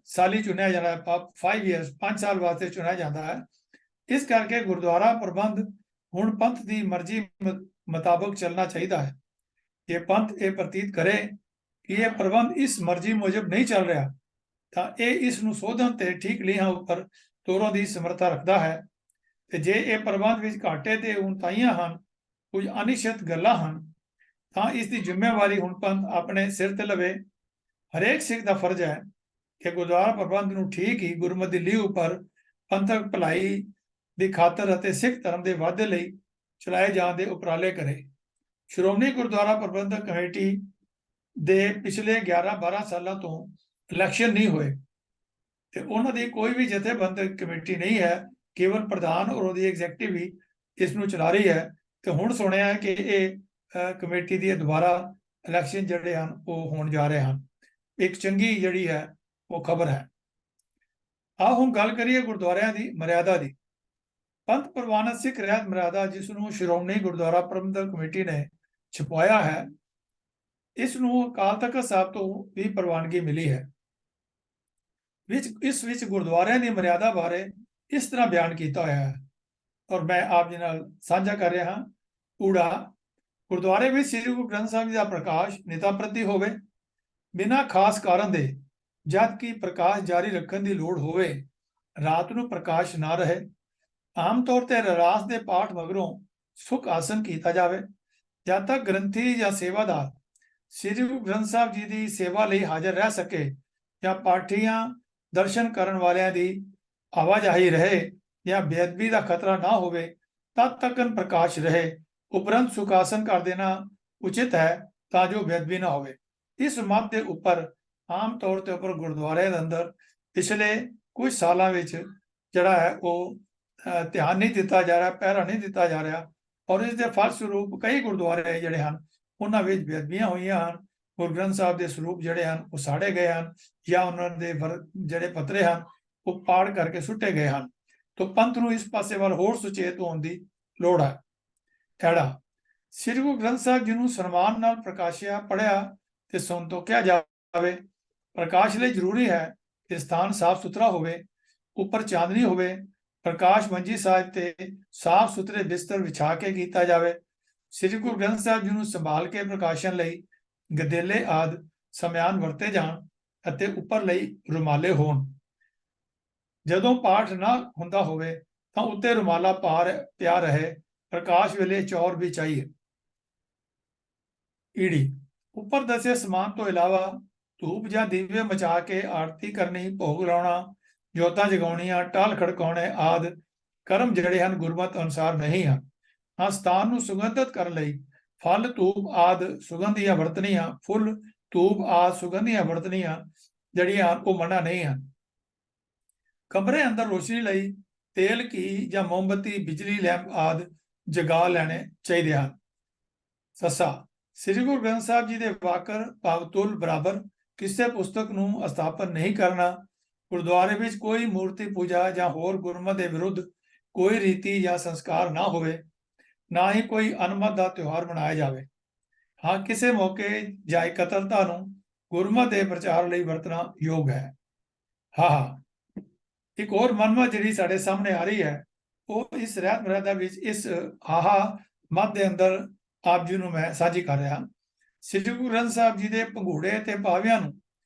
ਸਾਲੀ ਚੁਣਿਆ ਜਾਂਦਾ ਹੈ। 5 ਇਅਰਸ 5 ਸਾਲ ਵਾਸਤੇ ਚੁਣਿਆ ਜਾਂਦਾ ਹੈ। ਇਸ ਕਰਕੇ ਗੁਰਦੁਆਰਾ ਪ੍ਰਬੰਧ ਹੁਣ ਪੰਥ ਦੀ ਮਰਜ਼ੀ ਮੁਤਾਬਕ ਚੱਲਣਾ ਚਾਹੀਦਾ ਹੈ। ਜੇ ਪੰਥ ਇਹ ਪ੍ਰਤੀਤ ਕਰੇ ਕਿ ਇਹ ਪ੍ਰਬੰਧ ਇਸ ਮਰਜ਼ੀ ਮੁਜਬ ਨਹੀਂ ਚੱਲ ਰਿਹਾ ਤਾਂ ਇਹ ਇਸ ਨੂੰ ਸੋਧਣ ਤੇ ਠੀਕ ਲੀਹਾਂ ਉੱਪਰ ਤੋਰਨ ਦੀ ਸਮਰੱਥਾ ਰੱਖਦਾ ਹੈ। ਤੇ ਜੇ ਇਹ ਪ੍ਰਬੰਧ ਵਿੱਚ ਘਾਟੇ ਤੇ ਉਣਤਾਈਆਂ ਹਨ, ਕੁਝ ਅਨਿਸ਼ਚਿਤ ਗੱਲਾਂ ਹਨ, ਤਾਂ ਇਸ ਦੀ ਜ਼ਿੰਮੇਵਾਰੀ ਹੁਣ ਪੰਥ ਆਪਣੇ ਸਿਰ ਤੇ ਲਵੇ। ਹਰੇਕ ਸਿੱਖ ਦਾ ਫਰਜ਼ ਹੈ ਕਿ ਗੁਰਦੁਆਰਾ ਪ੍ਰਬੰਧ ਨੂੰ ਠੀਕ ਹੀ ਗੁਰਮਤਿ ਦੀ ਲੀਹ ਉੱਪਰ ਪੰਥਕ ਭਲਾਈ ਦੀ ਖਾਤਰ ਅਤੇ ਸਿੱਖ ਧਰਮ ਦੇ ਵਾਧੇ ਲਈ ਚਲਾਏ ਜਾਣ ਦੇ ਉਪਰਾਲੇ ਕਰੇ। ਸ਼੍ਰੋਮਣੀ ਗੁਰਦੁਆਰਾ ਪ੍ਰਬੰਧਕ ਕਮੇਟੀ ਦੇ ਪਿਛਲੇ 11-12 ਸਾਲਾਂ ਤੋਂ ਇਲੈਕਸ਼ਨ ਨਹੀਂ ਹੋਏ ਤੇ ਉਹਨਾਂ ਦੀ ਕੋਈ ਵੀ ਜਥੇਬੰਦਕ ਕਮੇਟੀ ਨਹੀਂ ਹੈ, ਕੇਵਲ ਪ੍ਰਧਾਨ ਔਰ ਉਹਦੀ ਐਗਜ਼ੈਕਟਿਵ ਹੀ ਇਸ ਨੂੰ ਚਲਾ ਰਹੀ ਹੈ। ਤੇ ਹੁਣ ਸੁਣਿਆ ਹੈ ਕਿ ਇਹ ਕਮੇਟੀ ਦੀ ਦੁਬਾਰਾ ਇਲੈਕਸ਼ਨ ਜਿਹੜੇ ਹਨ ਉਹ ਹੋਣ ਜਾ ਰਹੇ ਹਨ। ਇੱਕ ਚੰਗੀ ਜਿਹੜੀ ਹੈ ਉਹ ਖਬਰ ਹੈ। ਆਓ ਹੁਣ ਗੱਲ ਕਰੀਏ ਗੁਰਦੁਆਰਿਆਂ ਦੀ ਮਰਿਆਦਾ ਦੀ। ਪੰਥ ਪ੍ਰਵਾਨਿਤ ਸਿੱਖ ਰਹਿਤ ਮਰਿਆਦਾ, ਜਿਸ ਨੂੰ ਸ਼੍ਰੋਮਣੀ ਗੁਰਦੁਆਰਾ ਪ੍ਰਬੰਧਕ ਕਮੇਟੀ ਨੇ ਛਪਾਇਆ ਹੈ, ਇਸ ਨੂੰ ਅਕਾਲ ਤਖਤ ਸਾਹਿਬ ਤੋਂ ਵੀ ਪ੍ਰਵਾਨਗੀ ਮਿਲੀ ਹੈ। ਇਸ ਵਿੱਚ ਗੁਰਦੁਆਰਿਆਂ ਦੀ ਮਰਿਆਦਾ ਬਾਰੇ ਇਸ ਤਰ੍ਹਾਂ ਬਿਆਨ ਕੀਤਾ ਹੋਇਆ ਹੈ ਔਰ ਮੈਂ ਆਪ ਜੀ ਨਾਲ ਸਾਂਝਾ ਕਰ ਰਿਹਾ ਹਾਂ। ਊੜਾ ਗੁਰਦੁਆਰੇ ਵਿੱਚ ਸ੍ਰੀ ਗੁਰੂ ਗ੍ਰੰਥ ਸਾਹਿਬ ਜੀ ਦਾ ਪ੍ਰਕਾਸ਼ ਨਿਤਾ ਪ੍ਰਤੀ ਹੋਵੇ, ਬਿਨਾਂ ਖਾਸ ਕਾਰਨ ਦੇ, ਜਦ ਕਿ ਪ੍ਰਕਾਸ਼ ਜਾਰੀ ਰੱਖਣ ਦੀ ਲੋੜ ਹੋਵੇ ਰਾਤ ਨੂੰ ਪ੍ਰਕਾਸ਼ ਨਾ ਰਹੇ। ਆਮ ਤੌਰ ਤੇ ਰਹਿਰਾਸ ਦੇ ਪਾਠ ਮਗਰੋਂ ਸੁਖ ਆਸਨ ਕੀਤਾ ਜਾਵੇ। ਜਦ ਤੱਕ ਗ੍ਰੰਥੀ ਜਾਂ ਸੇਵਾਦਾਰ ਸ੍ਰੀ ਗੁਰੂ ਗ੍ਰੰਥ ਸਾਹਿਬ ਜੀ ਦੀ ਸੇਵਾ ਲਈ ਹਾਜ਼ਰ ਰਹਿ ਸਕੇ ਜਾਂ ਪਾਠੀਆਂ ਦਰਸ਼ਨ ਕਰਨ ਵਾਲਿਆਂ ਦੀ ਆਵਾਜਾਈ ਰਹੇ ਜਾਂ ਬੇਅਦਬੀ ਦਾ ਖਤਰਾ ਨਾ ਹੋਵੇ, ਤਦ ਤੱਕ ਪ੍ਰਕਾਸ਼ ਰਹੇ। ਉਪਰੰਤ ਸੁਖਾਸਨ ਕਰ ਦੇਣਾ ਉਚਿਤ ਹੈ ਤਾਂ ਜੋ ਬੇਅਦਬੀ ਨਾ ਹੋਵੇ। ਇਸ ਮੱਤ ਦੇ ਉੱਪਰ ਆਮ ਤੌਰ ਤੇ ਉੱਪਰ ਗੁਰਦੁਆਰੇ ਦੇ ਅੰਦਰ ਪਿਛਲੇ ਕੁਝ ਸਾਲਾਂ ਵਿੱਚ ਜਿਹੜਾ ਹੈ ਉਹ ਧਿਆਨ ਨਹੀਂ ਦਿੱਤਾ ਜਾ ਰਿਹਾ, ਪਹਿਰਾ ਨਹੀਂ ਦਿੱਤਾ ਜਾ ਰਿਹਾ ਔਰ ਇਸ ਦੇ ਫਲਸਰੂਪ ਕਈ ਗੁਰਦੁਆਰੇ ਜਿਹੜੇ ਹਨ ਉਹਨਾਂ ਵਿੱਚ ਬੇਅਦਬੀਆਂ ਹੋਈਆਂ ਹਨ। ਗੁਰੂ ਗ੍ਰੰਥ ਸਾਹਿਬ ਦੇ ਸਰੂਪ ਜਿਹੜੇ ਹਨ ਉਹ ਸਾੜੇ ਗਏ ਹਨ ਜਾਂ ਉਹਨਾਂ ਦੇ ਜਿਹੜੇ ਪੱਤਰੇ ਹਨ ਉਹ ਪਾੜ ਕਰਕੇ ਸੁੱਟੇ ਗਏ ਹਨ। ਤਾਂ ਪੰਥ ਨੂੰ ਇਸ ਪਾਸੇ ਵੱਲ ਹੋਰ ਸੁਚੇਤ ਹੋਣ ਦੀ ਲੋੜ ਹੈ। ਐੜਾ ਸ੍ਰੀ ਗੁਰੂ ਗ੍ਰੰਥ ਸਾਹਿਬ ਜੀ ਨੂੰ ਸਨਮਾਨ ਨਾਲ ਪ੍ਰਕਾਸ਼ਿਆ, ਪੜ੍ਹਿਆ ਤੇ ਸੰਤੋਖਿਆ ਜਾਵੇ। ਪ੍ਰਕਾਸ਼ ਲਈ ਜ਼ਰੂਰੀ ਹੈ ਕਿ ਸਥਾਨ ਸਾਫ਼ ਸੁਥਰਾ ਹੋਵੇ, ਉੱਪਰ ਚਾਂਦਨੀ ਹੋਵੇ, ਪ੍ਰਕਾਸ਼ ਮੰਜੀ ਸਾਹਿਬ ਤੇ ਸਾਫ਼ ਸੁਥਰੇ ਬਿਸਤਰ ਵਿਛਾ ਕੇ ਕੀਤਾ ਜਾਵੇ। ਸ੍ਰੀ ਗੁਰੂ ਗ੍ਰੰਥ ਸਾਹਿਬ ਜੀ ਨੂੰ ਸੰਭਾਲ ਕੇ ਪ੍ਰਕਾਸ਼ਨ ਲਈ ਗਦੇਲੇ ਆਦਿ ਸਮਿਆਨ ਵਰਤੇ ਜਾਣ ਅਤੇ ਉੱਪਰ ਲਈ ਰੁਮਾਲੇ ਹੋਣ। ਜਦੋਂ ਪਾਠ ਨਾ ਹੁੰਦਾ ਹੋਵੇ ਤਾਂ ਉੱਤੇ ਰੁਮਾਲਾ ਪਿਆ ਰਹੇ। ਪ੍ਰਕਾਸ਼ ਵੇਲੇ ਚੌਰ ਵੀ ਚਾਹੀਏ। ਈੜੀ ਉੱਪਰ ਦੱਸੇ ਸਮਾਨ ਤੋਂ ਇਲਾਵਾ ਧੂਪ ਜਾਂ ਦੀਵੇ ਮਚਾ ਕੇ ਆਰਤੀ ਕਰਨੀ, ਭੋਗ ਲਾਉਣਾ, ਜੋਤਾਂ ਜਗਾਉਣੀਆਂ, ਟਾਲ ਖੜਕਾਉਣੇ ਆਦਿ ਕਰਮ ਜਿਹੜੇ ਹਨ ਗੁਰਮਤ ਅਨੁਸਾਰ ਨਹੀਂ ਹਨ। ਹਾਂ, ਸਥਾਨ ਨੂੰ ਸੁਗੰਧਿਤ ਕਰਨ ਲਈ ਫਲ, ਧੂਪ ਆਦਿ ਸੁਗੰਧੀਆਂ ਵਰਤਣੀਆਂ, ਫੁੱਲ, ਧੂਪ ਆਦਿ ਸੁਗੰਧੀਆਂ ਵਰਤਣੀਆਂ ਜਿਹੜੀਆਂ ਉਹ ਮਨਾ ਨਹੀਂ ਹਨ। ਕਮਰੇ ਅੰਦਰ ਰੋਸ਼ਨੀ ਲਈ ਤੇਲ, ਘੀ ਜਾਂ ਮੋਮਬੱਤੀ, ਬਿਜਲੀ ਲੈਂਪ ਆਦਿ ਜਗਾ ਲੈਣੇ ਚਾਹੀਦੇ ਹਨ। ਸੱਸਾ ਸ੍ਰੀ ਗੁਰੂ ਗ੍ਰੰਥ ਸਾਹਿਬ ਜੀ ਦੇ ਵਾਕਰ ਭਾਵਤੁਲ ਬਰਾਬਰ ਕਿਸੇ ਪੁਸਤਕ ਨੂੰ ਅਸਥਾਪਨ ਨਹੀਂ ਕਰਨਾ। ਗੁਰਦੁਆਰੇ ਵਿੱਚ ਕੋਈ ਮੂਰਤੀ ਪੂਜਾ ਜਾਂ ਹੋਰ ਗੁਰਮਤਿ ਦੇ ਵਿਰੁੱਧ ਕੋਈ ਰੀਤੀ ਜਾਂ ਸੰਸਕਾਰ ਨਾ ਹੋਵੇ। ਨਾ ਹੀ ਕੋਈ ਅਨਮਤ ਦਾ ਤਿਉਹਾਰ ਮਨਾਇਆ ਜਾਵੇ। ਹਾਂ, ਕਿਸੇ ਮੌਕੇ ਜਾਂ ਇਕੱਤਰਤਾ ਨੂੰ ਗੁਰਮਤਿ ਦੇ ਪ੍ਰਚਾਰ ਲਈ ਵਰਤਣਾ ਯੋਗ ਹੈ। ਇੱਕ ਹੋਰ ਮਨਮਤ ਜਿਹੜੀ ਸਾਡੇ ਸਾਹਮਣੇ ਆ ਰਹੀ ਹੈ ਉਹ ਇਸ ਰਹਿਤ ਮਰਿਆਦਾ ਵਿੱਚ ਇਸ ਮੱਤ ਦੇ ਅੰਦਰ ਆਪ ਜੀ ਨੂੰ ਮੈਂ ਸਾਂਝੀ ਕਰ ਰਿਹਾ। ਸ੍ਰੀ ਗੁਰੂ ਗ੍ਰੰਥ ਸਾਹਿਬ ਜੀ ਦੇ ਪੰਘੂੜੇ ਤੇ ਪਾਵਿਆਂ ਨੂੰ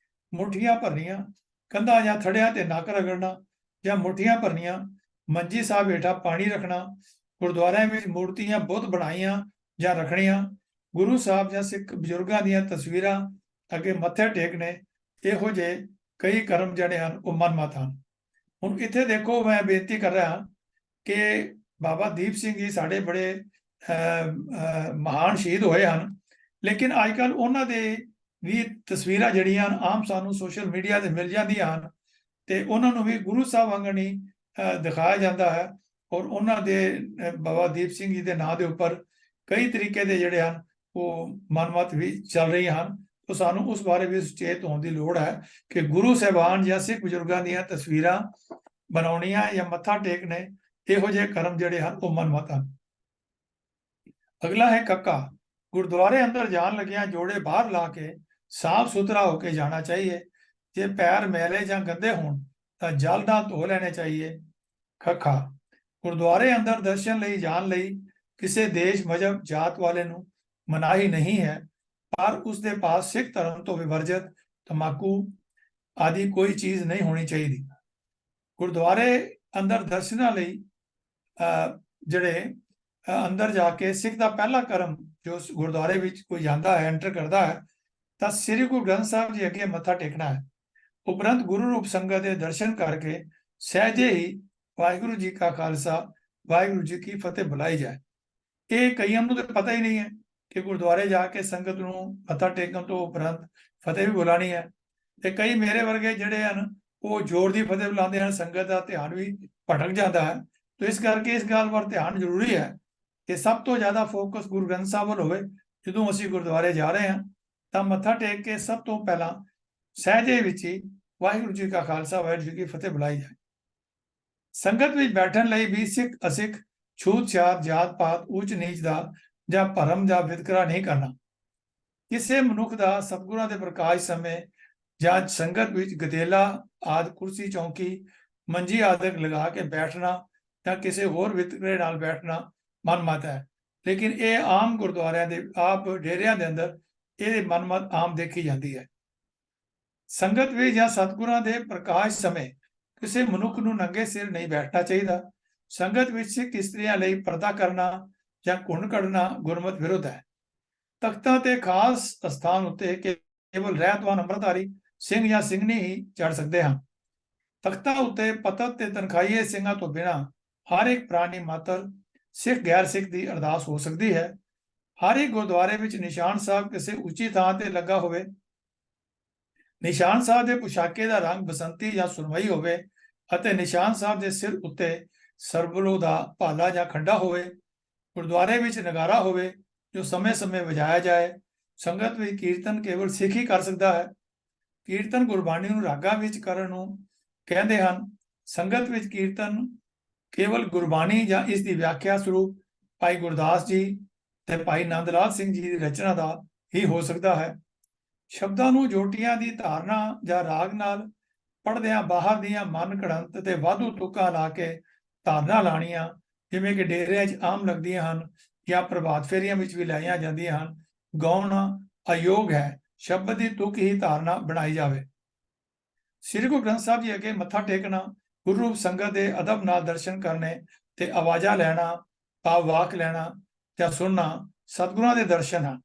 ਮੁੱਠੀਆਂ ਭਰਨੀਆਂ, ਕੰਧਾਂ ਜਾਂ ਥੜਿਆਂ ਤੇ ਨੱਕ ਰਗੜਨਾ ਜਾਂ ਮੁੱਠੀਆਂ ਭਰਨੀਆਂ, ਮੰਜੀ ਸਾਹਿਬ ਹੇਠਾਂ ਪਾਣੀ ਰੱਖਣਾ, ਗੁਰਦੁਆਰਿਆਂ ਵਿੱਚ ਮੂਰਤੀਆਂ ਬੁੱਤ ਬਣਾਈਆਂ ਜਾਂ ਰੱਖਣੀਆਂ, ਗੁਰੂ ਸਾਹਿਬ ਜਾਂ ਸਿੱਖ ਬਜ਼ੁਰਗਾਂ ਦੀਆਂ ਤਸਵੀਰਾਂ ਅੱਗੇ ਮੱਥੇ ਟੇਕਣੇ, ਇਹੋ ਜਿਹੇ ਕਈ ਕਰਮ ਜਿਹੜੇ ਹਨ ਉਹ ਮਨਮਤ ਹਨ। ਹੁਣ ਇੱਥੇ ਦੇਖੋ, ਮੈਂ ਬੇਨਤੀ ਕਰ ਰਿਹਾ ਕਿ ਬਾਬਾ ਦੀਪ ਸਿੰਘ ਜੀ ਸਾਡੇ ਬੜੇ ਮਹਾਨ ਸ਼ਹੀਦ ਹੋਏ ਹਨ, ਲੇਕਿਨ ਅੱਜ ਕੱਲ੍ਹ ਉਹਨਾਂ ਦੇ ਵੀ ਤਸਵੀਰਾਂ ਜਿਹੜੀਆਂ ਆਮ ਸਾਨੂੰ ਸੋਸ਼ਲ ਮੀਡੀਆ ਤੇ ਮਿਲ ਜਾਂਦੀਆਂ ਹਨ ਤੇ ਉਹਨਾਂ ਨੂੰ ਵੀ ਗੁਰੂ ਸਾਹਿਬ ਵਾਂਗਣ ਹੀ ਦਿਖਾਇਆ ਜਾਂਦਾ ਹੈ ਔਰ ਉਹਨਾਂ ਦੇ ਬਾਬਾ ਦੀਪ ਸਿੰਘ ਜੀ ਦੇ ਨਾਂ ਦੇ ਉੱਪਰ ਕਈ ਤਰੀਕੇ ਦੇ ਜਿਹੜੇ ਹਨ ਉਹ ਮਨਮਤ ਵੀ ਚੱਲ ਰਹੀਆਂ ਹਨ। ਤਾਂ ਸਾਨੂੰ ਉਸ ਬਾਰੇ ਵੀ ਸੁਚੇਤ ਹੋਣ ਦੀ ਲੋੜ ਹੈ ਕਿ ਗੁਰੂ ਸਾਹਿਬਾਨ ਜਾਂ ਸਿੱਖ ਬਜ਼ੁਰਗਾਂ ਦੀਆਂ ਤਸਵੀਰਾਂ ਬਣਾਉਣੀਆਂ ਜਾਂ ਮੱਥਾ ਟੇਕਣੇ, ਇਹੋ ਜਿਹੇ ਕਰਮ ਜਿਹੜੇ ਹਨ ਉਹ ਮਨਮਤ ਹਨ। ਅਗਲਾ ਹੈ ਕੱਕਾ। ਗੁਰਦੁਆਰੇ ਅੰਦਰ ਜਾਣ ਲੱਗਿਆਂ ਜੋੜੇ ਬਾਹਰ ਲਾ ਕੇ ਸਾਫ਼ ਸੁਥਰਾ ਹੋ ਕੇ ਜਾਣਾ ਚਾਹੀਏ। ਜੇ ਪੈਰ ਮੈਲੇ ਜਾਂ ਗੰਦੇ ਹੋਣ ਤਾਂ ਜਲ ਨਾਲ ਧੋ ਲੈਣੇ ਚਾਹੀਏ। ਖੱਖਾ ਗੁਰਦੁਆਰੇ ਅੰਦਰ ਦਰਸ਼ਨ ਲਈ ਜਾਣ ਲਈ ਕਿਸੇ ਦੇਸ਼, ਮਜ਼ਹਬ, ਜਾਤ ਵਾਲੇ ਨੂੰ ਮਨਾਹੀ ਨਹੀਂ ਹੈ, ਪਰ ਉਸ ਦੇ ਪਾਸ ਸਿੱਖ ਧਰਮ ਤੋਂ ਵਿਵਰਜਿਤ ਤੰਬਾਕੂ ਆਦਿ ਕੋਈ ਚੀਜ਼ ਨਹੀਂ ਹੋਣੀ ਚਾਹੀਦੀ। ਗੁਰਦੁਆਰੇ ਅੰਦਰ ਦਰਸ਼ਨਾਂ ਲਈ ਜਿਹੜੇ ਅੰਦਰ ਜਾ ਕੇ ਸਿੱਖ ਦਾ ਪਹਿਲਾ ਕਰਮ ਜੋ ਗੁਰਦੁਆਰੇ ਵਿੱਚ ਕੋਈ ਜਾਂਦਾ ਹੈ, ਐਂਟਰ ਕਰਦਾ ਹੈ, ਤਾਂ ਸ੍ਰੀ ਗੁਰੂ ਗ੍ਰੰਥ ਸਾਹਿਬ ਜੀ ਅੱਗੇ ਮੱਥਾ ਟੇਕਣਾ ਹੈ। ਉਪਰੰਤ ਗੁਰੂ ਰੂਪ ਸੰਗਤ ਦੇ ਦਰਸ਼ਨ ਕਰਕੇ ਸਹਿਜੇ ਹੀ ਵਾਹਿਗੁਰੂ ਜੀ ਕਾ ਖਾਲਸਾ, ਵਾਹਿਗੁਰੂ ਜੀ ਕੀ ਫਤਿਹ ਬੁਲਾਈ ਜਾਏ। ਇਹ ਕਈਆਂ ਨੂੰ ਤਾਂ ਪਤਾ ਹੀ ਨਹੀਂ ਹੈ ਕਿ ਗੁਰਦੁਆਰੇ ਜਾ ਕੇ ਸੰਗਤ ਨੂੰ ਮੱਥਾ ਟੇਕਣ ਤੋਂ ਉਪਰੰਤ ਫਤਿਹ ਵੀ ਬੁਲਾਣੀ ਹੈ। ਤੇ ਕਈ ਮੇਰੇ ਵਰਗੇ ਜਿਹੜੇ ਹਨ ਉਹ ਜ਼ੋਰ ਦੀ ਫਤਿਹ ਬੁਲਾਉਂਦੇ ਹਨ, ਸੰਗਤ ਦਾ ਧਿਆਨ ਵੀ ਭਟਕ ਜਾਂਦਾ ਹੈ। ਤੋ ਇਸ ਕਰਕੇ ਇਸ ਗੱਲ ਵੱਲ ਧਿਆਨ ਜ਼ਰੂਰੀ ਹੈ ਕਿ ਸਭ ਤੋਂ ਜ਼ਿਆਦਾ ਫੋਕਸ ਗੁਰੂ ਗ੍ਰੰਥ ਸਾਹਿਬ ਵੱਲ ਹੋਵੇ। ਜਦੋਂ ਅਸੀਂ ਗੁਰਦੁਆਰੇ ਜਾ ਰਹੇ ਹਾਂ ਤਾਂ ਮੱਥਾ ਟੇਕ ਕੇ ਸਭ ਤੋਂ ਪਹਿਲਾਂ ਸਹਿਜੇ ਵਿੱਚ ਹੀ ਵਾਹਿਗੁਰੂ ਜੀ ਕਾ ਖਾਲਸਾ ਵਾਹਿਗੁਰੂ ਜੀ ਕੀ ਫਤਿਹ ਬੁਲਾਈ ਜਾਏ। ਸੰਗਤ ਵਿੱਚ ਬੈਠਣ ਲਈ ਵੀ ਸਿੱਖ ਅਸਿੱਖ, ਛੂਤ ਛਾਤ, ਜਾਤ ਪਾਤ, ਊਚ ਨੀਚ ਦਾ ਜਾਂ ਭਰਮ ਜਾਂ ਵਿਤਕਰਾ ਨਹੀਂ ਕਰਨਾ। ਕਿਸੇ ਮਨੁੱਖ ਦਾ ਸਤਿਗੁਰਾਂ ਦੇ ਪ੍ਰਕਾਸ਼ ਸਮੇਂ ਜਾਂ ਸੰਗਤ ਵਿੱਚ ਗਦੇਲਾ ਆਦਿ, ਕੁਰਸੀ ਚੌਂਕੀ, ਮੰਜੀ ਆਦਿਕ ਲਗਾ ਕੇ ਬੈਠਣਾ ਜਾਂ ਕਿਸੇ ਹੋਰ ਵਿਤਕਰੇ ਨਾਲ ਬੈਠਣਾ ਮਨਮਤ ਹੈ। ਲੇਕਿਨ ਇਹ ਆਮ ਗੁਰਦੁਆਰਿਆਂ ਦੇ ਆਪ ਡੇਰਿਆਂ ਦੇ ਅੰਦਰ ਇਹ ਮਨਮਤ ਆਮ ਦੇਖੀ ਜਾਂਦੀ ਹੈ। ਸੰਗਤ ਵਿੱਚ ਜਾਂ ਸਤਿਗੁਰਾਂ ਦੇ ਪ੍ਰਕਾਸ਼ ਸਮੇਂ ਕਿਸੇ ਮਨੁੱਖ ਨੂੰ ਨੰਗੇ ਸਿਰ ਨਹੀਂ ਬੈਠਣਾ ਚਾਹੀਦਾ। ਸੰਗਤ ਵਿੱਚ ਸਿੱਖ ਇਸਤਰੀਆਂ ਲਈ ਪਰਦਾ ਕਰਨਾ ਜਾਂ ਘੁੰਡ ਕੱਢਣਾ ਗੁਰਮਤਿ ਵਿਰੁੱਧ ਹੈ। ਤਖਤਾਂ ਤੇ ਖਾਸ ਸਥਾਨ ਉੱਤੇ ਕੇਵਲ ਰਹਿਤਵਾਨ ਅੰਮ੍ਰਿਤਧਾਰੀ ਸਿੰਘ ਜਾਂ ਸਿੰਘਣੀ ਹੀ ਚੜ ਸਕਦੇ ਹਨ। ਤਖਤਾਂ ਉੱਤੇ ਪਤਤ ਤੇ ਤਨਖਾਹੀਏ ਸਿੰਘਾਂ ਤੋਂ ਬਿਨਾਂ ਹਰ ਇੱਕ ਪ੍ਰਾਣੀ ਮਾਤਰ ਸਿੱਖ ਗੈਰ ਸਿੱਖ ਦੀ ਅਰਦਾਸ ਹੋ ਸਕਦੀ ਹੈ। ਹਰ ਇੱਕ ਗੁਰਦੁਆਰੇ ਵਿੱਚ ਨਿਸ਼ਾਨ ਸਾਹਿਬ ਕਿਸੇ ਉੱਚੀ ਥਾਂ ਤੇ ਲੱਗਾ ਹੋਵੇ। ਨਿਸ਼ਾਨ ਸਾਹਿਬ ਦੇ ਪੁਸ਼ਾਕੇ ਦਾ ਰੰਗ ਬਸੰਤੀ ਜਾਂ ਸੁਰਮਈ ਹੋਵੇ ਅਤੇ ਨਿਸ਼ਾਨ ਸਾਹਿਬ ਦੇ ਸਿਰ ਉੱਤੇ ਸਰਬਲੋ ਦਾ ਭਾਲਾ ਜਾਂ ਖੰਡਾ ਹੋਵੇ। ਗੁਰਦੁਆਰੇ ਵਿੱਚ ਨਗਾਰਾ ਹੋਵੇ ਜੋ ਸਮੇਂ-ਸਮੇਂ ਵਜਾਇਆ ਜਾਏ। ਸੰਗਤ ਵਿੱਚ ਕੀਰਤਨ ਕੇਵਲ ਸਿੱਖ ਹੀ ਕਰ ਸਕਦਾ ਹੈ। ਕੀਰਤਨ ਗੁਰਬਾਣੀ ਨੂੰ ਰਾਗਾਂ ਵਿੱਚ ਕਰਨ ਨੂੰ ਕਹਿੰਦੇ ਹਨ। ਸੰਗਤ ਵਿੱਚ ਕੀਰਤਨ ਕੇਵਲ ਗੁਰਬਾਣੀ ਜਾਂ ਇਸ ਦੀ ਵਿਆਖਿਆ ਸਰੂਪ ਭਾਈ ਗੁਰਦਾਸ ਜੀ ਤੇ ਭਾਈ ਨੰਦ ਲਾਲ ਸਿੰਘ ਜੀ ਦੀ ਰਚਨਾ ਦਾ ਹੀ ਹੋ ਸਕਦਾ ਹੈ। ਸ਼ਬਦਾਂ ਨੂੰ ਜੋਟੀਆਂ ਦੀ ਧਾਰਨਾ ਜਾਂ ਰਾਗ ਨਾਲ ਪੜ੍ਹਦਿਆਂ ਬਾਹਰ ਦੀਆਂ ਮਨ ਘੜੰਤ ਤੇ ਵਾਧੂ ਤੁਕਾਂ ਲਾ ਕੇ ਧਾਰਨਾ ਲਾਣੀਆਂ, ਜਿਵੇਂ ਕਿ ਡੇਰਿਆਂ 'ਚ ਆਮ ਲੱਗਦੀਆਂ ਹਨ ਜਾਂ ਪ੍ਰਭਾਤ ਫੇਰੀਆਂ ਵਿੱਚ ਵੀ ਲਾਈਆਂ ਜਾਂਦੀਆਂ ਹਨ, ਗਾਉਣਾ ਅਯੋਗ ਹੈ। ਸ਼ਬਦ ਦੀ ਤੁਕ ਹੀ ਧਾਰਨਾ ਬਣਾਈ ਜਾਵੇ। ਸ੍ਰੀ ਗੁਰੂ ਗ੍ਰੰਥ ਸਾਹਿਬ ਜੀ ਅੱਗੇ ਮੱਥਾ ਟੇਕਣਾ, ਗੁਰੂ ਰੂਪ ਸੰਗਤ ਦੇ ਅਦਬ ਨਾਲ ਦਰਸ਼ਨ ਕਰਨੇ ਤੇ ਆਵਾਜ਼ਾਂ ਲੈਣਾ, ਭਾਵ ਵਾਕ ਲੈਣਾ ਜਾਂ ਸੁਣਨਾ ਸਤਿਗੁਰਾਂ ਦੇ ਦਰਸ਼ਨ ਹਨ।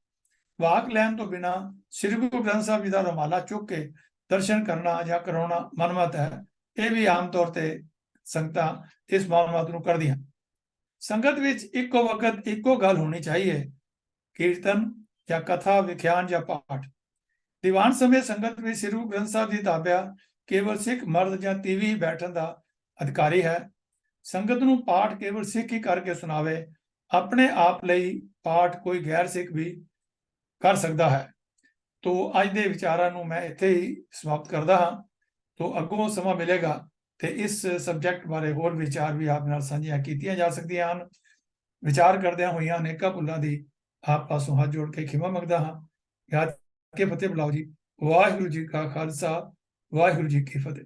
ਵਾਕ ਲੈਣ ਤੋਂ ਬਿਨਾਂ ਸ੍ਰੀ ਗੁਰੂ ਗ੍ਰੰਥ ਸਾਹਿਬ ਜੀ ਦਾ ਰੁਮਾਲਾ ਚੁੱਕ ਕੇ ਦਰਸ਼ਨ ਕਰਨਾ ਜਾਂ ਕਰਾਉਣਾ ਮਨਮਤ ਹੈ। ਇਹ ਵੀ ਆਮ ਤੌਰ ਤੇ ਸੰਗਤਾਂ ਇਸ ਮਨਮਤ ਨੂੰ ਕਰਦੀਆਂ। ਸੰਗਤ ਵਿੱਚ ਇੱਕੋ ਵਕਤ ਇੱਕੋ ਗੱਲ ਹੋਣੀ ਚਾਹੀਏ, ਕੀਰਤਨ ਜਾਂ ਕਥਾ, ਵਿਖਿਆਨ ਜਾਂ ਪਾਠ। ਦੀਵਾਨ ਸਮੇਂ ਸੰਗਤ ਵਿੱਚ ਸ੍ਰੀ ਗੁਰੂ ਗ੍ਰੰਥ ਸਾਹਿਬ ਦੀ ਤਾਬਿਆ ਕੇਵਲ ਸਿੱਖ ਮਰਦ ਜਾਂ ਤੀਵੀਂ ਹੀ ਦਾ ਅਧਿਕਾਰੀ ਹੈ। ਸੰਗਤ ਨੂੰ ਪਾਠ ਕੇਵਲ ਸਿੱਖ ਹੀ ਕਰਕੇ ਸੁਣਾਵੇ। ਆਪਣੇ ਆਪ ਲਈ ਪਾਠ ਕੋਈ ਗੈਰ ਸਿੱਖ ਵੀ ਕਰ ਸਕਦਾ ਹੈ। ਤੋ ਅੱਜ ਦੇ ਵਿਚਾਰਾਂ ਨੂੰ ਮੈਂ ਇੱਥੇ ਹੀ ਸਮਾਪਤ ਕਰਦਾ ਹਾਂ। ਤੋ ਅੱਗੋਂ ਸਮਾਂ ਮਿਲੇਗਾ ਤੇ ਇਸ ਸਬਜੈਕਟ ਬਾਰੇ ਹੋਰ ਵਿਚਾਰ ਵੀ ਆਪ ਨਾਲ ਸਾਂਝੀਆਂ ਕੀਤੀਆਂ ਜਾ ਸਕਦੀਆਂ ਹਨ। ਵਿਚਾਰ ਕਰਦਿਆਂ ਹੋਈਆਂ ਅਨੇਕਾਂ ਭੁੱਲਾਂ ਦੀ ਆਪ ਪਾਸੋਂ ਹੱਥ ਜੋੜ ਕੇ ਖਿਮਾ ਮੰਗਦਾ ਹਾਂ। ਯਾਦ ਕੇ ਫਤਿਹ ਬੁਲਾਓ ਜੀ। ਵਾਹਿਗੁਰੂ ਜੀ ਕਾ ਖਾਲਸਾ, ਵਾਹਿਗੁਰੂ ਜੀ ਕੀ ਫਤਿਹ।